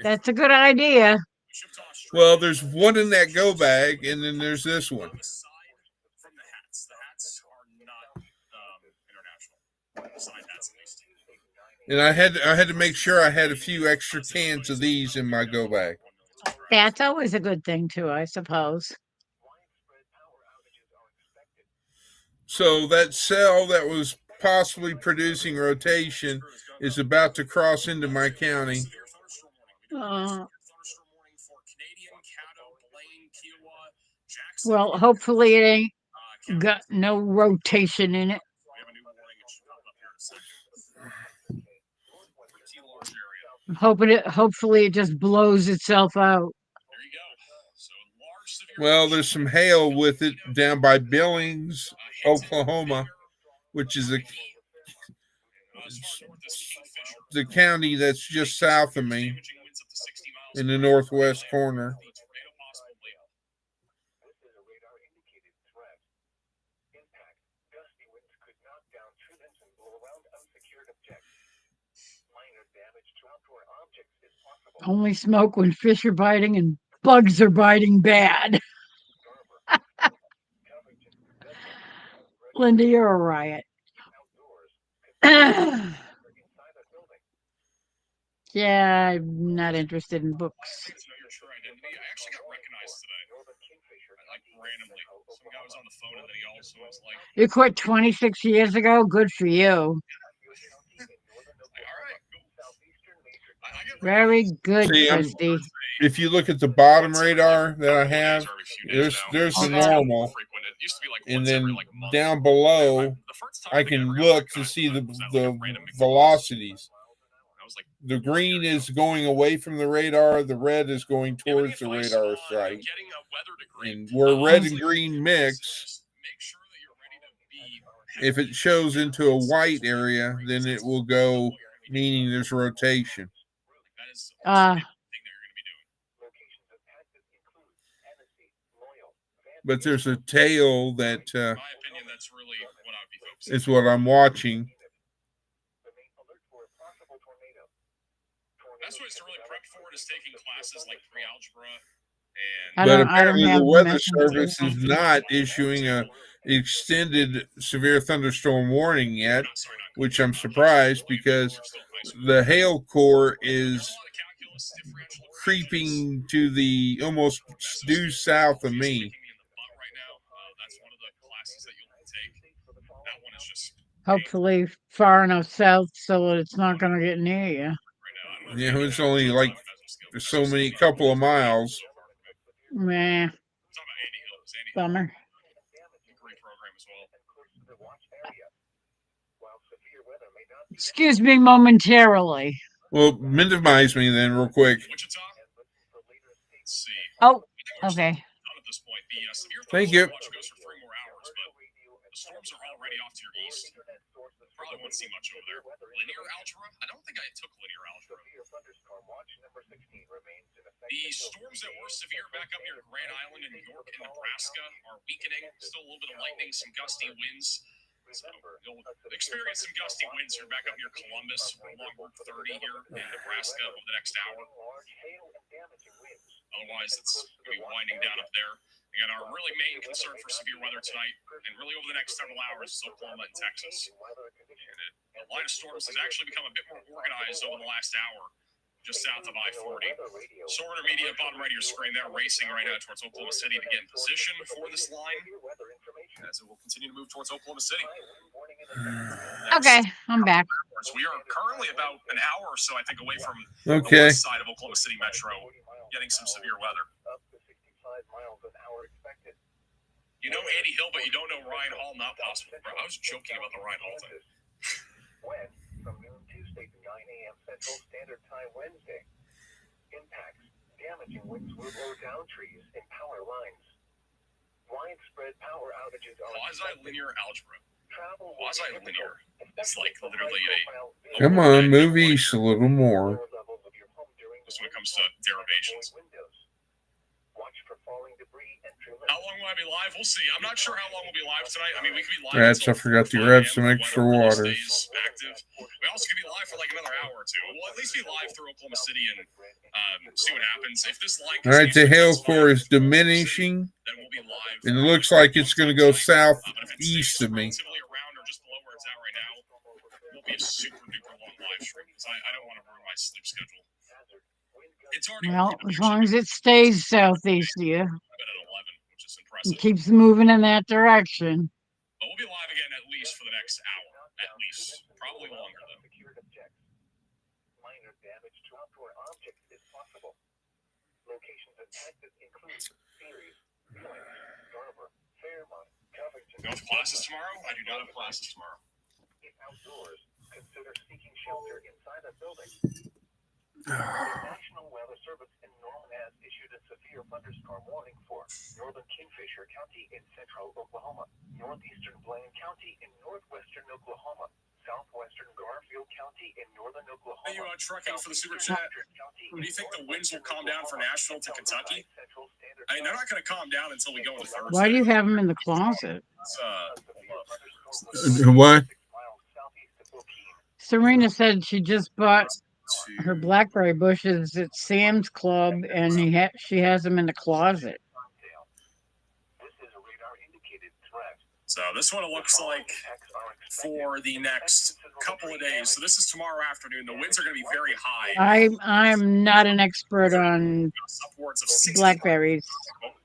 that's a good idea. we ship to Australia. Well, there's one in that go bag, and then there's this one. Aside from the hats, the hats are not international. Aside hats, at least. And I had to make sure I had a few extra cans of these in my go bag. That's always a good thing too, I suppose. So that cell that was possibly producing rotation is about to cross into my county. Well, hopefully it ain't got no rotation in it. Hopefully it just blows itself out. Well, there's some hail with it down by Billings, Oklahoma, which is the county that's just south of me in the northwest corner. Only smoke when fish are biting and bugs are biting bad. Linda, you're a riot. Yeah, I'm not interested in books. I actually got recognized today, like randomly. Some guy was on the phone, and then he also was like, You quit 26 years ago? Good for you. all right, cool. I get Very good, See, Christy. If you look at the bottom radar that I have, there's the normal, and then down below, I can look to see the velocities. The green is going away from the radar. The red is going towards the radar site. And where red and green mix, if it shows into a white area, then it will go, meaning there's rotation. But there's a tail that is what I'm watching. Best ways to really prep for it is taking classes like pre-algebra I But don't apparently have the weather Messenger. service is not issuing a extended severe thunderstorm warning yet, which I'm surprised because the hail core is creeping to the almost due south of me. classes that you'll take. That one is just Hopefully far enough south so that it's not going to get near you. right now. I don't know if Yeah, you it's know only about like Mesoskele. so many couple of miles. Meh, I'm talking about Andy Hill. Is Andy Hill bummer. a great program as well? Excuse me momentarily. Well, minimize me then, real quick. Wichita? Let's see. Oh, I think we're okay. done at this point. The severe Thank you. watch goes for 3 more hours, but the storms are already off to your east. Probably won't see much over there. Linear algebra? I don't think I took linear algebra. The storms that were severe back up near Grand Island in New York and Nebraska are weakening. Still a little bit of lightning, some gusty winds. So you'll experience some gusty winds here back up near Columbus or along Route 30 here in Nebraska over the next hour. Otherwise, it's going to be winding down up there. Again, our really main concern for severe weather tonight and really over the next several hours is Oklahoma and Texas. And the line of storms has actually become a bit more organized over the last hour, just south of I-40. Solar Media, bottom right of your screen, they're racing right now towards Oklahoma City to get in position for this line as it will continue to move towards Oklahoma City. Okay, I'm back. We are currently about an hour or so, I think, away from Okay. the west side of Oklahoma City Metro, getting some severe weather. You know Andy Hill, but you don't know Ryan Hall. Not possible, bro. I was joking about the Ryan Hall thing. West from noon Tuesday to 9 a.m. Central Standard Time Wednesday. Impacts. Damaging winds will blow down trees and power lines. Widespread power outages are Quasi-linear algebra. travel. Quasi-linear. It's like literally a... Come on, move east a little more. Just when it comes to derivations. Watch for falling debris and How long will I be live? We'll see. I'm not sure how long we'll be live tonight. I mean, we could be live. Rats, I until forgot to 5 grab a.m. some The extra weather really water. stays active. We also could be live for like another hour or two. We'll at least be live through Oklahoma City and see what happens. If this line All right, the continues to hail intensify core is through Oklahoma City, diminishing. then we'll be live. And it looks like it's going to go But if it southeast stays of me. relatively around or just below where it's at right now, it will be a super duper long live stream because I don't want to ruin my sleep schedule. It's already Well, already as long as it stays southeast of you, at 11, which is it impressive. keeps moving in that direction. But we'll be live again at least for the next hour. At least. Probably longer, though. minor damage to outdoor objects is possible. Locations impacted include Ceres, Flint, Garber, Fairmont, Covington. You have classes tomorrow? I do not have classes tomorrow. If outdoors, consider seeking shelter inside a building. The National Weather Service in Norman has issued a severe thunderstorm warning for northern Kingfisher County in central Oklahoma, northeastern Blaine County in northwestern Oklahoma, southwestern Garfield County in northern Oklahoma. Are you trucking for the super chat? Do you think the winds will calm down for Nashville to Kentucky? I mean, they're not going to calm down until we go into Thursday. Why do you have them in the closet? It's, What? Serena said she just bought her blackberry bushes at Sam's Club, and she has them in the closet. So this one it looks like for the next couple of days. So this is tomorrow afternoon. The winds are going to be very high. I'm not an expert on Upwards of 60 blackberries,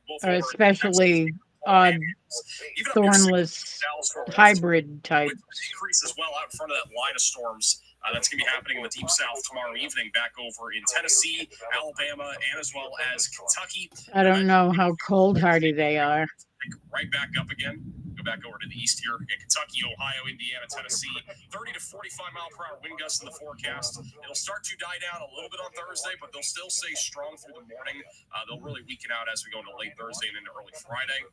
both over especially odd even up near 60 thornless Dallas, Fort Worth. hybrid type. Winds increase as well out in front of that line of storms. That's going to be happening in the deep south tomorrow evening, back over in Tennessee, Alabama, and as well as Kentucky. I don't know how cold hardy they are. Pick right back up again. Go back over to the east here. Again, Kentucky, Ohio, Indiana, Tennessee. 30 to 45 mile per hour wind gusts in the forecast. It'll start to die down a little bit on Thursday, but they'll still stay strong through the morning. They'll really weaken out as we go into late Thursday and into early Friday.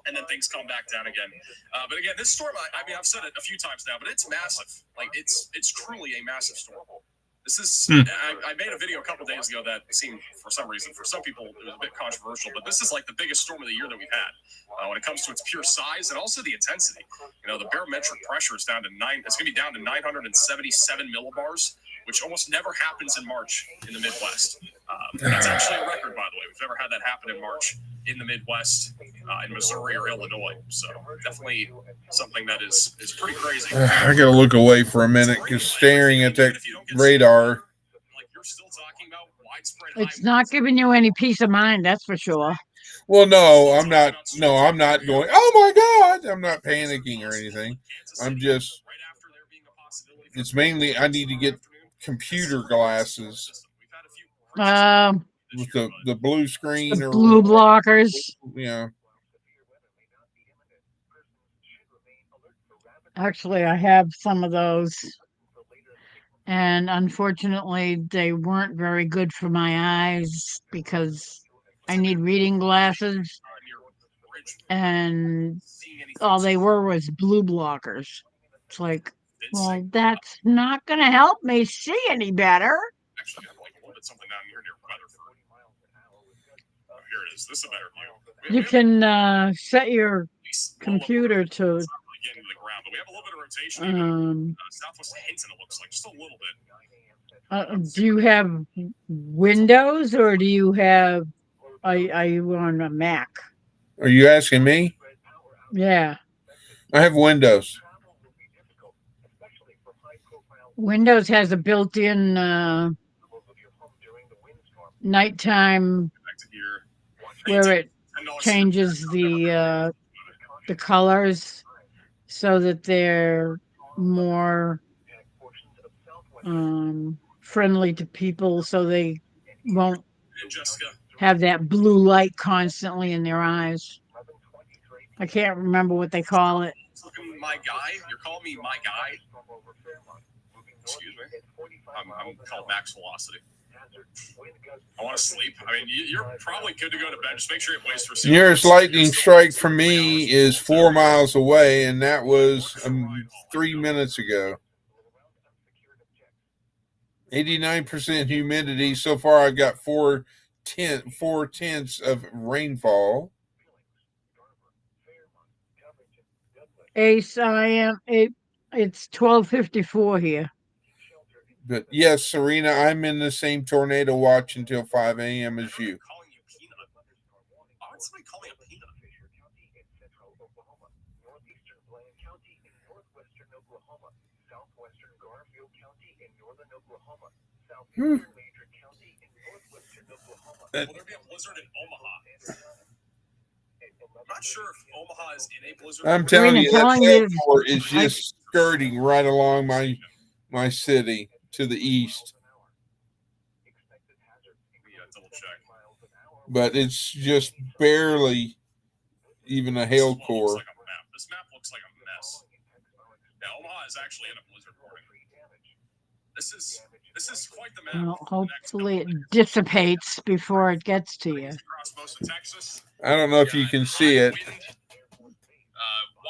And then things come back down again. But again, this storm, I mean, I've said it a few times now, but it's massive. Like, it's truly a massive storm. This is, I made a video a couple days ago that seemed, for some reason, for some people, it was a bit controversial, but this is like the biggest storm of the year that we've had when it comes to its pure size and also the intensity. You know, the barometric pressure is down to it's going to be down to 977 millibars, which almost never happens in March in the Midwest. That's actually a record, by the way. We've never had that happen in March in the Midwest, in Missouri or Illinois. So definitely something that is pretty crazy. I gotta look away for a minute because staring at that radar. Like you're still talking about widespread. It's not giving you any peace of mind, that's for sure. Well, no, I'm not. No, I'm not going. Oh my God! I'm not panicking or anything. I'm just. It's mainly I need to get computer glasses Um, with the blue screen the or blue blockers. yeah. Actually, I have some of those, and unfortunately, they weren't very good for my eyes because I need reading glasses, and all they were was blue blockers. It's like, well, that's not going to help me see any better. Actually, I like a little bit something down near Weatherford. Oh, here it is. This is a better view. You can set your At least computer to it's not really getting to the ground, but we have a little bit of rotation. Even Southwest Hinton, it looks like just a little bit. do you have Windows or do you have are you on a Mac? Are you asking me? Yeah. I have Windows. Windows has a built-in nighttime Back to here. where it $10 changes the colors so that they're more friendly to people, so they won't And Jessica. have that blue light constantly in their eyes. I can't remember what they call it. Looking my guy. You're calling me my guy. Excuse me. I'm called max velocity. I want to sleep. I mean, you're probably good to go to bed. Just make sure you have ways for Nearest lightning strike for me is 4 miles away, and that was 3 minutes ago. 89% humidity. So far, I've got 4/10 of rainfall. Ace, it's 12:54 here. But yes, Serena, I'm in the same tornado watch until 5 a.m. as you. Calling you peanut. Why would somebody call me a peanut? Northeastern Blaine County in northwestern Oklahoma, southwestern Garfield County in northern Oklahoma, southeastern Major County in northwestern Oklahoma. Will there be a blizzard in Omaha? I'm not sure if Omaha is in a blizzard. I'm telling Serena, you, that telling you- airport is just skirting right along my city to the east. Double check. But it's just barely even a hail core. This map looks like a mess. Yeah, Omaha is actually in a blizzard warning. This is quite the map. Well, hopefully it dissipates before it gets to you. Across most of Texas. I don't know if you can see it.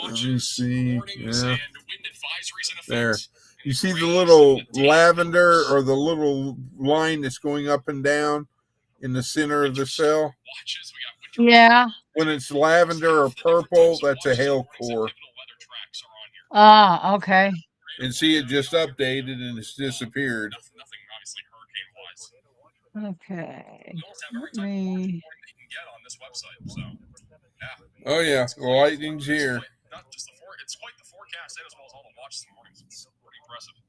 Let me see. warnings Yeah. and wind advisories in effect. There. You see the little lavender or the little line that's going up and down in the center of the cell? Watches. We got winter Yeah. When it's lavender or purple, that's a hail core. Ah, okay. And see, it just updated and it's disappeared. Nothing obviously hurricane wise. Okay. You almost have every Let type of me. warning that you can get on this website. So yeah. Oh yeah, the lightning's here. Not just it's quite the forecast and as well as all the watches and warnings. It's pretty impressive. West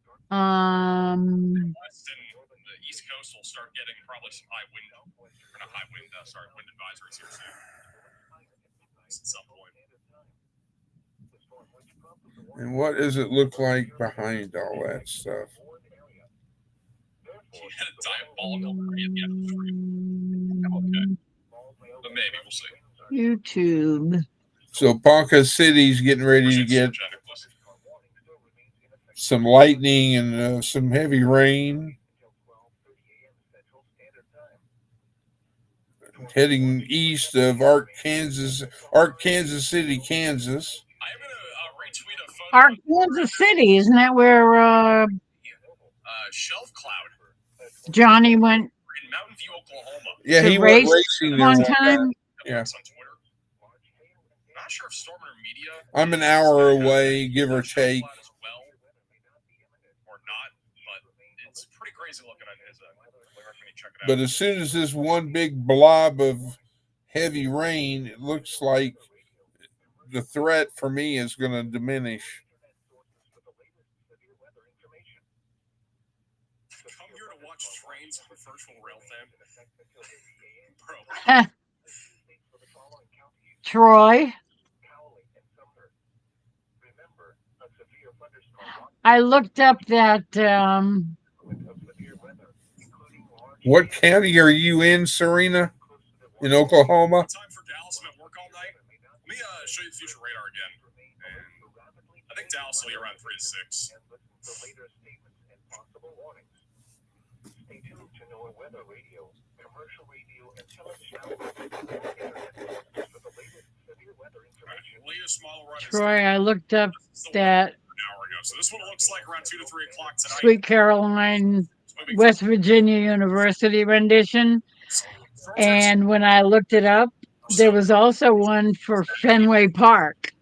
and the East Coast will start getting probably some high wind, or not high wind, wind advisories here soon. At some point. And what does it look like behind all that stuff? He had a diabolical party at the end of the stream. Okay. But maybe we'll see. YouTube. So Ponca City's getting ready to get some lightning and some heavy rain. Heading east of Kansas City, Kansas. I'm going to retweet a photo. Kansas City, isn't that where Shelf Cloud Johnny went in Mountain View, Oklahoma. Yeah, to he went race racing there one one time? time. Yeah. On Twitter. Not sure if Stormer Media. I'm an hour away, give or take. As well, or not, but it's pretty crazy looking on his. I recommend you check it out. But as soon as this one big blob of heavy rain, it looks like the threat for me is going to diminish. Come here to watch trains on virtual rail fan. Bro. Troy. I looked up that What county are you in, Serena? In Oklahoma? Time for Dallas. I'm at work all night. Let me show you the future radar again. And I think Dallas will be around 3 to 6. Stay tuned to NOAA Weather Radio, commercial radio, and television outlets for the latest severe weather information. Latest model run is Troy, I looked up still an that hour ago. So this one looks like around 2 to 3 o'clock tonight. Sweet Caroline, It's moving West Virginia University rendition. from And when I looked it up, there was also one for Fenway Park.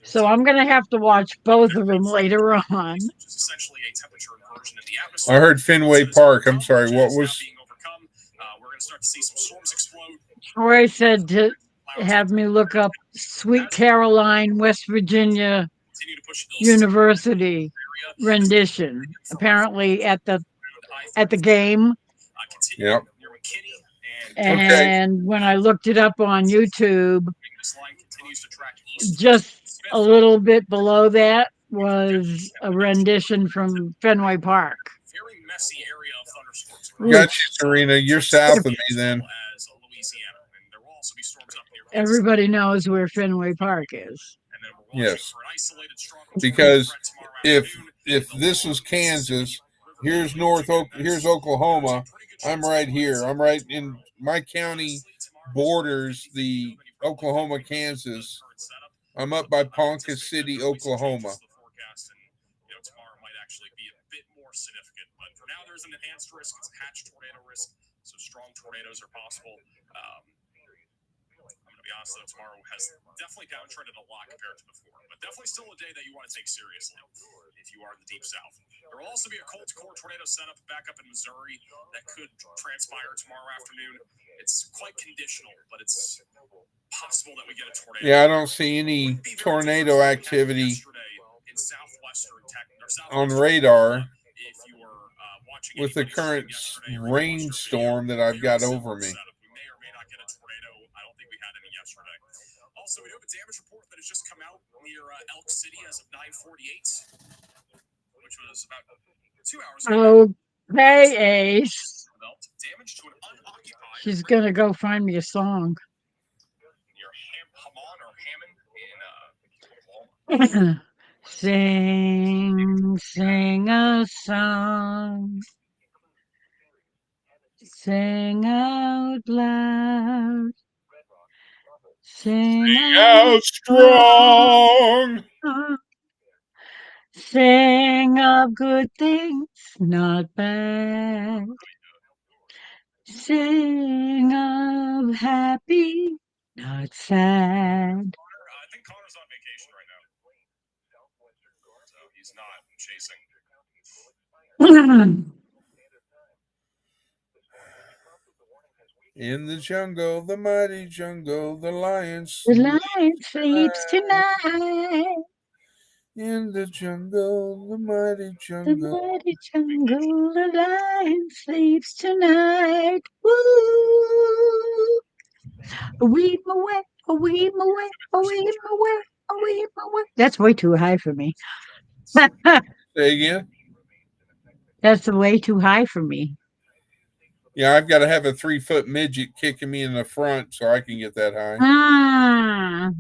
So I'm going to have to watch both of them later on. which is essentially a temperature inversion in the atmosphere. I heard Fenway Park. I'm sorry. What was? Being overcome. We're going to start to see some storms explode. Troy said to have me look up Sweet Caroline, West Virginia Continue to push east University area. rendition. Apparently at the game. Continue Yep. near McKinney and And when I looked it up on YouTube, this line continues to track east. just a little bit below that was a rendition from Fenway Park. Very messy area of thunderstorms. Got you, Serena. You're south of me then. As Louisiana, and there will also be storms up near Kansas. Everybody knows where Fenway Park is. And then we're watching Yes. for an isolated strong Because threat tomorrow if afternoon. if this was Kansas, here's here's Oklahoma. I'm right here. I'm right in my county borders the Oklahoma, Kansas. I'm up by Ponca City, Oklahoma. Tomorrow might actually be a bit more significant, but for now there's an enhanced risk. It's a hatch tornado risk, so strong tornadoes are possible. I'm going to be honest though, tomorrow has definitely downtrended a lot compared to before, but definitely still a day that you want to take seriously if you are in the deep south. There will also be a cold core tornado setup back up in Missouri that could transpire tomorrow afternoon. It's quite conditional, but it's possible that we get a tornado. Yeah, I don't see any tornado activity in southwestern Texas on radar if you were watching with the current rainstorm that I've got over me. We may or may not get a tornado. I don't think we had any yesterday. Also, we do have a damage report that has just come out near Elk City as of 9:48, which was about 2 hours ago. Okay, Ace. Damage to an unoccupied. She's gonna go find me a song. Near Hammond or Hammond in Oklahoma. Sing, sing a song. Sing out loud. Sing out strong. Sing of good things, not bad. Sing of happy, not sad. I think Connor's on vacation right now. So he's not chasing. In the jungle, the mighty jungle, the lion The lion sleeps tonight. In the jungle, the mighty The jungle. mighty jungle, the lion sleeps tonight. Woo! A weep away, a weep away, a weep away, a weep away. That's way too high for me. Say again? That's way too high for me. Yeah, I've got to have a 3-foot midget kicking me in the front so I can get that high. Ah.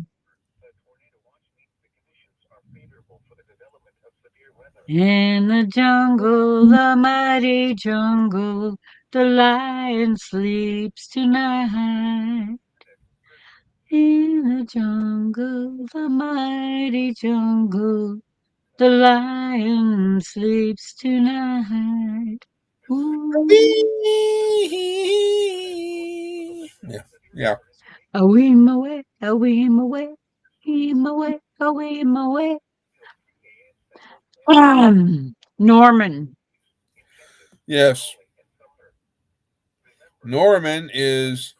In the jungle, the mighty jungle, the lion sleeps tonight. In the jungle, the mighty jungle, the lion sleeps tonight. Ooh. Yeah. A weem away, a weem away, weem away, a weem away. Norman. Yes. Norman is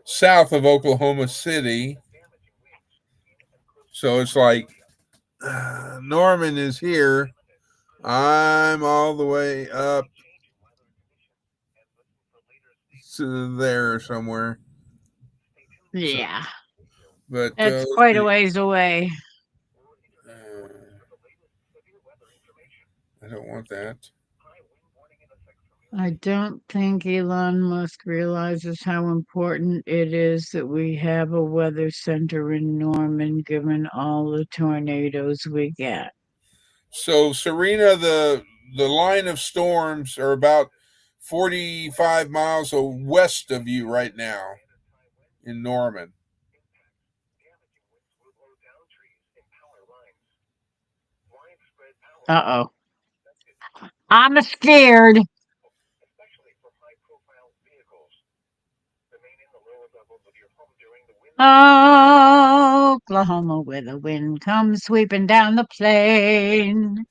south of Oklahoma City. So it's like Norman is here. I'm all the way up there somewhere. Yeah, But that's quite a ways away. I don't want that. I don't think Elon Musk realizes how important it is that we have a weather center in Norman, given all the tornadoes we get. So, Serena, the line of storms are about 45 miles west of you right now in Norman. Uh-oh. I'm scared. Especially for high-profile vehicles. Remain in the lower levels of your home during the wind. Oklahoma, where the wind comes sweeping down the plain.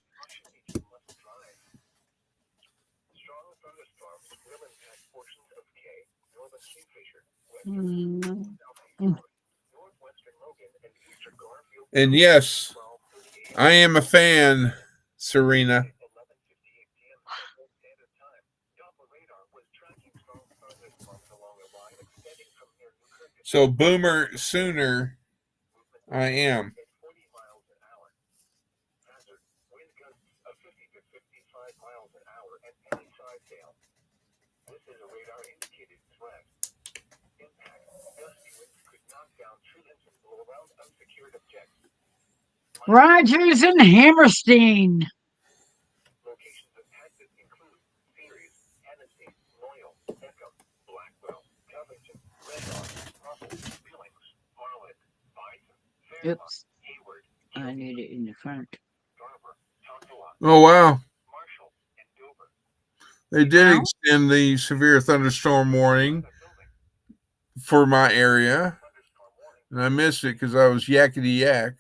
Strong thunderstorms will impact portions of Kay, northern Kingfisher, Mm. northwestern Logan, and eastern Garfield. And yes, I am a fan, Serena. 11:58 p.m. Central Standard Time. Doppler radar was tracking strong thunderstorms along a line extending from near Newkirk to So, Boomer Sooner, I am. at 40 miles an hour. Hazard, wind gusts of 50 to 55 miles an hour and any side sail. This is a radar-indicated threat. Impact, gusty winds could knock down trillions and blow around unsecured objects. Rogers and Hammerstein. Locations impacted include Ceres, Hennessy, Loyal, Peckham, Blackwell, Covington, Red Rock, Popple, Billings, Harlan, Bison, Fairmont, Oops, Hayward, I need it in the front. Garber, Tonkawa, Oh, wow. Marshall, and Dover. They did Wow. extend the severe thunderstorm warning for my area. And I missed it because I was yakety yak.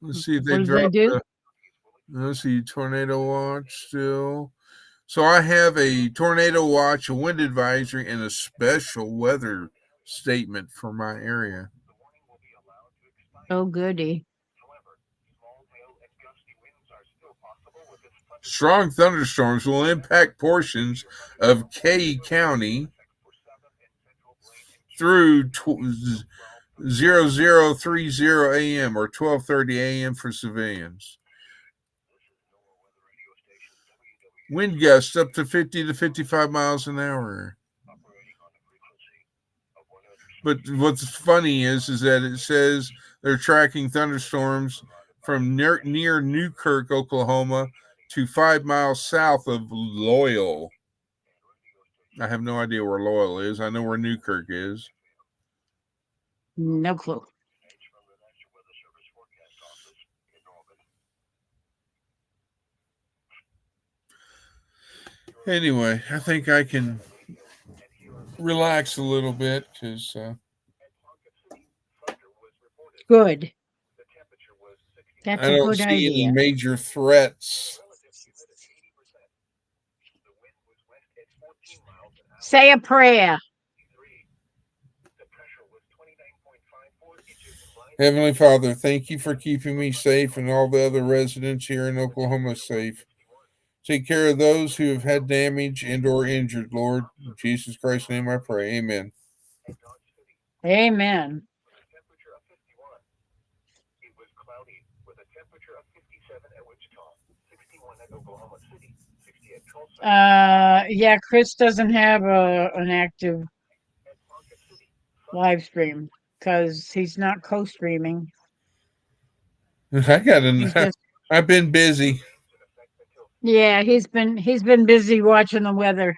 Let's see if they What did they dropped do? let's see, tornado watch still. So I have a tornado watch, a wind advisory, and a special weather statement for my area. Oh, goody. Strong thunderstorms will impact portions of Kay County through 0030 a.m. or 12:30 a.m. for civilians. Wind gusts up to 50 to 55 miles an hour. But what's funny is that it says they're tracking thunderstorms from near Newkirk, Oklahoma, to 5 miles south of Loyal. I have no idea where Loyal is. I know where Newkirk is. No clue. Anyway, I think I can relax a little bit because Good. That's I a don't good see any idea. major threats. Say a prayer. Heavenly Father, thank you for keeping me safe and all the other residents here in Oklahoma safe. Take care of those who have had damage and or injured, Lord. In Jesus Christ's name I pray. Amen. Amen. Temperature of 51. It was cloudy with a temperature of 57 at Wichita, 61 at Oklahoma City, 60 at Tulsa. Yeah, Chris doesn't have an active live stream because he's not co-streaming. I got He's just, I've been busy. yeah, he's been busy watching the weather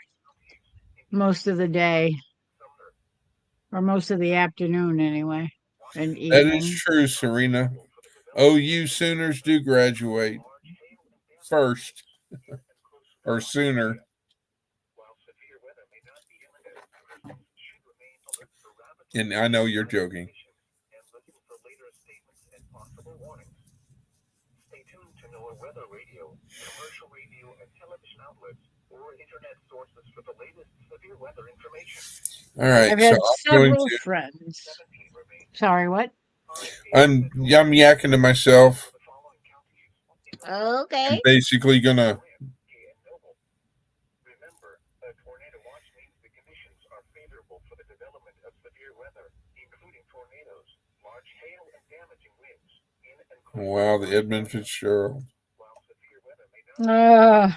most of the day, or most of the afternoon anyway, and That evening. is true, Serena. OU Sooners do graduate first or sooner. And I know you're joking. Stay tuned to NOAA Weather Radio, commercial radio and television outlets, or internet sources for the latest severe weather information. All right, I've so had I'm going several to. friends. Sorry, what? I'm yakking to myself. Okay. I'm basically gonna Wow, the Edmund Fitzgerald. While severe weather may not Uh,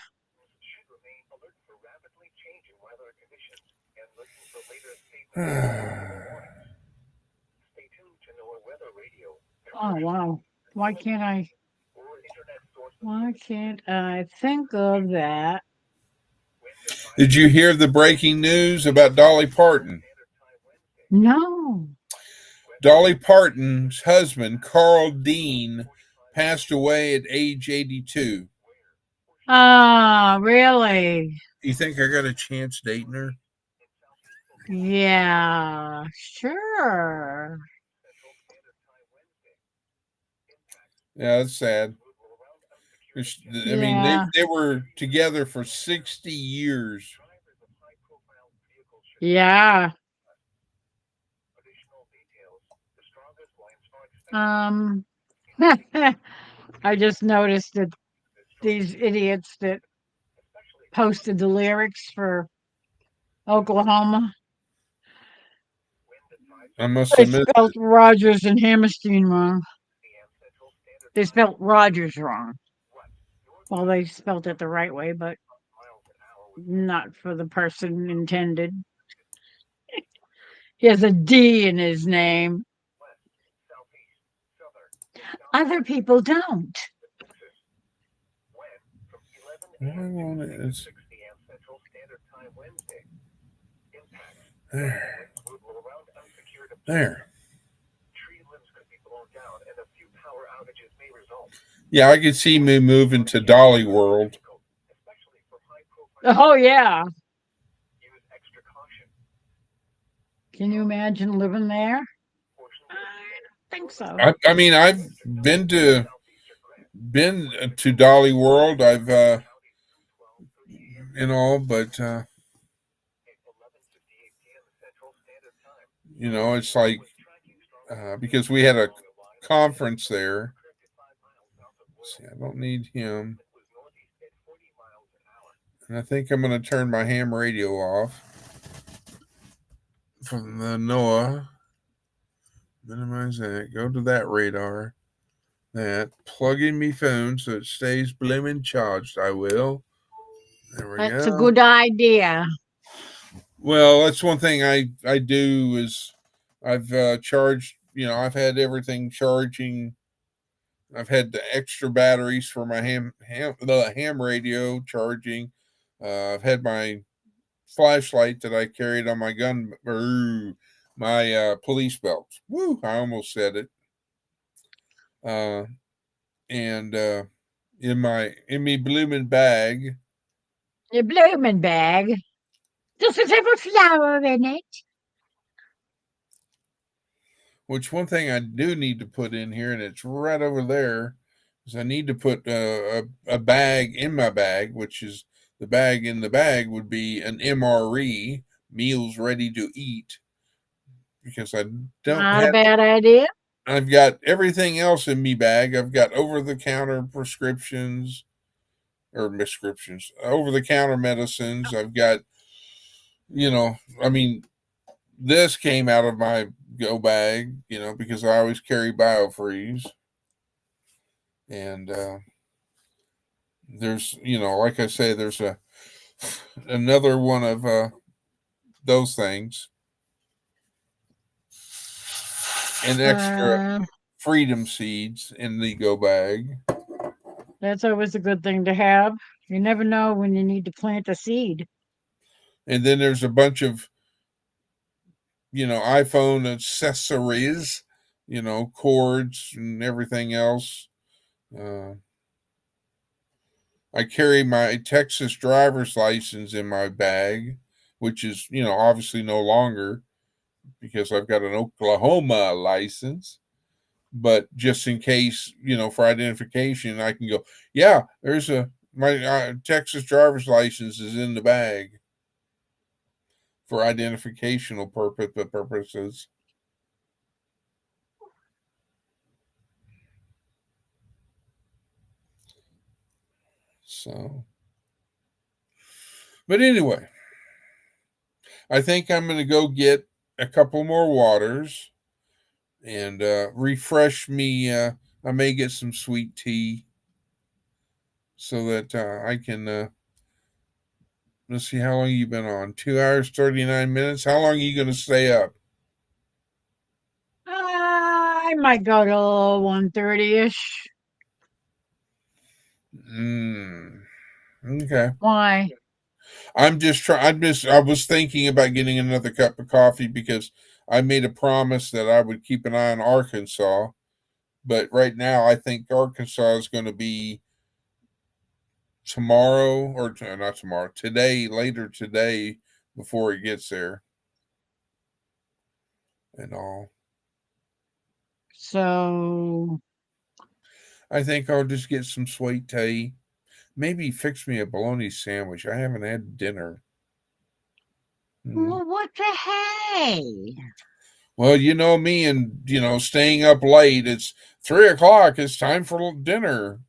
should remain alert for rapidly changing weather conditions and listen for later state warnings. Stay tuned to NOAA Weather Radio, oh, wow. Why can't I? or internet sources. Why can't I think of that? Did you hear the breaking news about Dolly Parton? No. Dolly Parton's husband, Carl Dean, passed away at age 82. Ah, really? You think I got a chance dating her? Yeah, sure. Yeah, that's sad. I mean, Yeah. they were together for 60 years. Yeah. Um, I just noticed that these idiots that posted the lyrics for Oklahoma, I must they admit, spelled Rogers and Hammerstein wrong. They spelled Rogers wrong. Well, they spelled it the right way, but not for the person intended. He has a D in his name. Other people don't. There. There. Yeah, I could see me moving to Dolly World. Oh, yeah. Can you imagine living there? I don't think so. I mean, I've been to Dolly World. I've but it's like because we had a conference there. Let's see, I don't need him. And I think I'm going to turn my ham radio off from the NOAA. Minimize that. Go to that radar. That. Plug in me phone so it stays blooming charged. I will. There we go. That's a good idea. Well, that's one thing I do is I've charged, I've had everything charging. I've had the extra batteries for my ham radio charging. I've had my flashlight that I carried on my gun, my police belts. Woo! I almost said it. And in me blooming bag. Your blooming bag. Does it have a flower in it? Which one thing I do need to put in here, and it's right over there, is I need to put a bag in my bag, which is the bag in the bag would be an MRE, meals ready to eat, because I don't Not a bad idea. I've got everything else in me bag. I've got over-the-counter prescriptions or prescriptions, over-the-counter medicines. I've got, I mean, this came out of my go bag, because I always carry BioFreeze. And there's, like I say, there's another one of those things. And extra freedom seeds in the go bag. That's always a good thing to have. You never know when you need to plant a seed. And then there's a bunch of, iPhone accessories, cords and everything else. I carry my Texas driver's license in my bag, which is, obviously no longer because I've got an Oklahoma license. But just in case, for identification, I can go, yeah, there's my Texas driver's license is in the bag for identificational purposes. So, but anyway, I think I'm going to go get a couple more waters and refresh me I may get some sweet tea so that I can. Let's see, how long you been on? 2 hours, 39 minutes. How long are you going to stay up? I might go to 1:30ish. Okay. Why? I'm just trying. I was thinking about getting another cup of coffee because I made a promise that I would keep an eye on Arkansas. But right now, I think Arkansas is going to be tomorrow, or not tomorrow, today, later today, before it gets there and all. So, I think I'll just get some sweet tea. Maybe fix me a bologna sandwich. I haven't had dinner. well, what the hey? Well, you know me, and staying up late. It's 3 o'clock. It's time for dinner.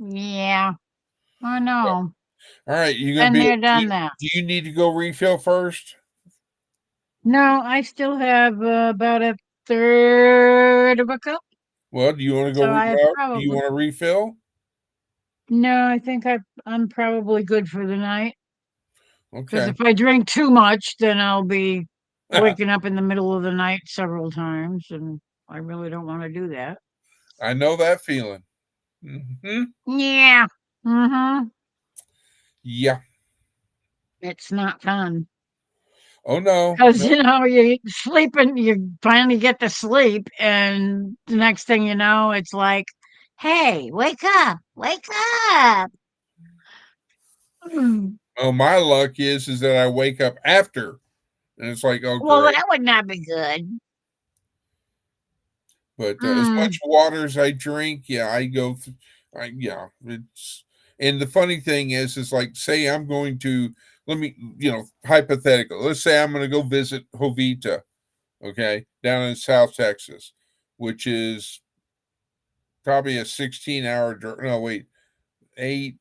Yeah, I know. All right, you gonna And be? they're Do done you, that. do you need to go refill first? No, I still have about a third of a cup. Well, do you want to go? So I Do you probably want to refill? no. I think I'm probably good for the night. Because Okay. if I drink too much, then I'll be waking up in the middle of the night several times, and I really don't want to do that. I know that feeling. Hmm. Yeah. Mm-hmm. Yeah. It's not fun. Oh no. Because, No. you sleep and you finally get to sleep, and the next thing you know, it's like, hey, wake up, wake up. Mm. Oh, my luck is that I wake up after, and it's like, oh Well, great. that would not be good. But as Mm. much water as I drink, yeah, I go. Yeah, it's. And the funny thing is like, say I'm going to, let me, hypothetical. Let's say I'm going to go visit Jovita, okay, down in South Texas, which is probably a 16-hour. No, wait, 8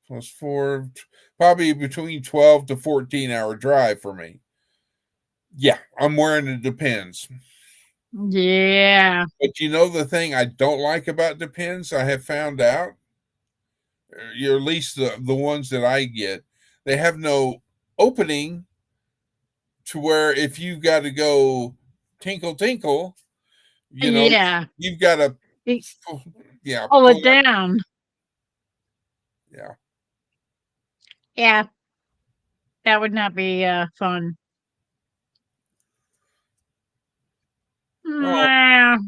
+ 4, probably between 12 to 14-hour drive for me. Yeah, I'm wearing it depends. Yeah. But the thing I don't like about Depends, I have found out, or at least the ones that I get, they have no opening to where if you got to go tinkle tinkle, Yeah. you've got to, Y- yeah, Pull pull it that, down. yeah. Yeah. That would not be fun. Oh, Mwah.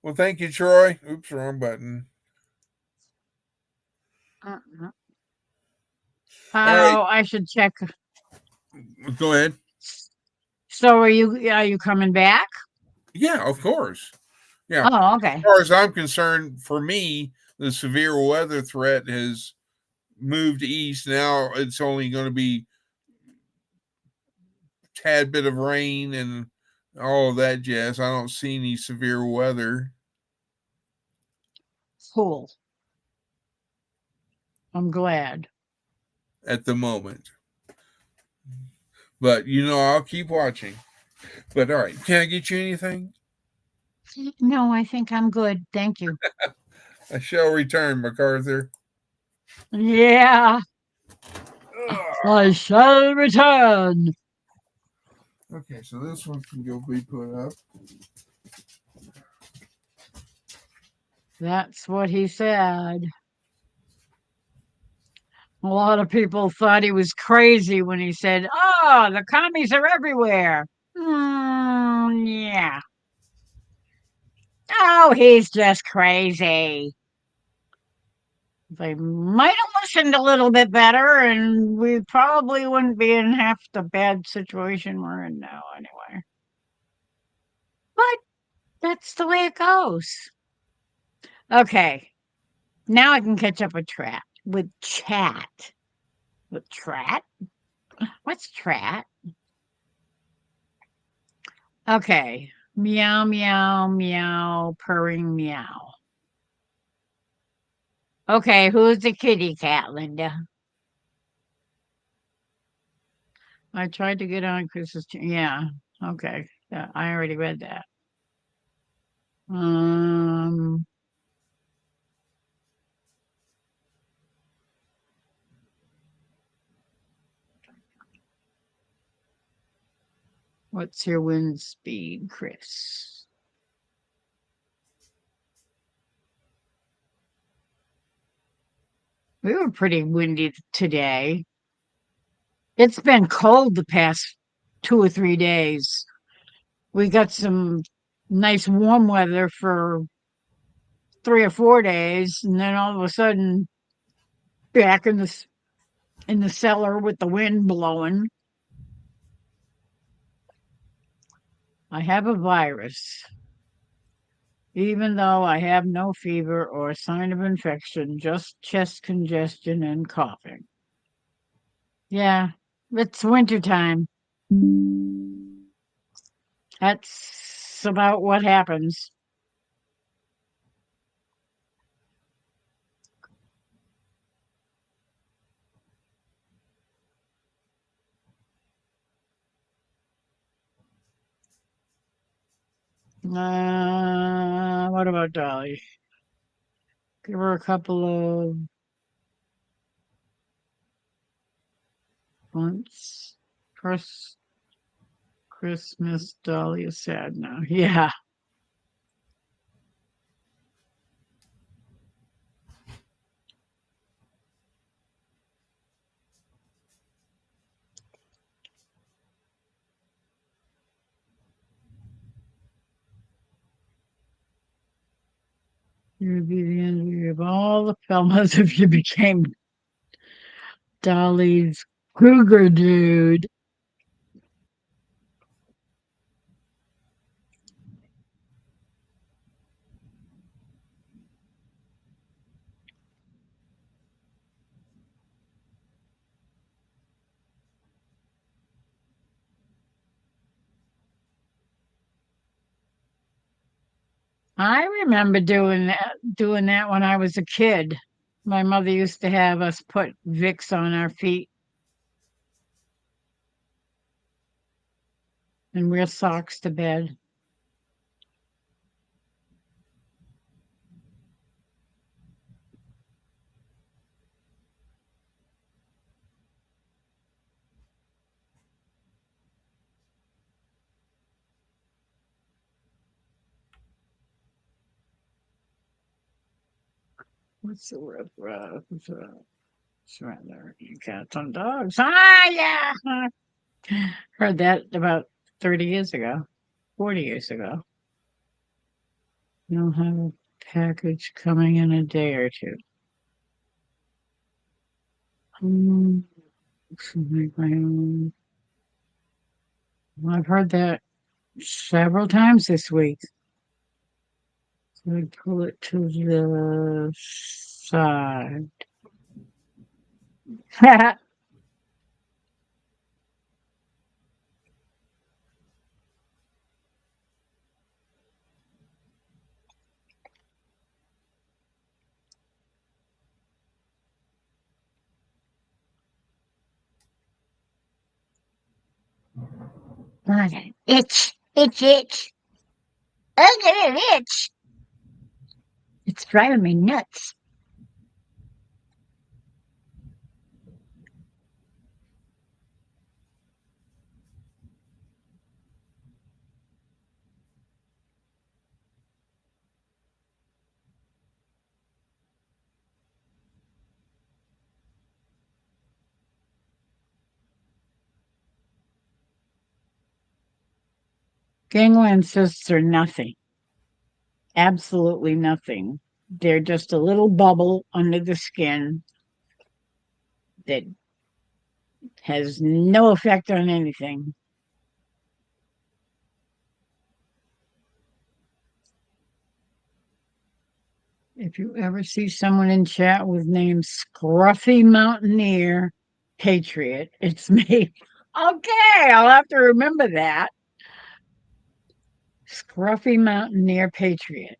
well, thank you, Troy. Oops, wrong button. Uh-uh. All right, How I should check. go ahead. So are you coming back? Yeah, of course. Yeah. Oh, As okay. far as I'm concerned, for me, the severe weather threat has moved east. Now it's only going to be tad bit of rain and all of that jazz. I don't see any severe weather Cool. I'm glad. at the moment. But I'll keep watching. But all right, can I get you anything? No, I think I'm good. Thank you. I shall return, MacArthur. Yeah, I shall return. Okay, so this one can go be put up. That's what he said. A lot of people thought he was crazy when he said, "Oh, the commies are everywhere." Yeah. Oh, he's just crazy. They might have listened a little bit better, and we probably wouldn't be in half the bad situation we're in now, anyway. But that's the way it goes. Okay, now I can catch up with chat. With Trat? What's Trat? Okay. Meow, meow, meow, purring, meow. Okay, who's the kitty cat, Linda? I tried to get on Chris's. Yeah. Okay. Yeah, I already read that. Um, what's your wind speed, Chris? We were pretty windy today. It's been cold the past 2 or 3 days. We got some nice warm weather for 3 or 4 days, and then all of a sudden, back in the cellar with the wind blowing. I have a virus, even though I have no fever or sign of infection, just chest congestion and coughing. Yeah, it's wintertime. That's about what happens. What about Dolly? Give her a couple of months. First Christmas, Dolly is sad now. Yeah. It would be the end of all the fellas if you became Dolly's cougar dude. I remember doing that when I was a kid. My mother used to have us put Vicks on our feet and wear socks to bed. What's the word? Surrender. Cats on dogs. Ah, yeah. Heard that about 30 years ago, 40 years ago. You'll have a package coming in a day or two. I've heard that several times this week. So I pull it to the side. I got an itch, itch. I got an itch. It's driving me nuts. Gangland cysts are nothing. Absolutely nothing. They're just a little bubble under the skin that has no effect on anything. If you ever see someone in chat with name Scruffy Mountaineer Patriot, it's me. Okay, I'll have to remember that. Scruffy Mountaineer Patriot.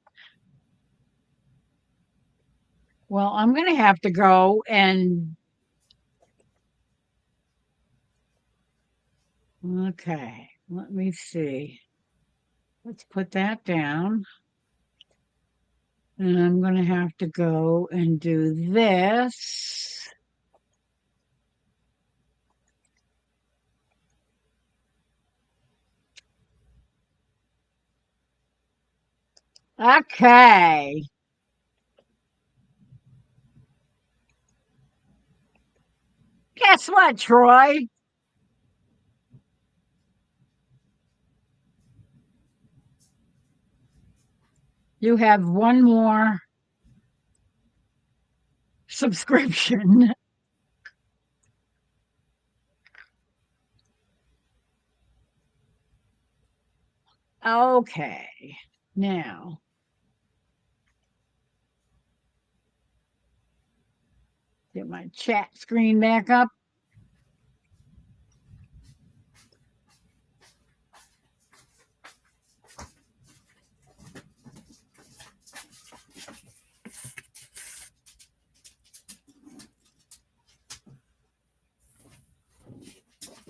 Well, I'm going to have to go and. Okay, let me see. Let's put that down. And I'm going to have to go and do this. Okay. Guess what, Troy? You have one more subscription. Okay. Now, get my chat screen back up.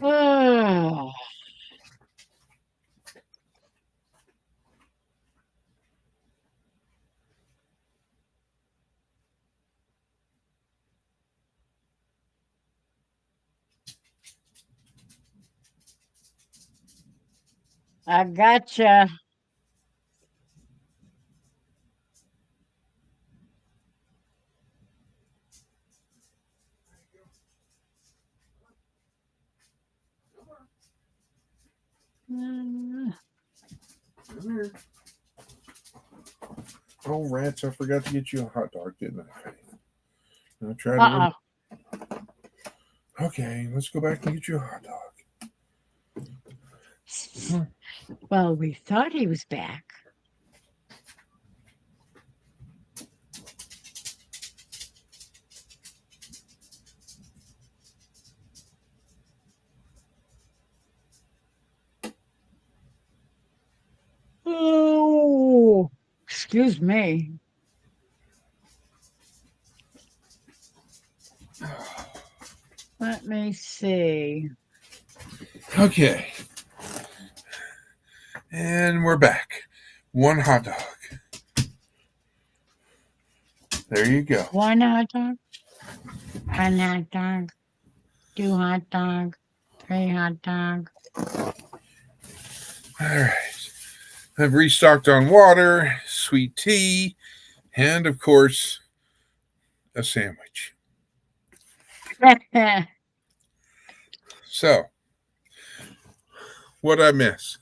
Oh, I gotcha. Oh, rats, I forgot to get you a hot dog, didn't I? I tried Uh-oh. to. Okay, let's go back and get you a hot dog. Well, we thought he was back. Oh, excuse me. Let me see. Okay. And we're back. One hot dog. There you go. One hot dog, one hot dog, two hot dog, three hot dog. All right. I've restocked on water, sweet tea, and of course, a sandwich. So, what'd I miss?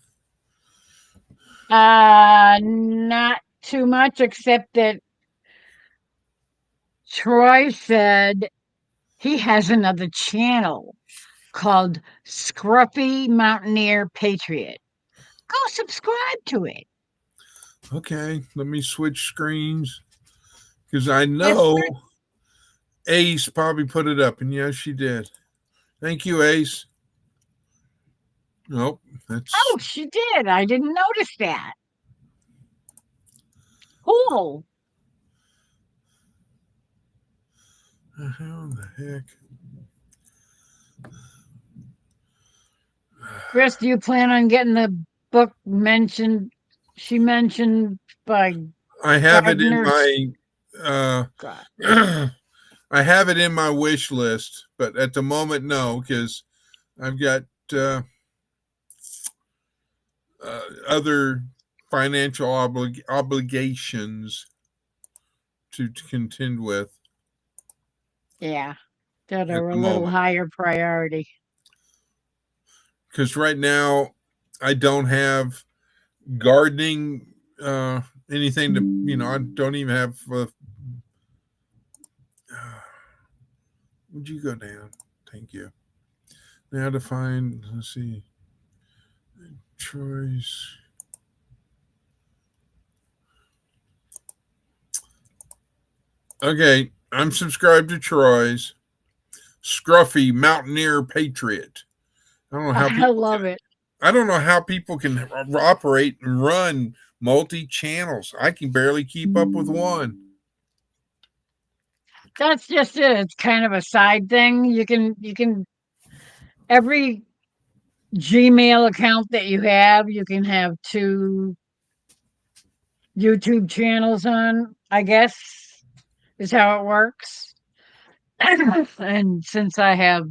Not too much, except that Troy said he has another channel called Scruffy Mountaineer Patriot. Go subscribe to it. Okay, let me switch screens because I know Ace probably put it up, and yes, she did. Thank you, Ace. Nope, that's Oh, she did. I didn't notice that. Cool. how the heck. Chris, do you plan on getting the book mentioned? She mentioned by I have it in Gardner's- my God. I have it in my wish list, but at the moment, no, because I've got other financial obligations to contend with. Yeah, that At are the a little moment. higher priority. Because right now, I don't have gardening, anything to, I don't even have. Would you go down? Thank you. Now to find, let's see, Troy's. Okay, I'm subscribed to Troy's Scruffy Mountaineer Patriot. I don't know how I love it. I don't know how people can operate and run multi channels. I can barely keep up with one. That's just it. It's kind of a side thing. You can every Gmail account that you have, you can have two YouTube channels on, I guess, is how it works. And since I have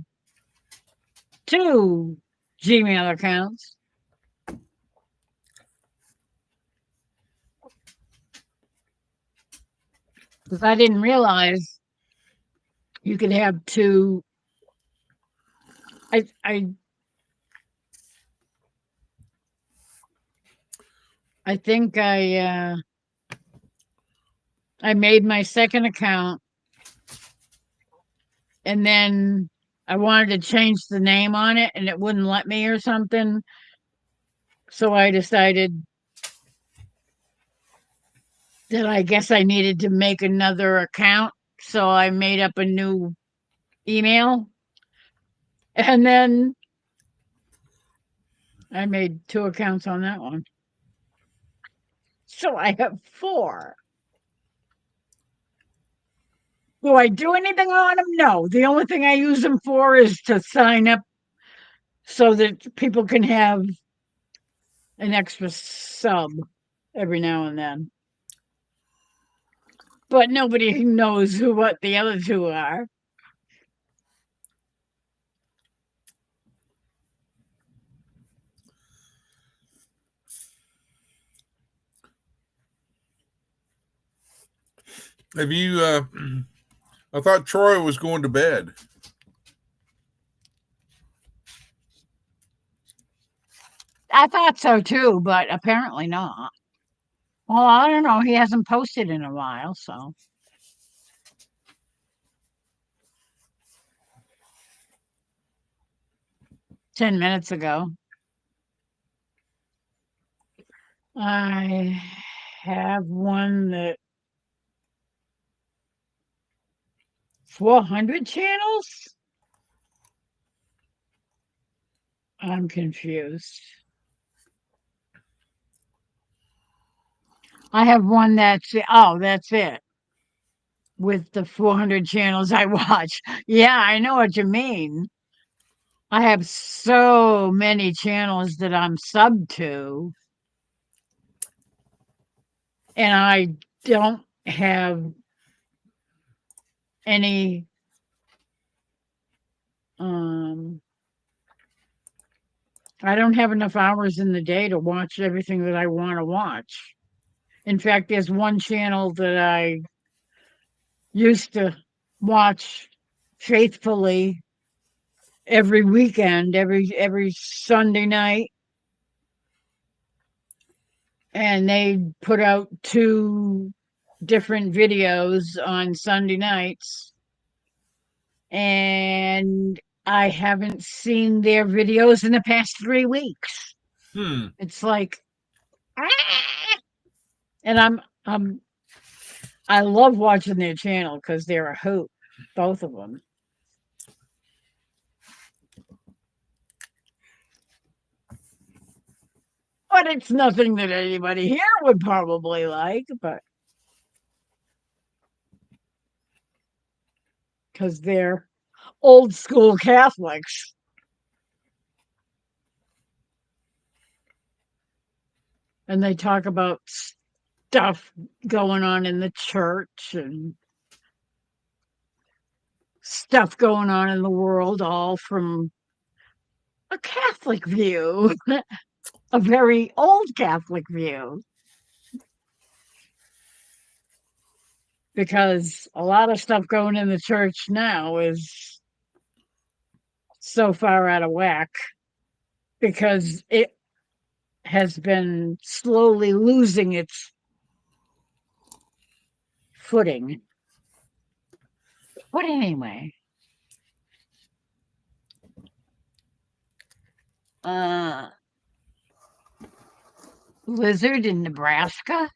2 Gmail accounts, because I didn't realize you could have 2. I think I made my second account, and then I wanted to change the name on it and it wouldn't let me or something. So I decided that I guess I needed to make another account. So I made up a new email, and then I made 2 accounts on that one. So I have 4. Do I do anything on them? No. The only thing I use them for is to sign up so that people can have an extra sub every now and then. But nobody knows what the other 2 are. Have you? I thought Troy was going to bed. I thought so too, but apparently not. Well, I don't know. He hasn't posted in a while, so. Ten minutes ago. I have one that 400 channels? I'm confused. I have one that's it. With the 400 channels I watch. Yeah, I know what you mean. I have so many channels that I'm sub to, and I don't have any I don't have enough hours in the day to watch everything that I want to watch. In fact, there's one channel that I used to watch faithfully every weekend, every Sunday night, and they put out 2 different videos on Sunday nights, and I haven't seen their videos in the past 3 weeks. It's like, and I love watching their channel because they're a hoot, both of them. But it's nothing that anybody here would probably like, but because they're old school Catholics. And they talk about stuff going on in the church and stuff going on in the world, all from a Catholic view, a very old Catholic view. Because a lot of stuff going in the church now is so far out of whack because it has been slowly losing its footing. But anyway, blizzard in Nebraska?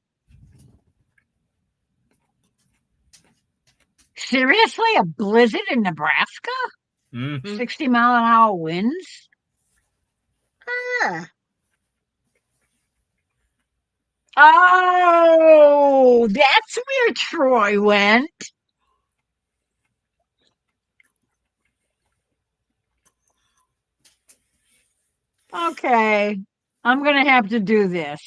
Seriously, a blizzard in Nebraska? 60-mile-an-hour winds? Oh, that's where Troy went. Okay, I'm going to have to do this.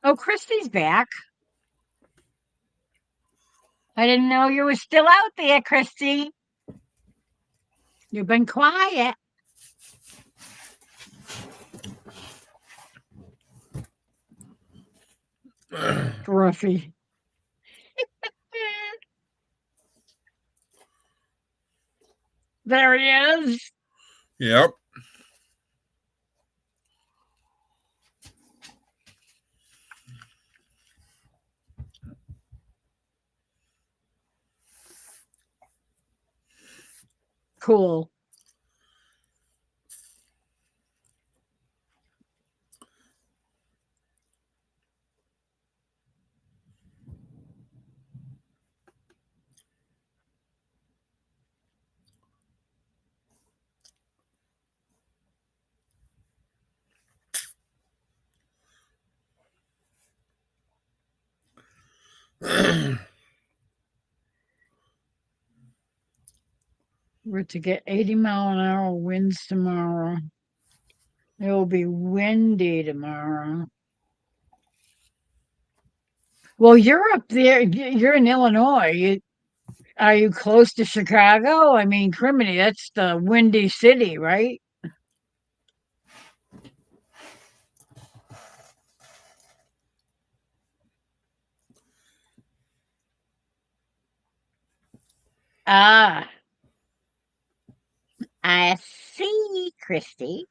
Oh, Christy's back. I didn't know you were still out there, Christy. You've been quiet. Ruffy. There he is. Yep. Cool. We're to get 80-mile-an-hour winds tomorrow. It will be windy tomorrow. Well, you're up there. You're in Illinois. Are you close to Chicago? I mean, Criminy, that's the windy city, right? Ah, I see, Christy.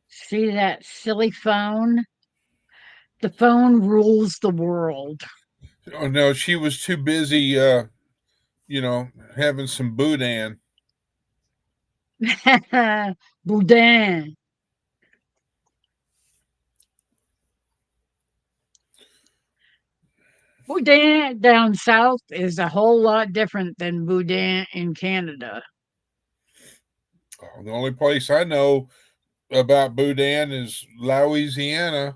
See that silly phone? The phone rules the world. Oh no, she was too busy having some boudin. Boudin. Boudin down south is a whole lot different than Boudin in Canada. Oh, the only place I know about boudin is Louisiana.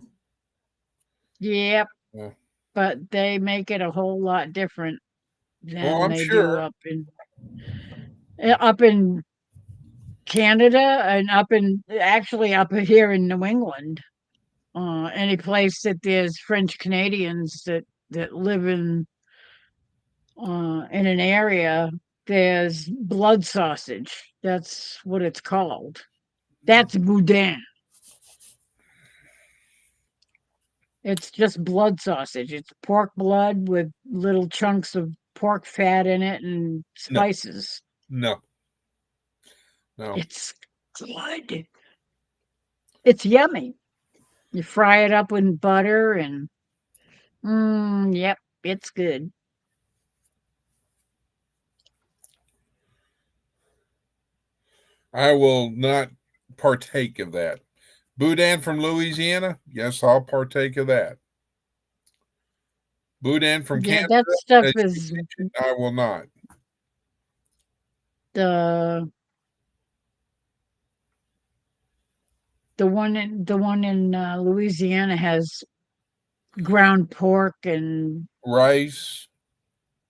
Yep. Yeah. But they make it a whole lot different than I'm they do sure. up in Canada and up here in New England. Any place that there's French Canadians that live in an area, there's blood sausage. That's what it's called. That's boudin. It's just blood sausage. It's pork blood with little chunks of pork fat in it and spices. No. It's good. It's yummy. You fry it up with butter and yep, it's good. I will not partake of that. Boudin from Louisiana? Yes, I'll partake of that. Boudin from Canada? That stuff is I will not. the one in Louisiana has ground pork and rice.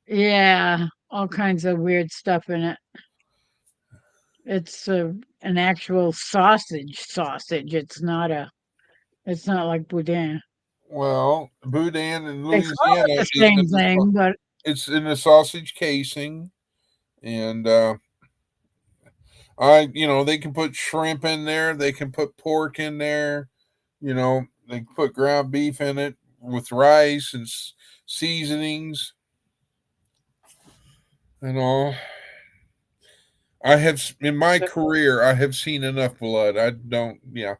Yeah, all kinds of weird stuff in it. It's an actual sausage. It's not like boudin. Well, boudin in They call Louisiana it the same thing, but it's in a sausage casing, and they can put shrimp in there, they can put pork in there, they can put ground beef in it with rice and seasonings and all. I have in my career, I have seen enough blood. I don't, yeah.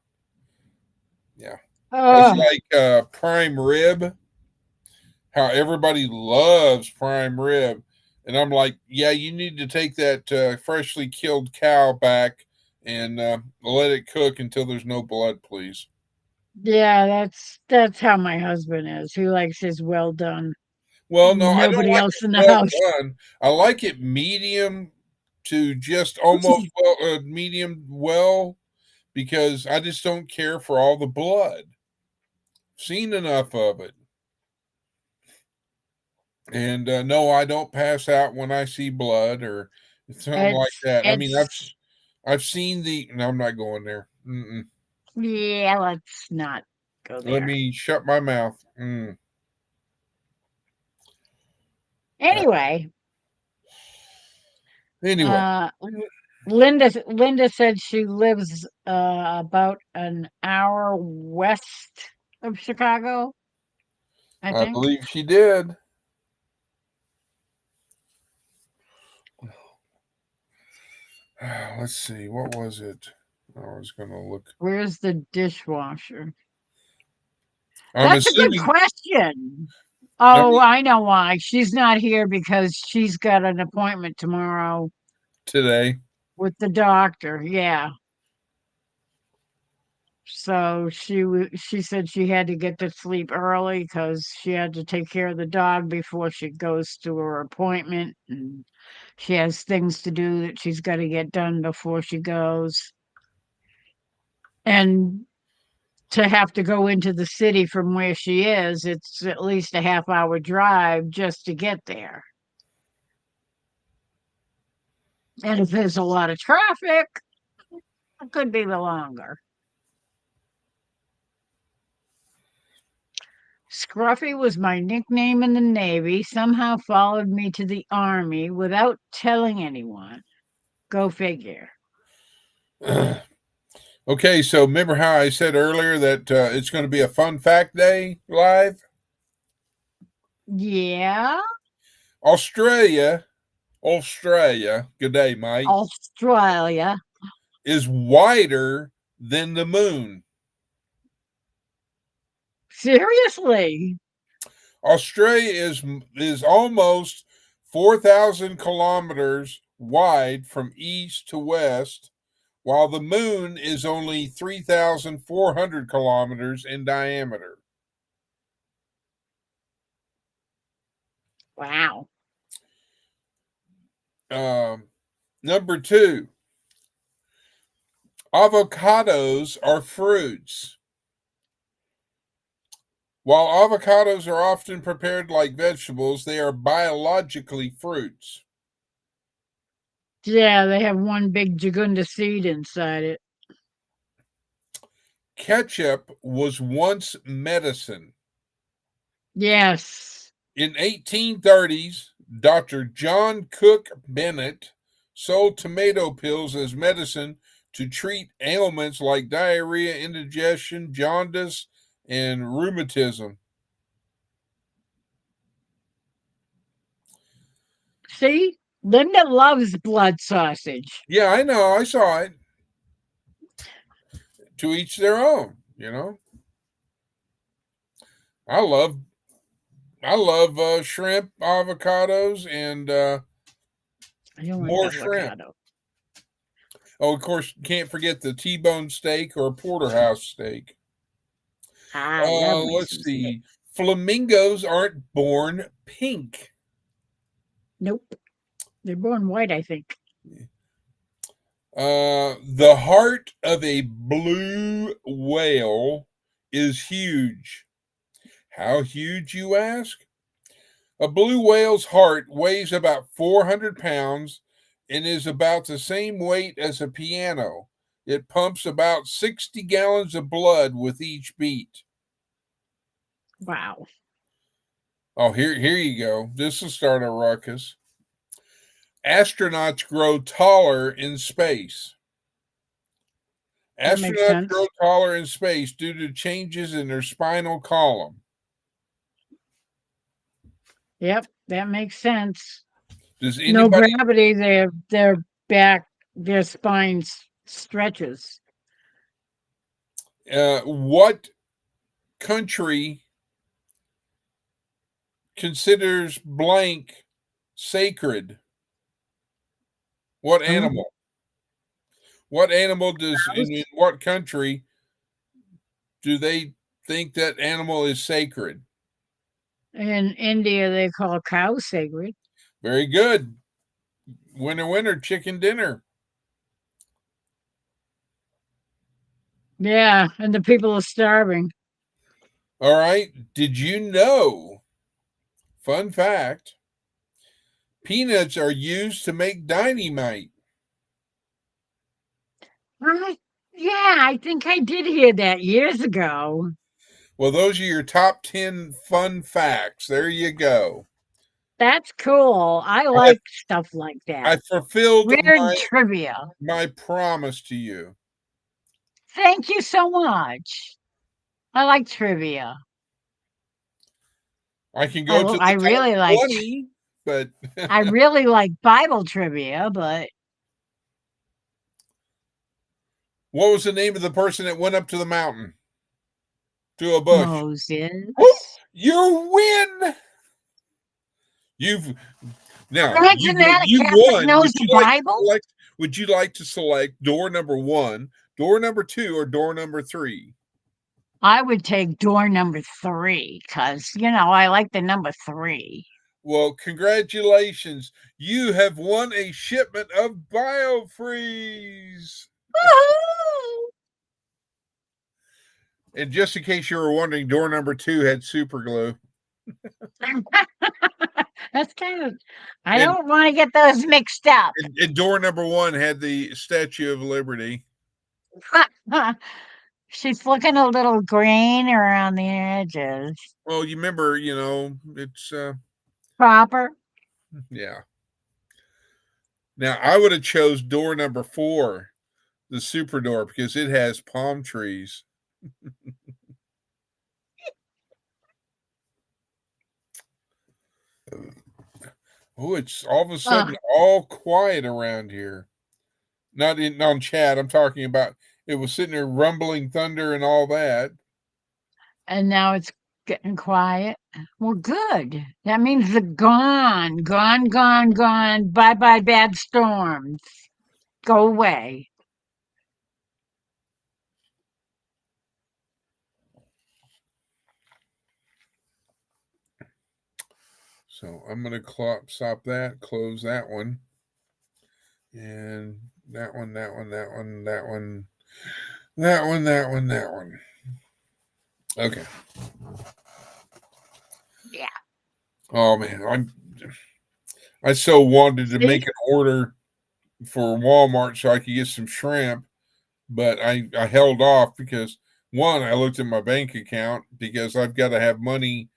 It's like prime rib. How everybody loves prime rib, and I'm like, yeah, you need to take that freshly killed cow back and let it cook until there's no blood, please. Yeah, that's how my husband is. He likes his well done. Well, no, I don't Nobody like else it in the well house. done. I like it medium to just almost medium well, because I just don't care for all the blood. Seen enough of it. And no, I don't pass out when I see blood or something like that. I mean, I've seen the. No, I'm not going there. Mm-mm. Yeah, let's not Go Let there. me shut my mouth. Anyway, Anyway, Linda said she lives about an hour west of Chicago, I I think. believe she did. Let's see. What was it? I was going to look. Where's the dishwasher? I'm That's a good assuming question. Oh, I know why. She's not here because she's got an appointment tomorrow today. with the doctor. Yeah. So she said she had to get to sleep early because she had to take care of the dog before she goes to her appointment, and she has things to do that she's got to get done before she goes. And to have to go into the city from where she is, it's at least a half-hour drive just to get there. And if there's a lot of traffic, it could be longer. Scruffy was my nickname in the Navy, somehow followed me to the Army without telling anyone. Go figure. Okay, so remember how I said earlier that it's going to be a fun fact day live? Yeah. Australia, good day, Mike, Australia. is wider than the moon. Seriously. Australia is almost 4,000 kilometers wide from east to west, while the moon is only 3,400 kilometers in diameter. Wow. Number 2, avocados are fruits. While avocados are often prepared like vegetables, they are biologically fruits. Yeah, they have one big Jagunda seed inside it. Ketchup was once medicine. Yes. In 1830s, Dr. John Cook Bennett sold tomato pills as medicine to treat ailments like diarrhea, indigestion, jaundice, and rheumatism. See? Linda loves blood sausage. Yeah, I know. I saw it. To each their own, you know. I love shrimp, avocados, and I don't more like shrimp. avocado. Oh, of course, can't forget the T-bone steak or porterhouse steak. I love me Let's some see. steak. Flamingos aren't born pink. Nope. They're born white, I think. The heart of a blue whale is huge. How huge, you ask? A blue whale's heart weighs about 400 pounds and is about the same weight as a piano. It pumps about 60 gallons of blood with each beat. Wow. Oh, here you go. This will start a ruckus. Astronauts grow taller in space. That makes Astronauts sense. grow taller in space due to changes in their spinal column. Yep, that makes sense. Does No anybody gravity, their spine stretches. What country considers blank sacred? What animal? What animal does in what country do they think that animal is sacred? In India, they call cow sacred. Very good. Winner, winner, chicken dinner. Yeah, and the people are starving. All right. Did you know? Fun fact. Peanuts are used to make dynamite. Yeah, I think I did hear that years ago. Well, those are your top 10 fun facts. There you go. That's cool. I like stuff like I that. fulfilled Weird trivia. my promise to you. Thank you so much. I like trivia. I can go to the I top really like 20, but I really like Bible trivia, but what was the name of the person that went up to the mountain? To a bush. Moses. Woo! You win. You've now Imagine that a you Catholic won. knows the Bible. Would you like to select door number 1, door number 2, or door number 3? I would take door number 3 because, I like the number 3. Well, congratulations. You have won a shipment of BioFreeze. Woohoo! And just in case you were wondering, door number 2 had super glue. That's I don't want to get those mixed up. And door number 1 had the Statue of Liberty. She's looking a little green around the edges. Well, you remember, it's Proper. yeah. Now I would have chose door number 4, the super door, because it has palm trees. Oh, it's all of a sudden all quiet around here. Not on chat. I'm talking about it was sitting there rumbling thunder and all that. And now it's getting quiet. Well, good. That means the gone. Bye bye, bad storms. Go away. So I'm going to stop that, close that one. And that one. Okay. Yeah. Oh man, I so wanted to make an order for Walmart so I could get some shrimp, but I held off because one, I looked at my bank account because I've got to have money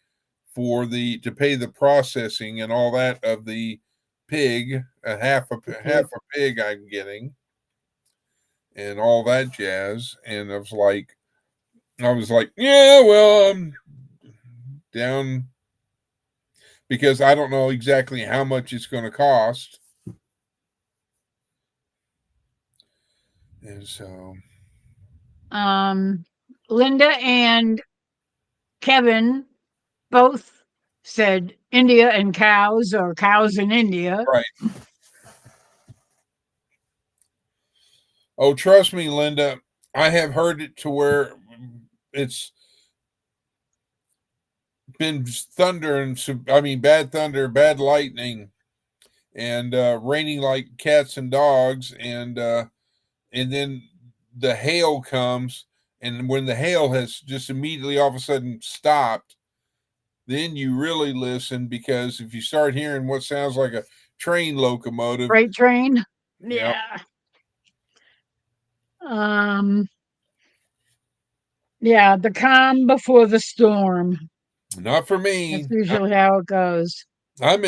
to pay the processing and all that of the pig, half a pig I'm getting, and all that jazz. And I was like, yeah, well, I'm down because I don't know exactly how much it's going to cost. And so Linda and Kevin both said India and cows, or cows in India. Right. Oh, trust me, Linda, I have heard it to where it's been thunder and bad thunder, bad lightning, and raining like cats and dogs, and then the hail comes, and when the hail has just immediately all of a sudden stopped, then you really listen, because if you start hearing what sounds like a train locomotive, freight train, yep. Yeah, the calm before the storm. Not for me. That's usually how it goes. I've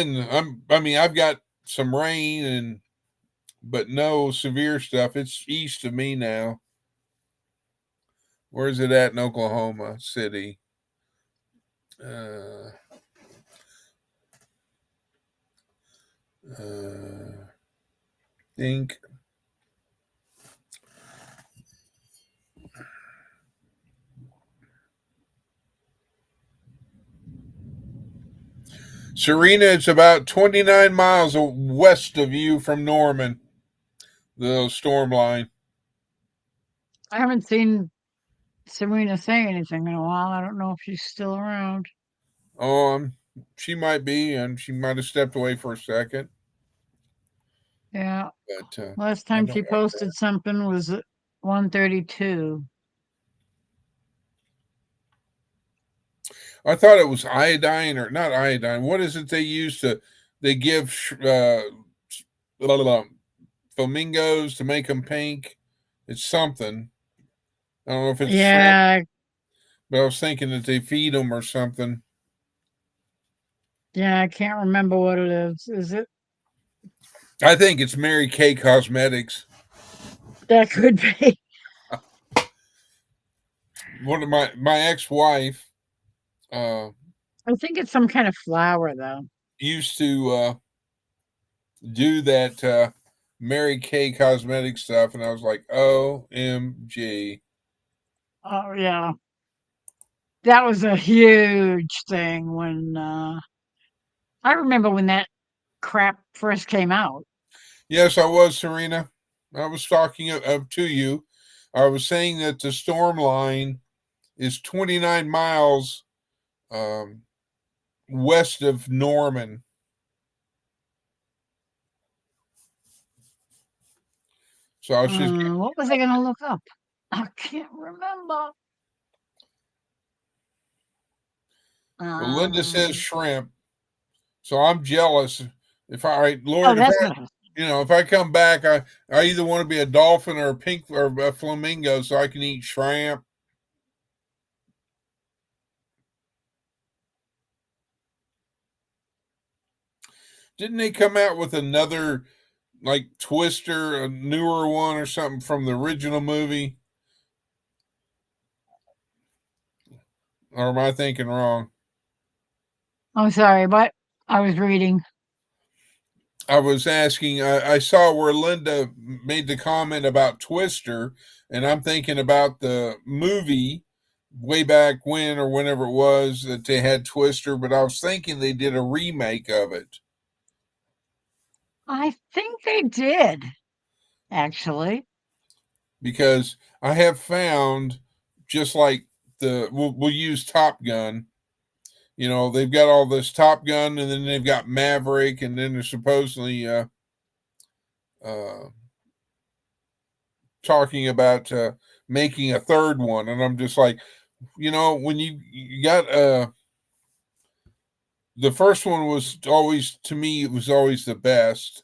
got some rain but no severe stuff. It's east of me now. Where is it at in Oklahoma City? Think. Serena, it's about 29 miles west of you from Norman, the storm line. I haven't seen Serena say anything in a while. I don't know if she's still around. She might be, and she might have stepped away for a second. Yeah. But last time she posted something was at 1:32. I thought it was iodine, or not iodine. What is it they use they give flamingos to make them pink? It's something. I don't know if it's shrimp, but I was thinking that they feed them or something. Yeah, I can't remember what it is. Is it? I think it's Mary Kay Cosmetics. That could be. One of my ex-wife I think it's some kind of flower, though. used to do that Mary Kay cosmetic stuff, and I was like, OMG. Oh, yeah. That was a huge thing when I remember when that crap first came out. Yes, I was, Serena. I was talking up to you. I was saying that the storm line is 29 miles west of Norman. So I was just What was I going to look up? I can't remember. well, Linda says Um, shrimp. So I'm jealous. If I, oh, Lord, if that's I, what I was. if I come back, I either want to be a dolphin or a pink or a flamingo so I can eat shrimp. Didn't they come out with another like Twister, a newer one or something from the original movie? Or am I thinking wrong? I'm sorry, but I was reading. I was asking, I saw where Linda made the comment about Twister, and I'm thinking about the movie way back when or whenever it was that they had Twister, but I was thinking they did a remake of it. I think they did, actually. Because I have found, just like we'll use Top Gun. They've got all this Top Gun, and then they've got Maverick, and then they're supposedly talking about making a third one, and I'm just like, when you got the first one was always, to me, it was always the best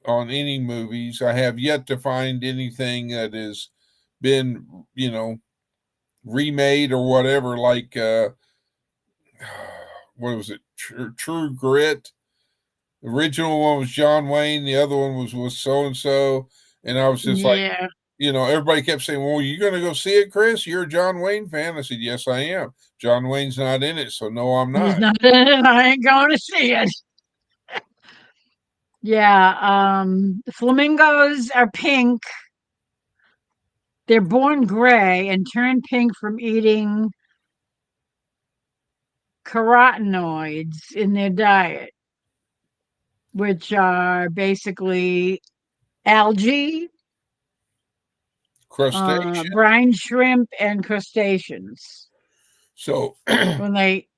on any movies. I have yet to find anything that has been, remade or whatever, like what was it? True Grit. The original one was John Wayne. The other one was so and so, and I was just like, Yeah. everybody kept saying, "Well, you're going to go see it, Chris? You're a John Wayne fan." I said, "Yes, I am." John Wayne's not in it, so no, I'm He's not. not in it. I ain't going to see it. Yeah. The flamingos are pink. They're born gray and turn pink from eating carotenoids in their diet, which are basically algae, Crustacean. brine shrimp, and crustaceans. So, When they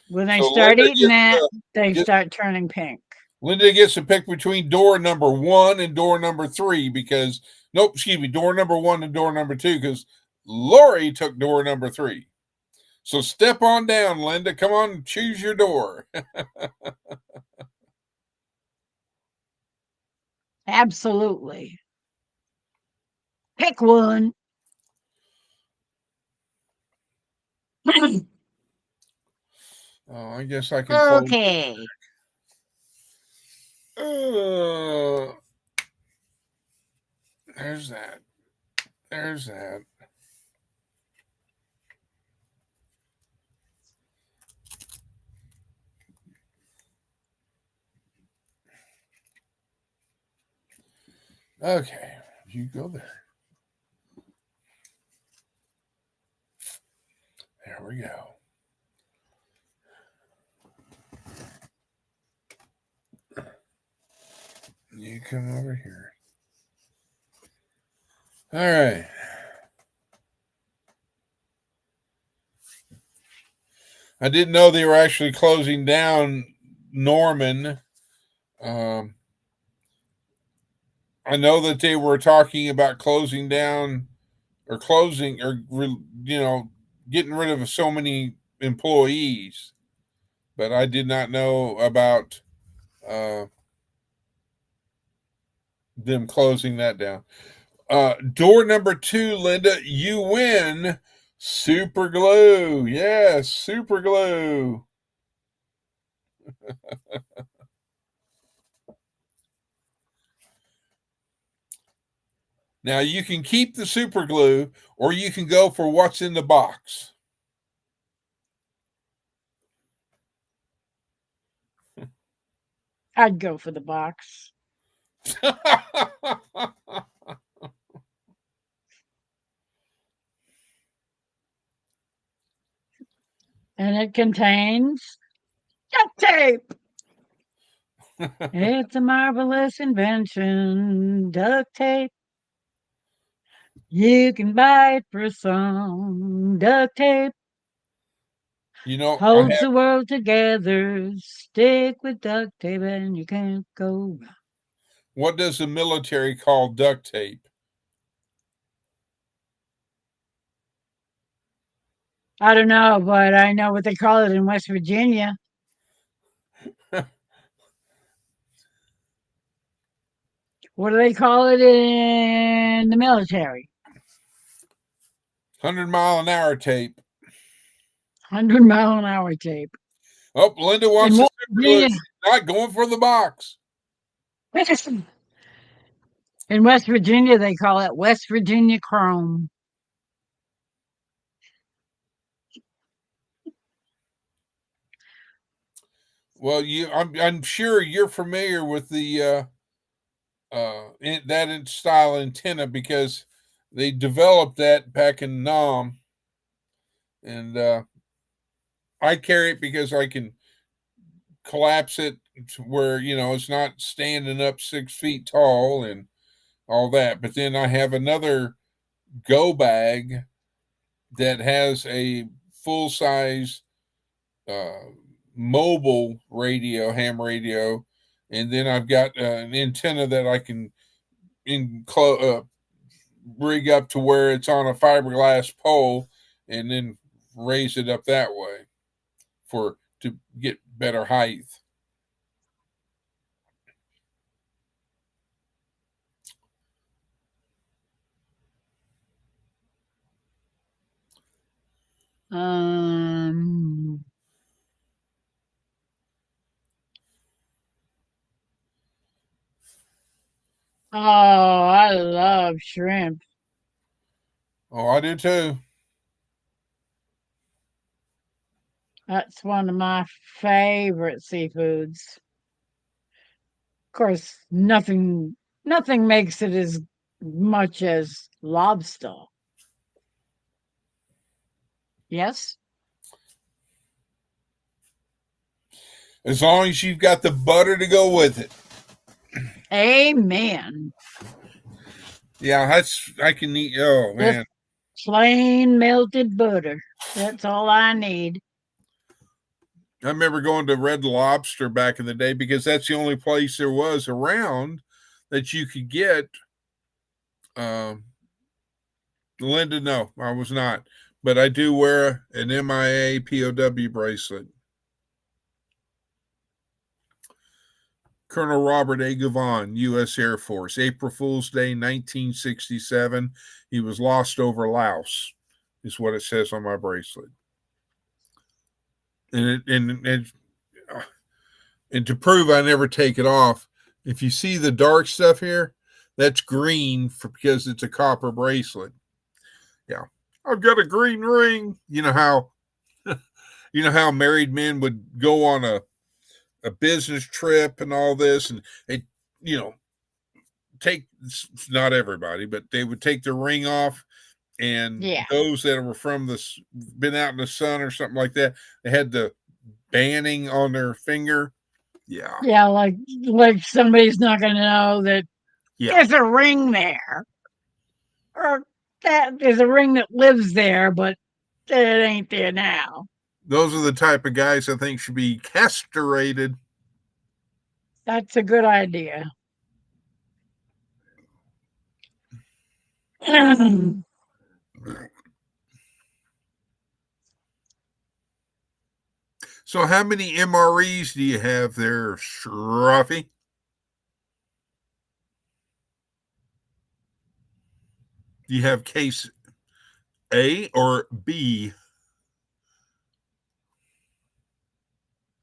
so start eating that, they start turning pink. Linda gets to pick between door number 1 and door number 3 because door number 1 and door number 2 because Lori took door number 3. So step on down, Linda. Come on, choose your door. Absolutely. Pick one. Oh, I guess I can fold. Okay. There's that. There's that. Okay, you go there. There we go. You come over here. All right. I didn't know they were actually closing down Norman. I know that they were talking about closing down or getting rid of so many employees, but I did not know about them closing that down. Door number 2, Linda, you win Super glue. Yes, super glue. Now you can keep the super glue or you can go for what's in the box. I'd go for the box. And it contains duct tape. It's a marvelous invention, duct tape. You can buy it for some. Duct tape You know, holds the world together. Stick with duct tape and you can't go wrong. what does the military call duct tape? I don't know, but I know what they call it in West Virginia. What do they call it in the military? 100-mile-an-hour tape. 100-mile-an-hour tape. Oh, Linda wants In the West super glue. Virginia, She's not going for the box. in West Virginia, they call it West Virginia Chrome. Well, I'm sure you're familiar with the that style antenna because they developed that back in Nam, and I carry it because I can collapse it to where it's not standing up 6 feet tall and all that. But then I have another go bag that has a full size mobile radio, ham radio, and then I've got an antenna that I can rig up to where it's on a fiberglass pole, and then raise it up that way to get better height. Um, oh, I love shrimp. Oh, I do too. That's one of my favorite seafoods. Of course, nothing makes it as much as lobster. Yes? As long as you've got the butter to go with it. Amen. Yeah, I can eat. Oh man, Plain melted butter. That's all I need. I remember going to Red Lobster back in the day because that's the only place there was around that you could get. Linda, no, I was not, but I do wear an MIA POW bracelet. Colonel Robert A. Gavon, U.S. Air Force, April Fool's Day, 1967. He was lost over Laos, is what it says on my bracelet. And to prove I never take it off, if you see the dark stuff here, that's green because it's a copper bracelet. Yeah, I've got a green ring. You know how married men would go on a business trip and all this, and they take, not everybody, but they would take the ring off, and those that were been out in the sun or something like that, they had the banning on their finger. Yeah, like somebody's not going to know that there's a ring there, or that there's a ring that lives there, but it ain't there now. Those are the type of guys I think should be castrated. That's a good idea. So how many MREs do you have there, Shruffy? Do you have case A or B?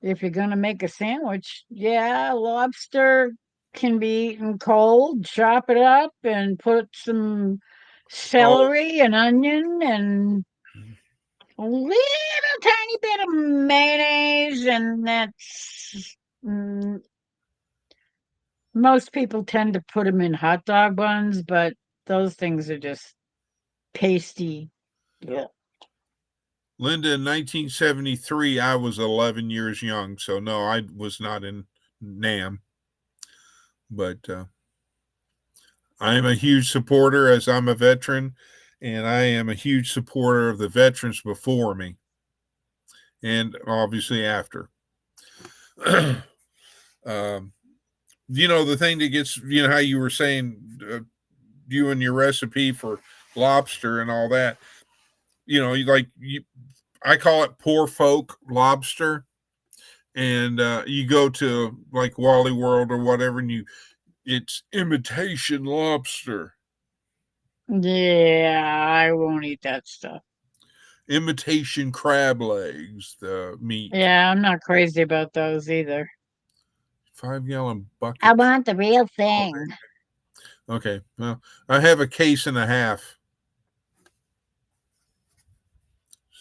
If you're gonna make a sandwich, yeah, lobster can be eaten cold. Chop it up and put some Oh, celery and onion and a little tiny bit of mayonnaise, and that's most people tend to put them in hot dog buns, but those things are just pasty. Yeah. Linda, in 1973, I was 11 years young, so no, I was not in NAM. But I am a huge supporter, as I'm a veteran, and I am a huge supporter of the veterans before me, and obviously after. The thing that gets, how you were saying, you and your recipe for lobster and all that, I call it poor folk lobster. And you go to like Wally World or whatever, and it's imitation lobster. Yeah, I won't eat that stuff. Imitation crab legs, the meat. Yeah, I'm not crazy about those either. 5-gallon bucket. I want the real thing. Okay. Well, I have a case and a half.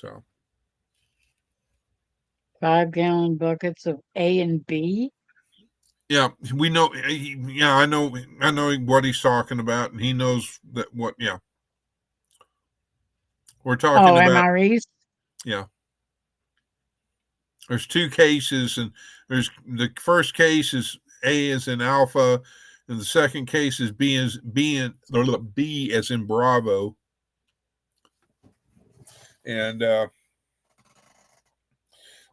So 5-gallon buckets of A and B. yeah, we know. Yeah, I know what he's talking about, and he knows that what. Yeah, we're talking about MREs. Yeah. There's 2 cases, and there's the first case is A as in alpha, and the second case is B as in Bravo. And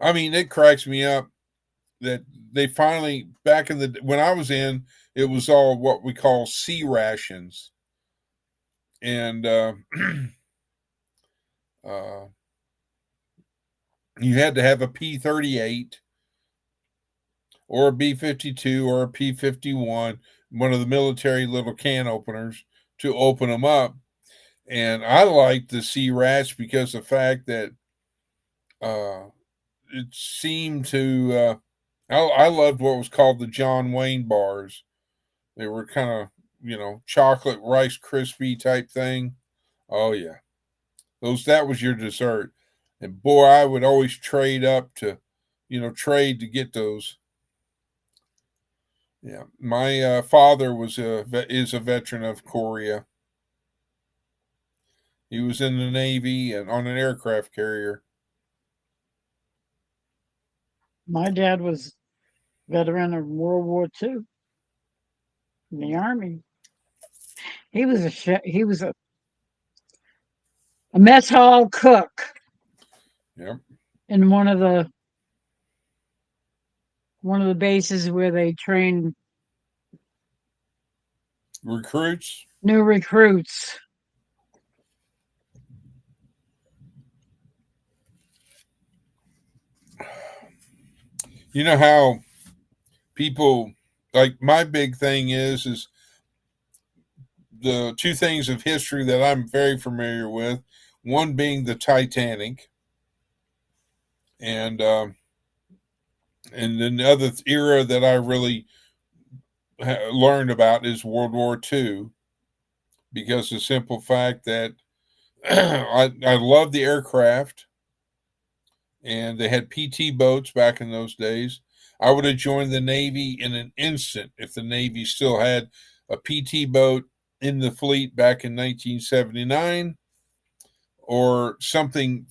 I mean, it cracks me up that they finally, back in when I was in, it was all what we call C rations, and you had to have a P38 or a B52 or a P51, one of the military little can openers, to open them up. And I liked the C rats because of the fact that it seemed to, I loved what was called the John Wayne bars. They were kind of, chocolate Rice Krispie type thing. Oh yeah. That was your dessert. And boy, I would always trade up to, trade to get those. Yeah. My father is a veteran of Korea. He was in the Navy and on an aircraft carrier. My dad was veteran of World War II in the Army. He was a mess hall cook. Yep. In one of the bases where they trained recruits. New recruits. You know how people, like, my big thing is the 2 things of history that I'm very familiar with. One being the Titanic, and then the other era that I really learned about is World War II, because the simple fact that I love the aircraft, and they had PT boats back in those days. I would have joined the Navy in an instant if the Navy still had a PT boat in the fleet back in 1979, or something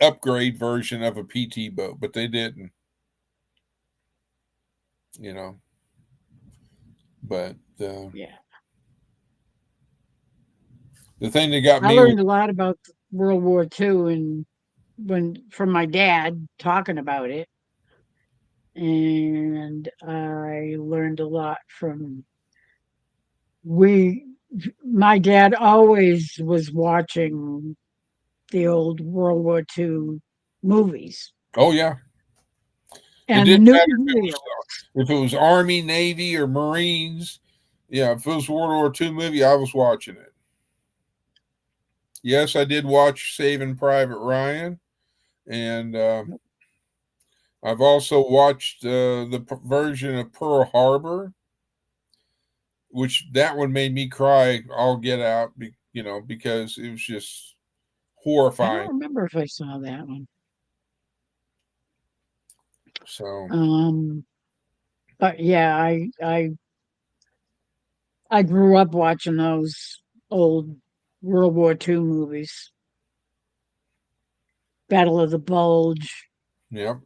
upgrade version of a PT boat, but they didn't. But yeah. The thing that got me, I learned a lot about World War II from my dad talking about it, and I learned a lot from my dad always was watching the old World War II movies. Oh yeah. And it didn't matter if it was Army, Navy, or Marines. Yeah, if it was World War II movie, I was watching it. Yes, I did watch Saving Private Ryan, and I've also watched version of Pearl Harbor, which that one made me cry all get out, because it was just I horrifying. don't remember if I saw that one. So But yeah, I grew up watching those old World War II movies. Battle of the Bulge. yep.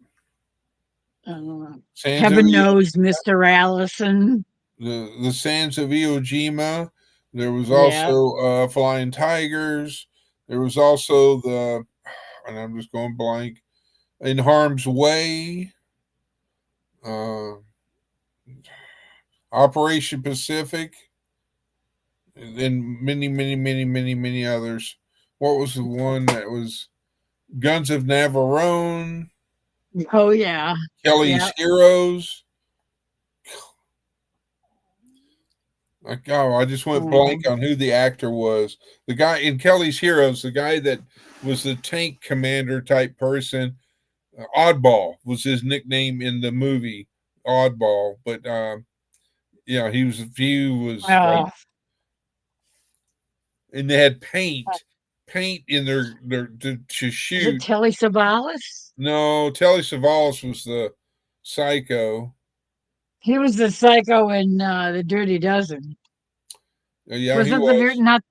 Uh, Sands of Heaven knows Mr. Allison. the Sands of Iwo Jima. There was Yeah. also Flying Tigers. There was also and I'm just going blank, In Harm's Way, uh, Operation Pacific, and then many, many, many, many, many others. What was the one that was Guns of Navarone, Oh yeah. Kelly's Yeah. Heroes? Like, oh, I just went blank on who the actor was. The guy in Kelly's Heroes, the guy that was the tank commander type person. Oddball was his nickname in the movie, Oddball. But he was like, Oh, and they had paint in their to is it shoot. Telly Savalas? No, Telly Savalas was the psycho. He was the psycho in the Dirty Dozen. Yeah, Was he it the was. not?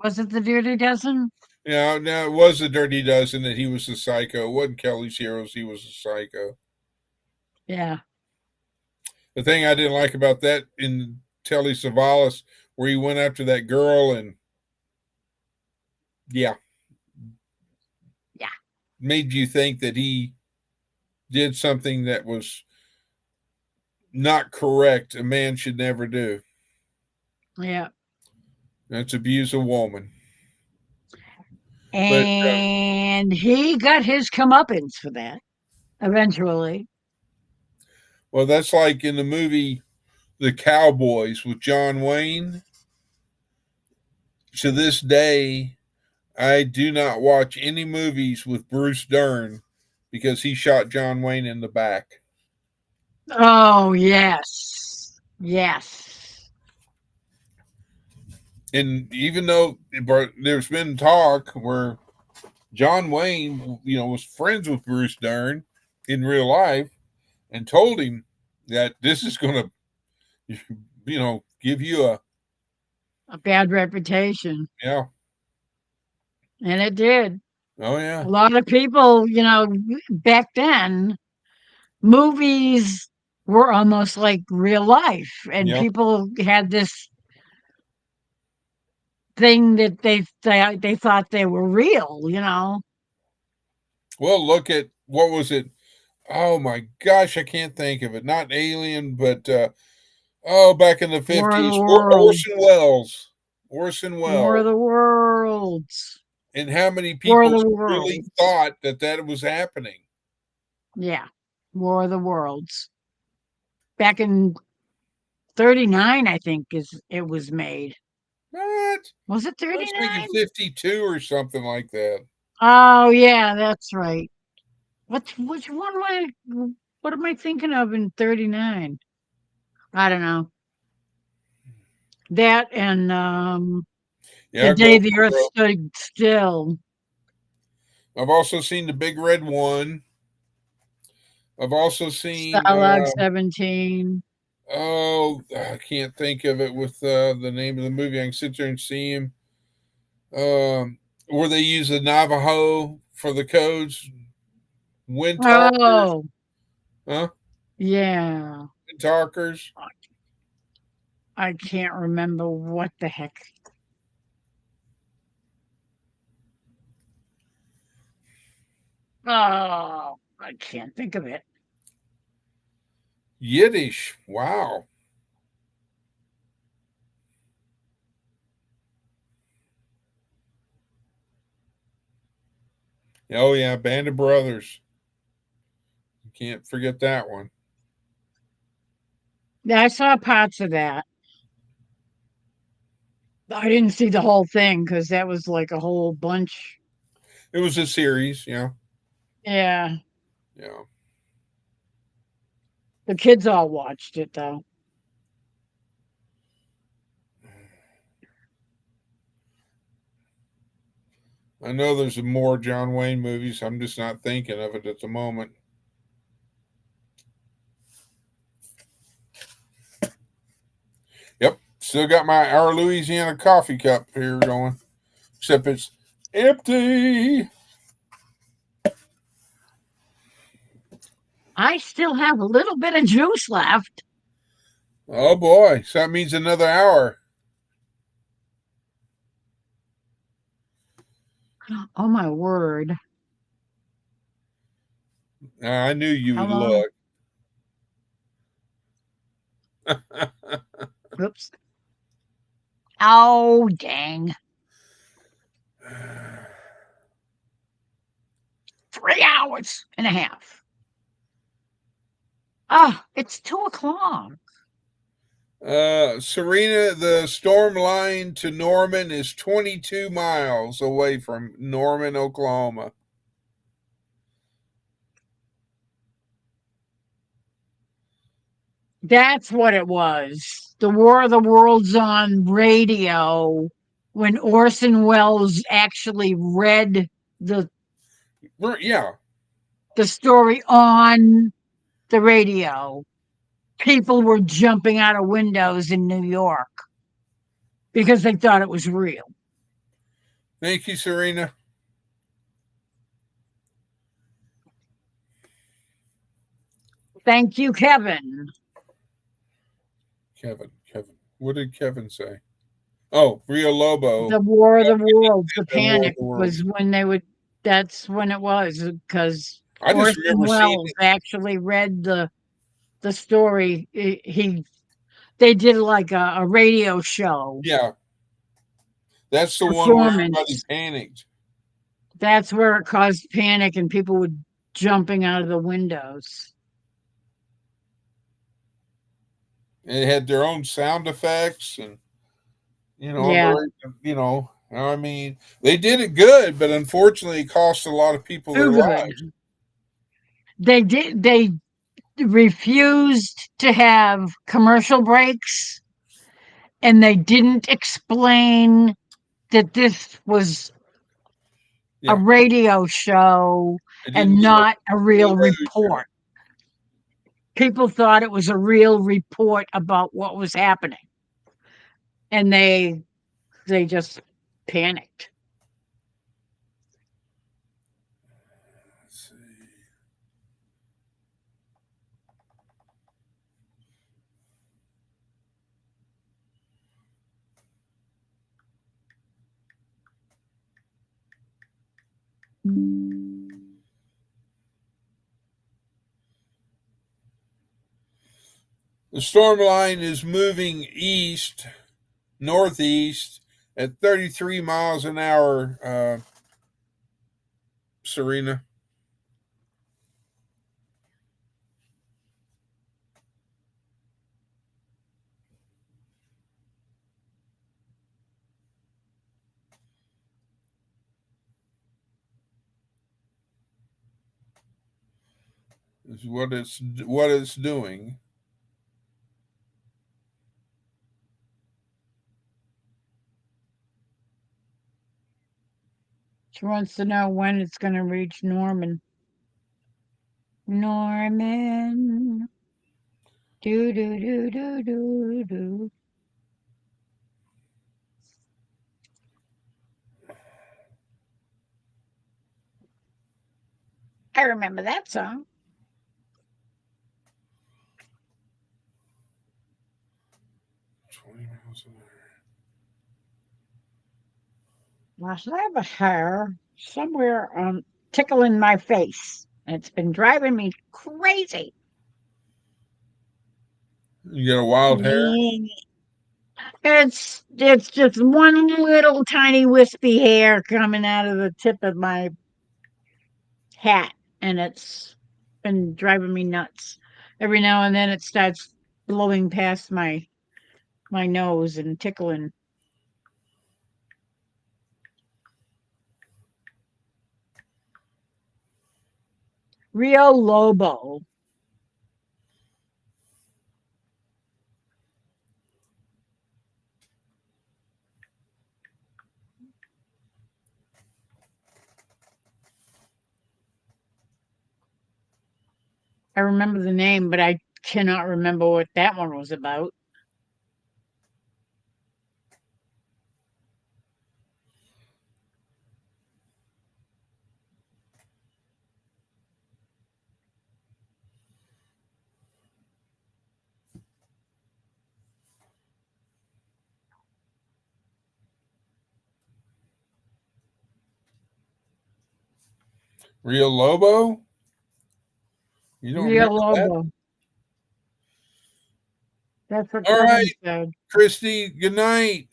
Was it the Dirty Dozen? Yeah, now it was the Dirty Dozen that he was the psycho. It wasn't Kelly's Heroes. He was the psycho. Yeah. The thing I didn't like about that in Telly Savalas, where he went after that girl and yeah, Yeah. made you think that he did something that was not correct. A man should never do. Yeah. That's abuse a woman. But And he got his comeuppance for that eventually. well, that's like in the movie The Cowboys with John Wayne. To this day, I do not watch any movies with Bruce Dern because he shot John Wayne in the back. Oh, yes. Yes. And even though there's been talk where John Wayne, was friends with Bruce Dern in real life and told him that this is going to, give you A bad reputation. yeah. And it did. Oh, A yeah. lot of people, back then, movies were almost like real life. And Yeah. people had this thing that they thought they were real. Well, look at what was it? Oh my gosh, I can't think of it. Not Alien, but back in the War of the 50s, Worlds. Orson Welles. Orson War of Welles. the Worlds. And how many War of people the really Worlds. thought that was happening? Yeah. War of the Worlds. Back in 39, I think it was made. What? Was it I was 39? thinking 52 or something like that. Oh yeah, that's right. Which one what am I thinking of in 39? I don't know. That and Yeah, The Day go the for Earth broke. Stood Still. I've also seen The Big Red One. I've also seen Stalag 17. I can't think of it with the name of the movie. I can sit there and see him. Where they use the Navajo for the codes. Wind talkers. Oh, Huh? yeah. Wind talkers. I can't remember what the heck. Oh, I can't think of it. Yiddish. Wow. Oh yeah, Band of Brothers. You can't forget that one. Yeah, I saw parts of that. I didn't see the whole thing because that was like a whole bunch. It was a series, yeah. Yeah, Yeah. the kids all watched it though. I know there's more John Wayne movies. I'm just not thinking of it at the moment. Yep. Still got my Our Louisiana coffee cup here going. Except it's empty. I still have a little bit of juice left. Oh boy. So that means another hour. Oh my word. I knew you How would long? look. Oops. Oh, dang. 3 hours and a half. Ah, it's 2 o'clock. Serena, the storm line to Norman is 22 miles away from Norman, Oklahoma. That's what it was. The War of the Worlds on radio when Orson Welles actually read the Yeah. the story on the radio. People were jumping out of windows in New York because they thought it was real. Thank you, Serena. Thank you, Kevin. Kevin. What did Kevin say? Oh, Rio Lobo. The War of the Worlds, the The War of panic the was Worlds. when they would, that's when it was because I just Orson remember seeing Welles actually read the story. They did like a radio show Yeah. That's the one where everybody performance. panicked. That's where it caused panic and people were jumping out of the windows. They had their own sound effects and Yeah. I mean, they did it good, but unfortunately it cost a lot of people their Too good. lives. They refused to have commercial breaks and they didn't explain that this was Yeah. a radio show It and didn't do not a real radio show. report. People thought it was a real report about what was happening. And they just panicked. Let's see. The storm line is moving northeast at 33 miles an hour, Serena. Is what it's doing. She wants to know when it's going to reach Norman. Norman. Do, do, do, do, do, do. I remember that song. I have a hair somewhere tickling my face. It's been driving me crazy. You got a wild hair? It's just one little tiny wispy hair coming out of the tip of my hat, and it's been driving me nuts. Every now and then it starts blowing past my nose and tickling. Rio Lobo. I remember the name, but I cannot remember what that one was about. Rio Lobo? You don't Rio remember that? Lobo. That's what All Kevin right, said. Christy, good night.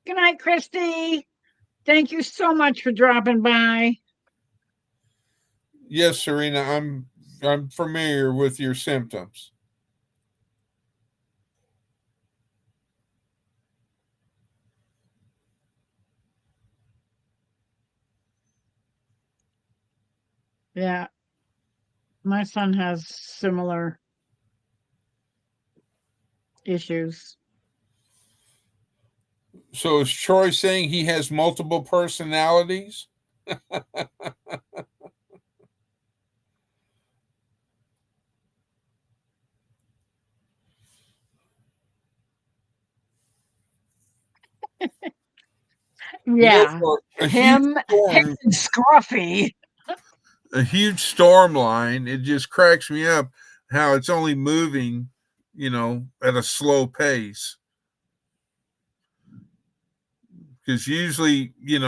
Good night, Christy. Thank you so much for dropping by. Yes, Serena, I'm familiar with your symptoms. Yeah, my son has similar issues. So is Troy saying he has multiple personalities? Yeah, For him storm, and Scruffy. a huge storm line, it just cracks me up how it's only moving, at a slow pace. Because usually, you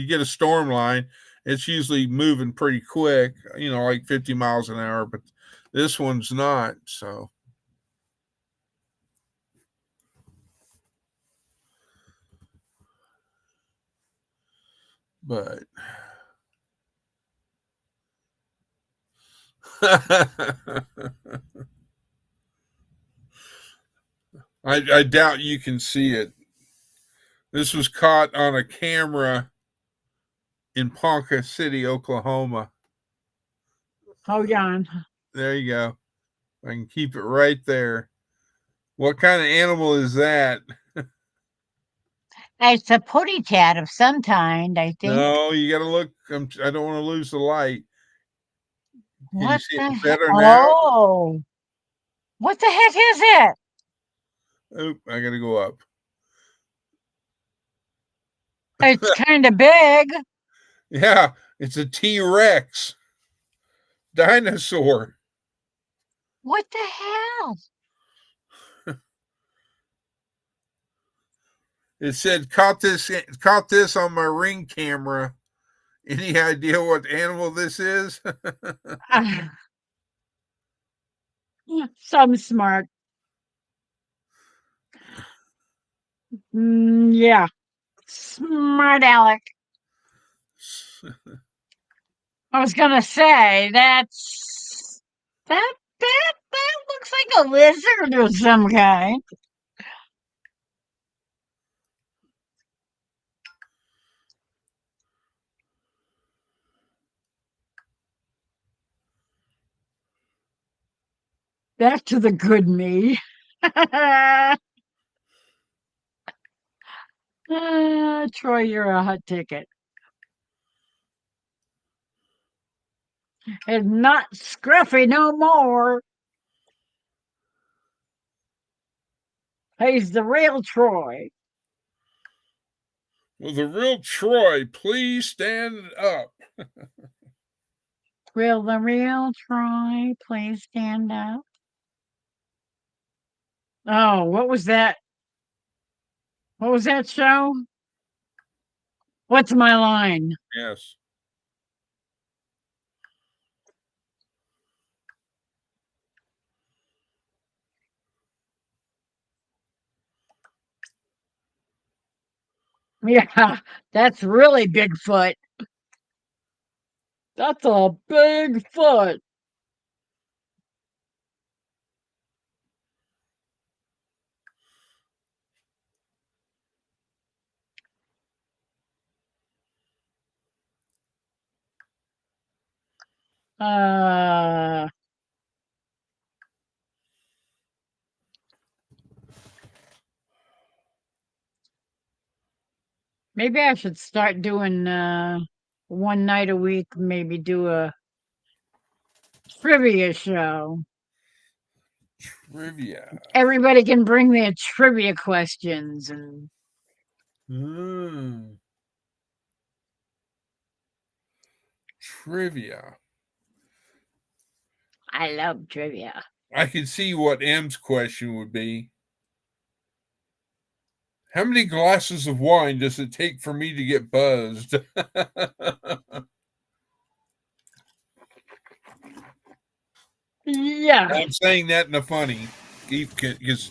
get a storm line, it's usually moving pretty quick, like 50 miles an hour, but this one's not. So, but I doubt you can see it. This was caught on a camera in Ponca City, Oklahoma. Hold on. There you go. I can keep it right there. What kind of animal is that? It's a putty cat of some kind, I think. No, you got to look. I don't want to lose the light. Can you What see the it heck? better now? Oh, what the heck is it? Oop, I got to go up. It's kind of big. Yeah, it's a T-Rex dinosaur. What the hell? It said caught this on my Ring camera. Any idea what animal this is? Some smart. Yeah, smart Alec. I was gonna say that looks like a lizard of some kind. Back to the good me. Troy, you're a hot ticket. It's not Scruffy no more. He's the real Troy. Will the real Troy please stand up? Will the real Troy please stand up? Oh, what was that? What was that show? What's my line? Yes. Yeah, that's really Bigfoot. That's a big foot. Uh, maybe I should start doing one night a week, maybe do a trivia show. Trivia. Everybody can bring their trivia questions and Trivia. I love trivia. I can see what M's question would be. How many glasses of wine does it take for me to get buzzed? Yeah. I'm saying that in a funny, because because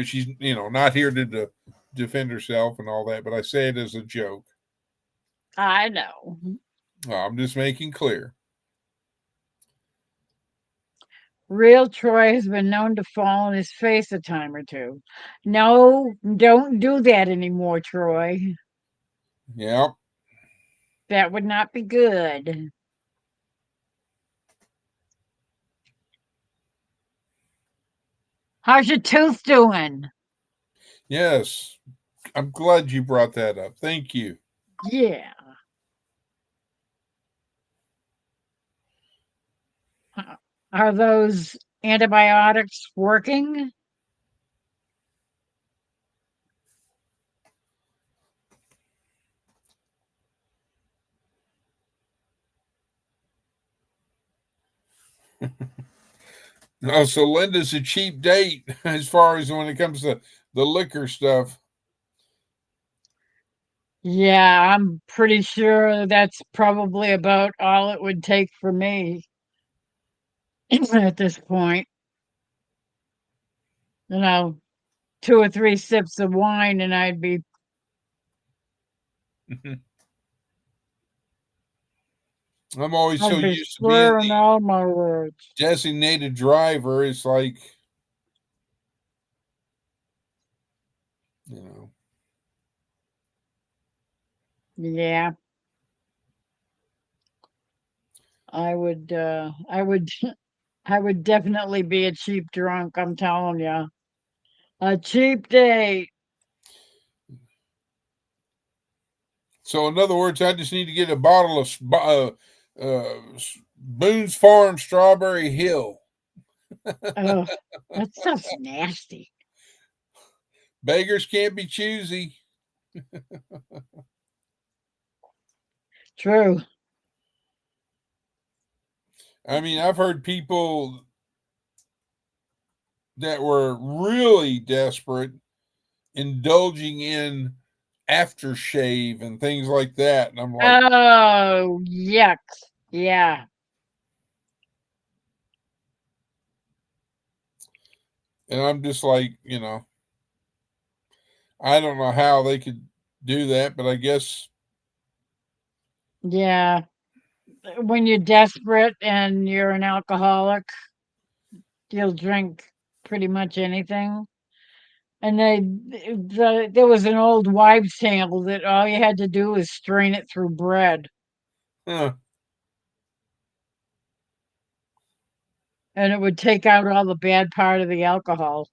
she's not here to defend herself and all that, but I say it as a joke. I know. I'm just making clear. Real Troy has been known to fall on his face a time or two. No, don't do that anymore, Troy. Yeah. That would not be good. How's your tooth doing? Yes. I'm glad you brought that up. Thank you. Yeah. Are those antibiotics working? Oh, so Linda's a cheap date as far as when it comes to the liquor stuff. Yeah, I'm pretty sure that's probably about all it would take for me at this point. 2 or 3 sips of wine and I'd be I'm always so used to being slurring the all my words. designated driver. It's like, Yeah. I would I would definitely be a cheap drunk, I'm telling you. A cheap date. So in other words, I just need to get a bottle of Boone's Farm Strawberry Hill. Oh, that stuff's nasty. Beggars can't be choosy. True. I mean, I've heard people that were really desperate indulging in aftershave and things like that. And I'm like, Oh, yuck. Yeah. and I'm just like, I don't know how they could do that, but I guess. Yeah. When you're desperate and you're an alcoholic, you'll drink pretty much anything. And there was an old wives' tale that all you had to do was strain it through bread, Huh. and it would take out all the bad part of the alcohol,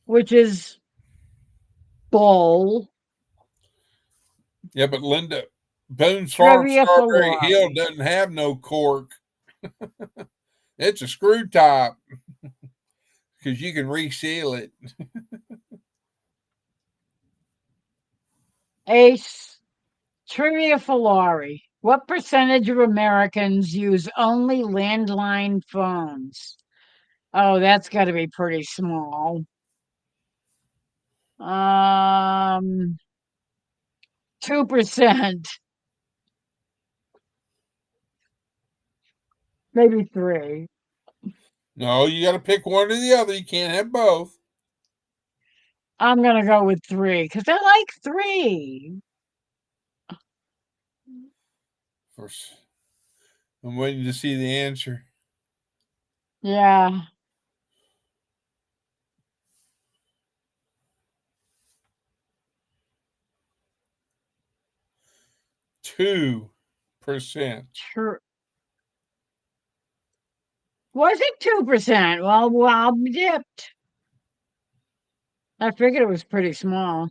which is bull. Yeah, but Linda, Boone's Farm Trivia for Strawberry Hill Laurie. doesn't have no cork. It's a screw top because you can reseal it. Ace. Trivia for Laurie. What percentage of Americans use only landline phones? Oh, that's got to be pretty small. 2%, maybe 3. No, you got to pick one or the other. You can't have both. I'm gonna go with 3 because I like 3. I'm waiting to see the answer. Yeah. Sure. Was it 2%? Well, dipped. I figured it was pretty small.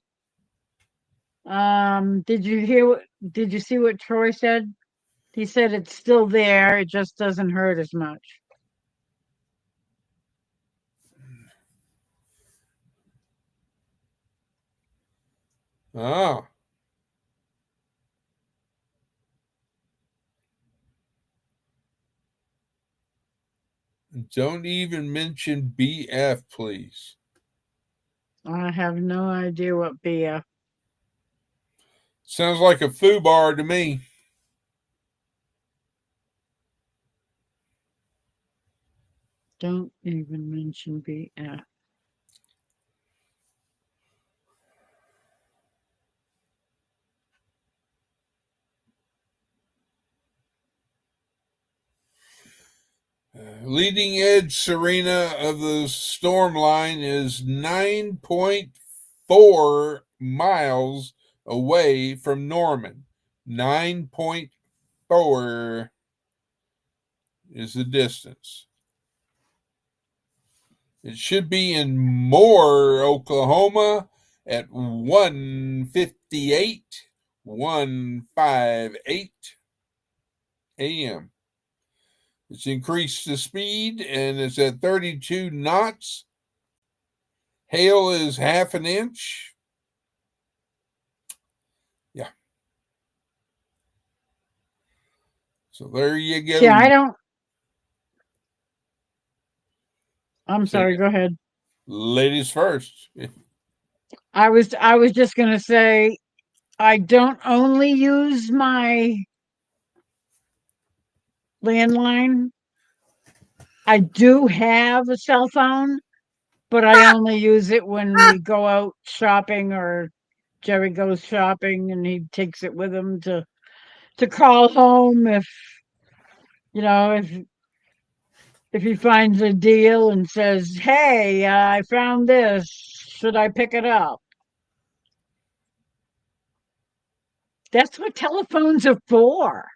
Did you see what Troy said? He said it's still there, it just doesn't hurt as much. Oh. Don't even mention BF, please. I have no idea what BF. Sounds like a foo bar to me. Don't even mention BF. Leading edge Serena of the storm line is 9.4 miles away from Norman. 9.4 is the distance. It should be in Moore, Oklahoma at 1:58 a.m. It's increased the speed and it's at 32 knots. Hail is 1/2 inch. Yeah. So there you go. Yeah, I'm sorry, go ahead. Ladies first. I was just gonna say I don't only use my landline. I do have a cell phone, but I only use it when we go out shopping or Jerry goes shopping and he takes it with him to call home if if he finds a deal and says, "Hey, I found this. Should I pick it up?" That's what telephones are for.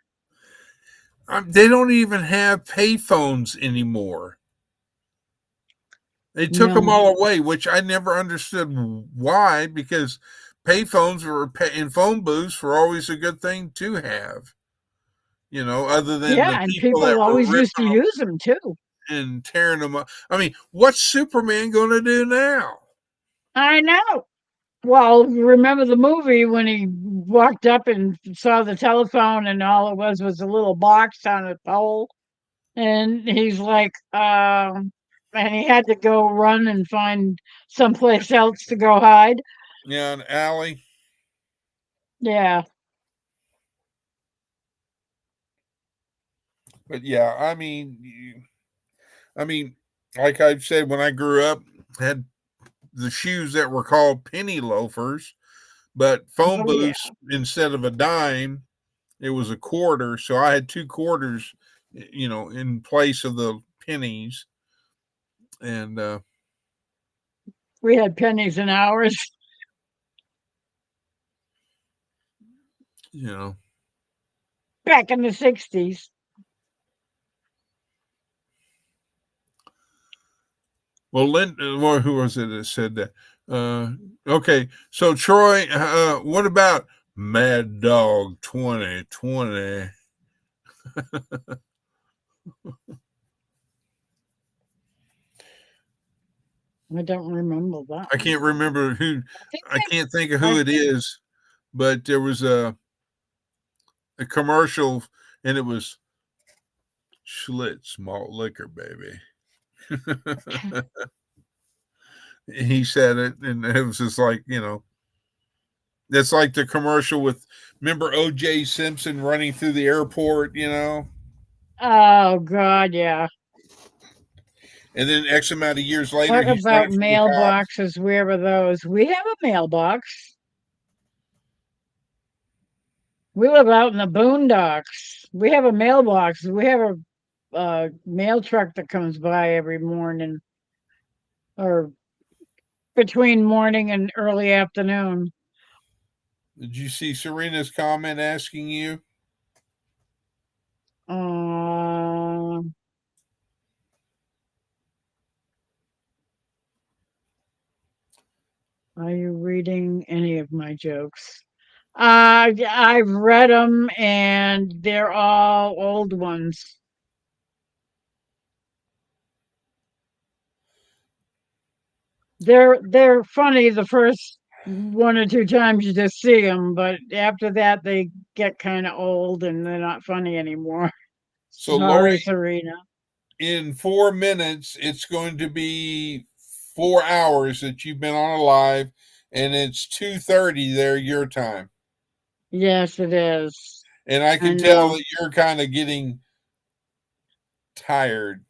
They don't even have payphones anymore. They took them No. all away, which I never understood why, because payphones and phone booths were always a good thing to have. Other than Yeah, the and people that people were always used to ripping them use them too. and tearing them up. I mean, what's Superman going to do now? I know. Well, remember the movie when he walked up and saw the telephone and all it was a little box on a pole? And he's like, and he had to go run and find someplace else to go hide. Yeah, an alley. Yeah. But yeah, I mean, like I've said, when I grew up, I had the shoes that were called penny loafers, but phone Oh, yeah. booths, instead of a dime, it was a quarter. So I had 2 quarters, in place of the pennies. And, We had pennies and hours. Back in the 60s. Well, who was it that said that? Okay, so Troy, what about Mad Dog 2020? I don't remember that. I can't remember who. I can't think of I who it think- is, but there was a commercial, and it was Schlitz malt liquor, baby. He said it, and it was just like, that's like the commercial with, remember O.J. Simpson running through the airport, Oh, God, yeah. and then X amount of years later, Talk he's about running from the cops. mailboxes. Where were those? We have a mailbox. We live out in the boondocks. We have a mailbox. We have a mail truck that comes by every morning or between morning and early afternoon. Did you see Serena's comment asking you? Are you reading any of my jokes? I've read them, and they're all old ones. They're funny the first one or two times you just see them, but after that they get kind of old and they're not funny anymore. So, Sorry, Lori, Serena. in 4 minutes, it's going to be 4 hours that you've been on a live, and it's 2:30 there your time. Yes, it is. And I can tell that you're kind of getting tired.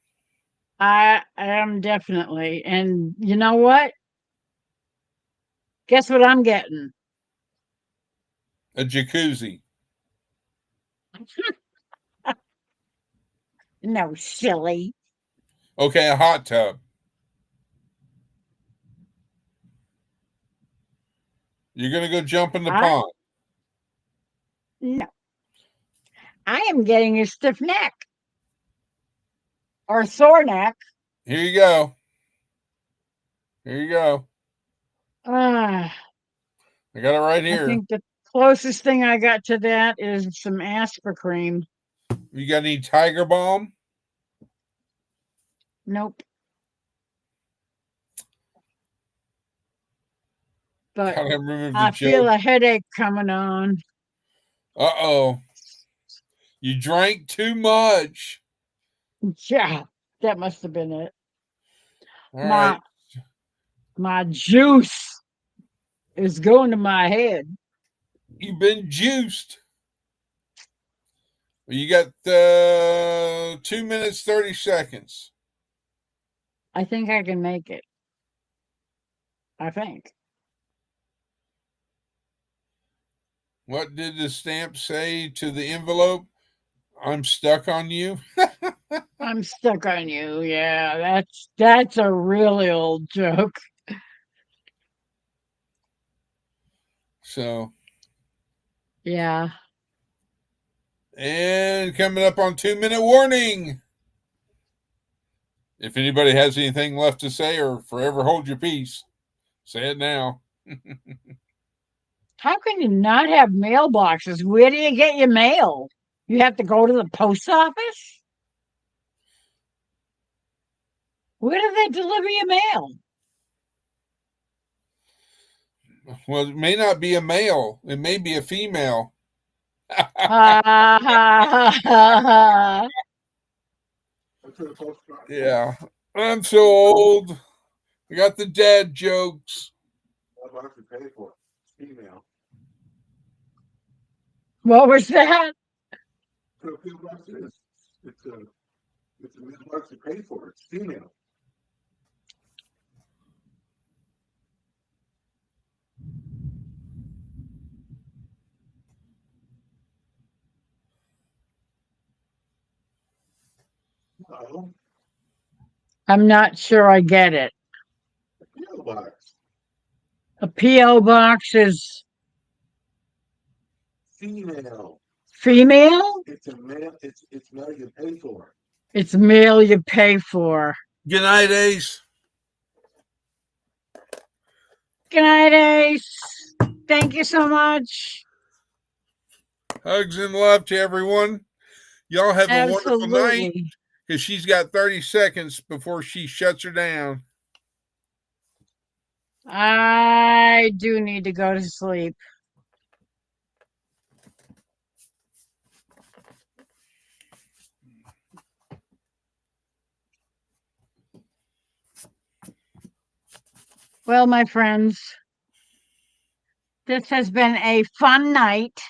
I am definitely. And you know what? Guess what I'm getting? A jacuzzi. No, silly. Okay, a hot tub. You're going to go jump in the pond. No. I am getting a stiff neck. Or sore neck. Here you go. Here you go. I got it right here. I think the closest thing I got to that is some Aspercream. You got any Tiger Balm? Nope. But I feel a headache coming on. Uh-oh. You drank too much. Yeah, that must have been it. All right. My juice is going to my head. You've been juiced. You got 2 minutes, 30 seconds. I think I can make it. I think. What did the stamp say to the envelope? I'm stuck on you. I'm stuck on you. Yeah, that's a really old joke. So. Yeah. And coming up on 2-minute warning. If anybody has anything left to say or forever hold your peace, say it now. How can you not have mailboxes? Where do you get your mail? You have to go to the post office? Where do they deliver your mail? Well, it may not be a male. It may be a female. Yeah. I'm so old. I got the dad jokes. I'd like to pay for it. Female. What was that? So it's a mailbox to pay for it. It's female. No. I'm not sure I get it. P.O. box. A P.O. box is Female. female? It's a mail. It's mail you pay for. It's mail you pay for. Good night, Ace. Good night, Ace. Thank you so much. Hugs and love to everyone. Y'all have a wonderful night. Because she's got 30 seconds before she shuts her down. I do need to go to sleep. Well, my friends, this has been a fun night.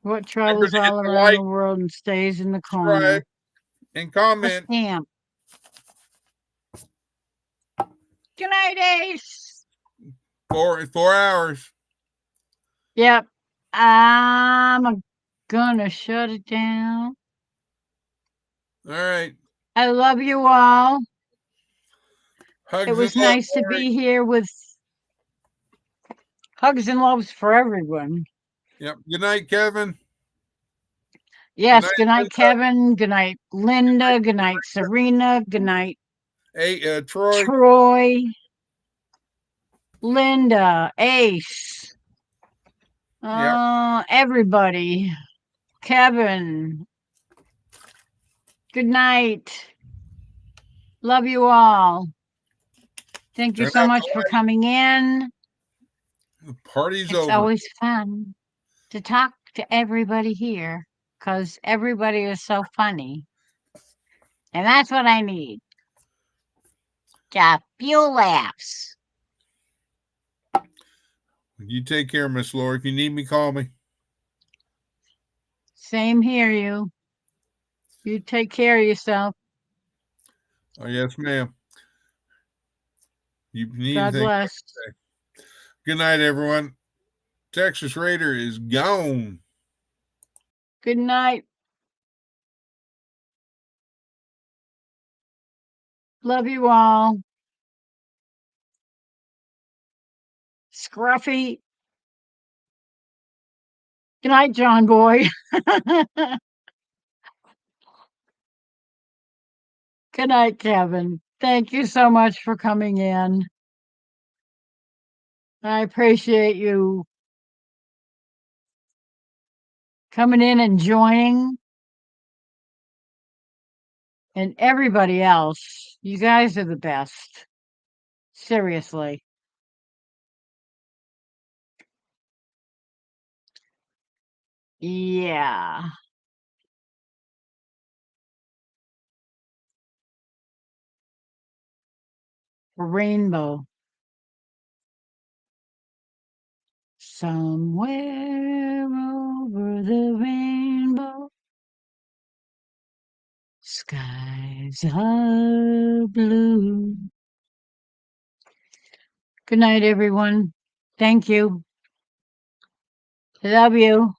What travels all around the world and stays in the corner. And comment. Stamp. Good night, Ace. 4 hours. Yep. I'm gonna shut it down. All right. I love you all. Hugs it was nice to be here with hugs and loves for everyone. Yep. Good night, Kevin. Yes. Good night, Kevin. Good night, Linda. Good night, Serena. Good night, Hey, Troy. Troy, Linda, Ace, everybody, Kevin. Good night. Love you all. Thank you Turn so out much the for light. coming in. The party's It's over. always fun to talk to everybody here because everybody is so funny. And that's what I need. A few laughs. You take care, Miss Laura. If you need me, call me. Same here, you. You take care of yourself. Oh, yes, ma'am. You need God anything? bless. Good night, everyone. Texas Raider is gone. Good night. Love you all. Scruffy. Good night, John Boy. Good night, Kevin. Thank you so much for coming in. I appreciate you coming in and joining. And everybody else, you guys are the best. Seriously. Yeah. Rainbow. Somewhere over the rainbow, skies are blue. Good night, everyone. Thank you. Love you.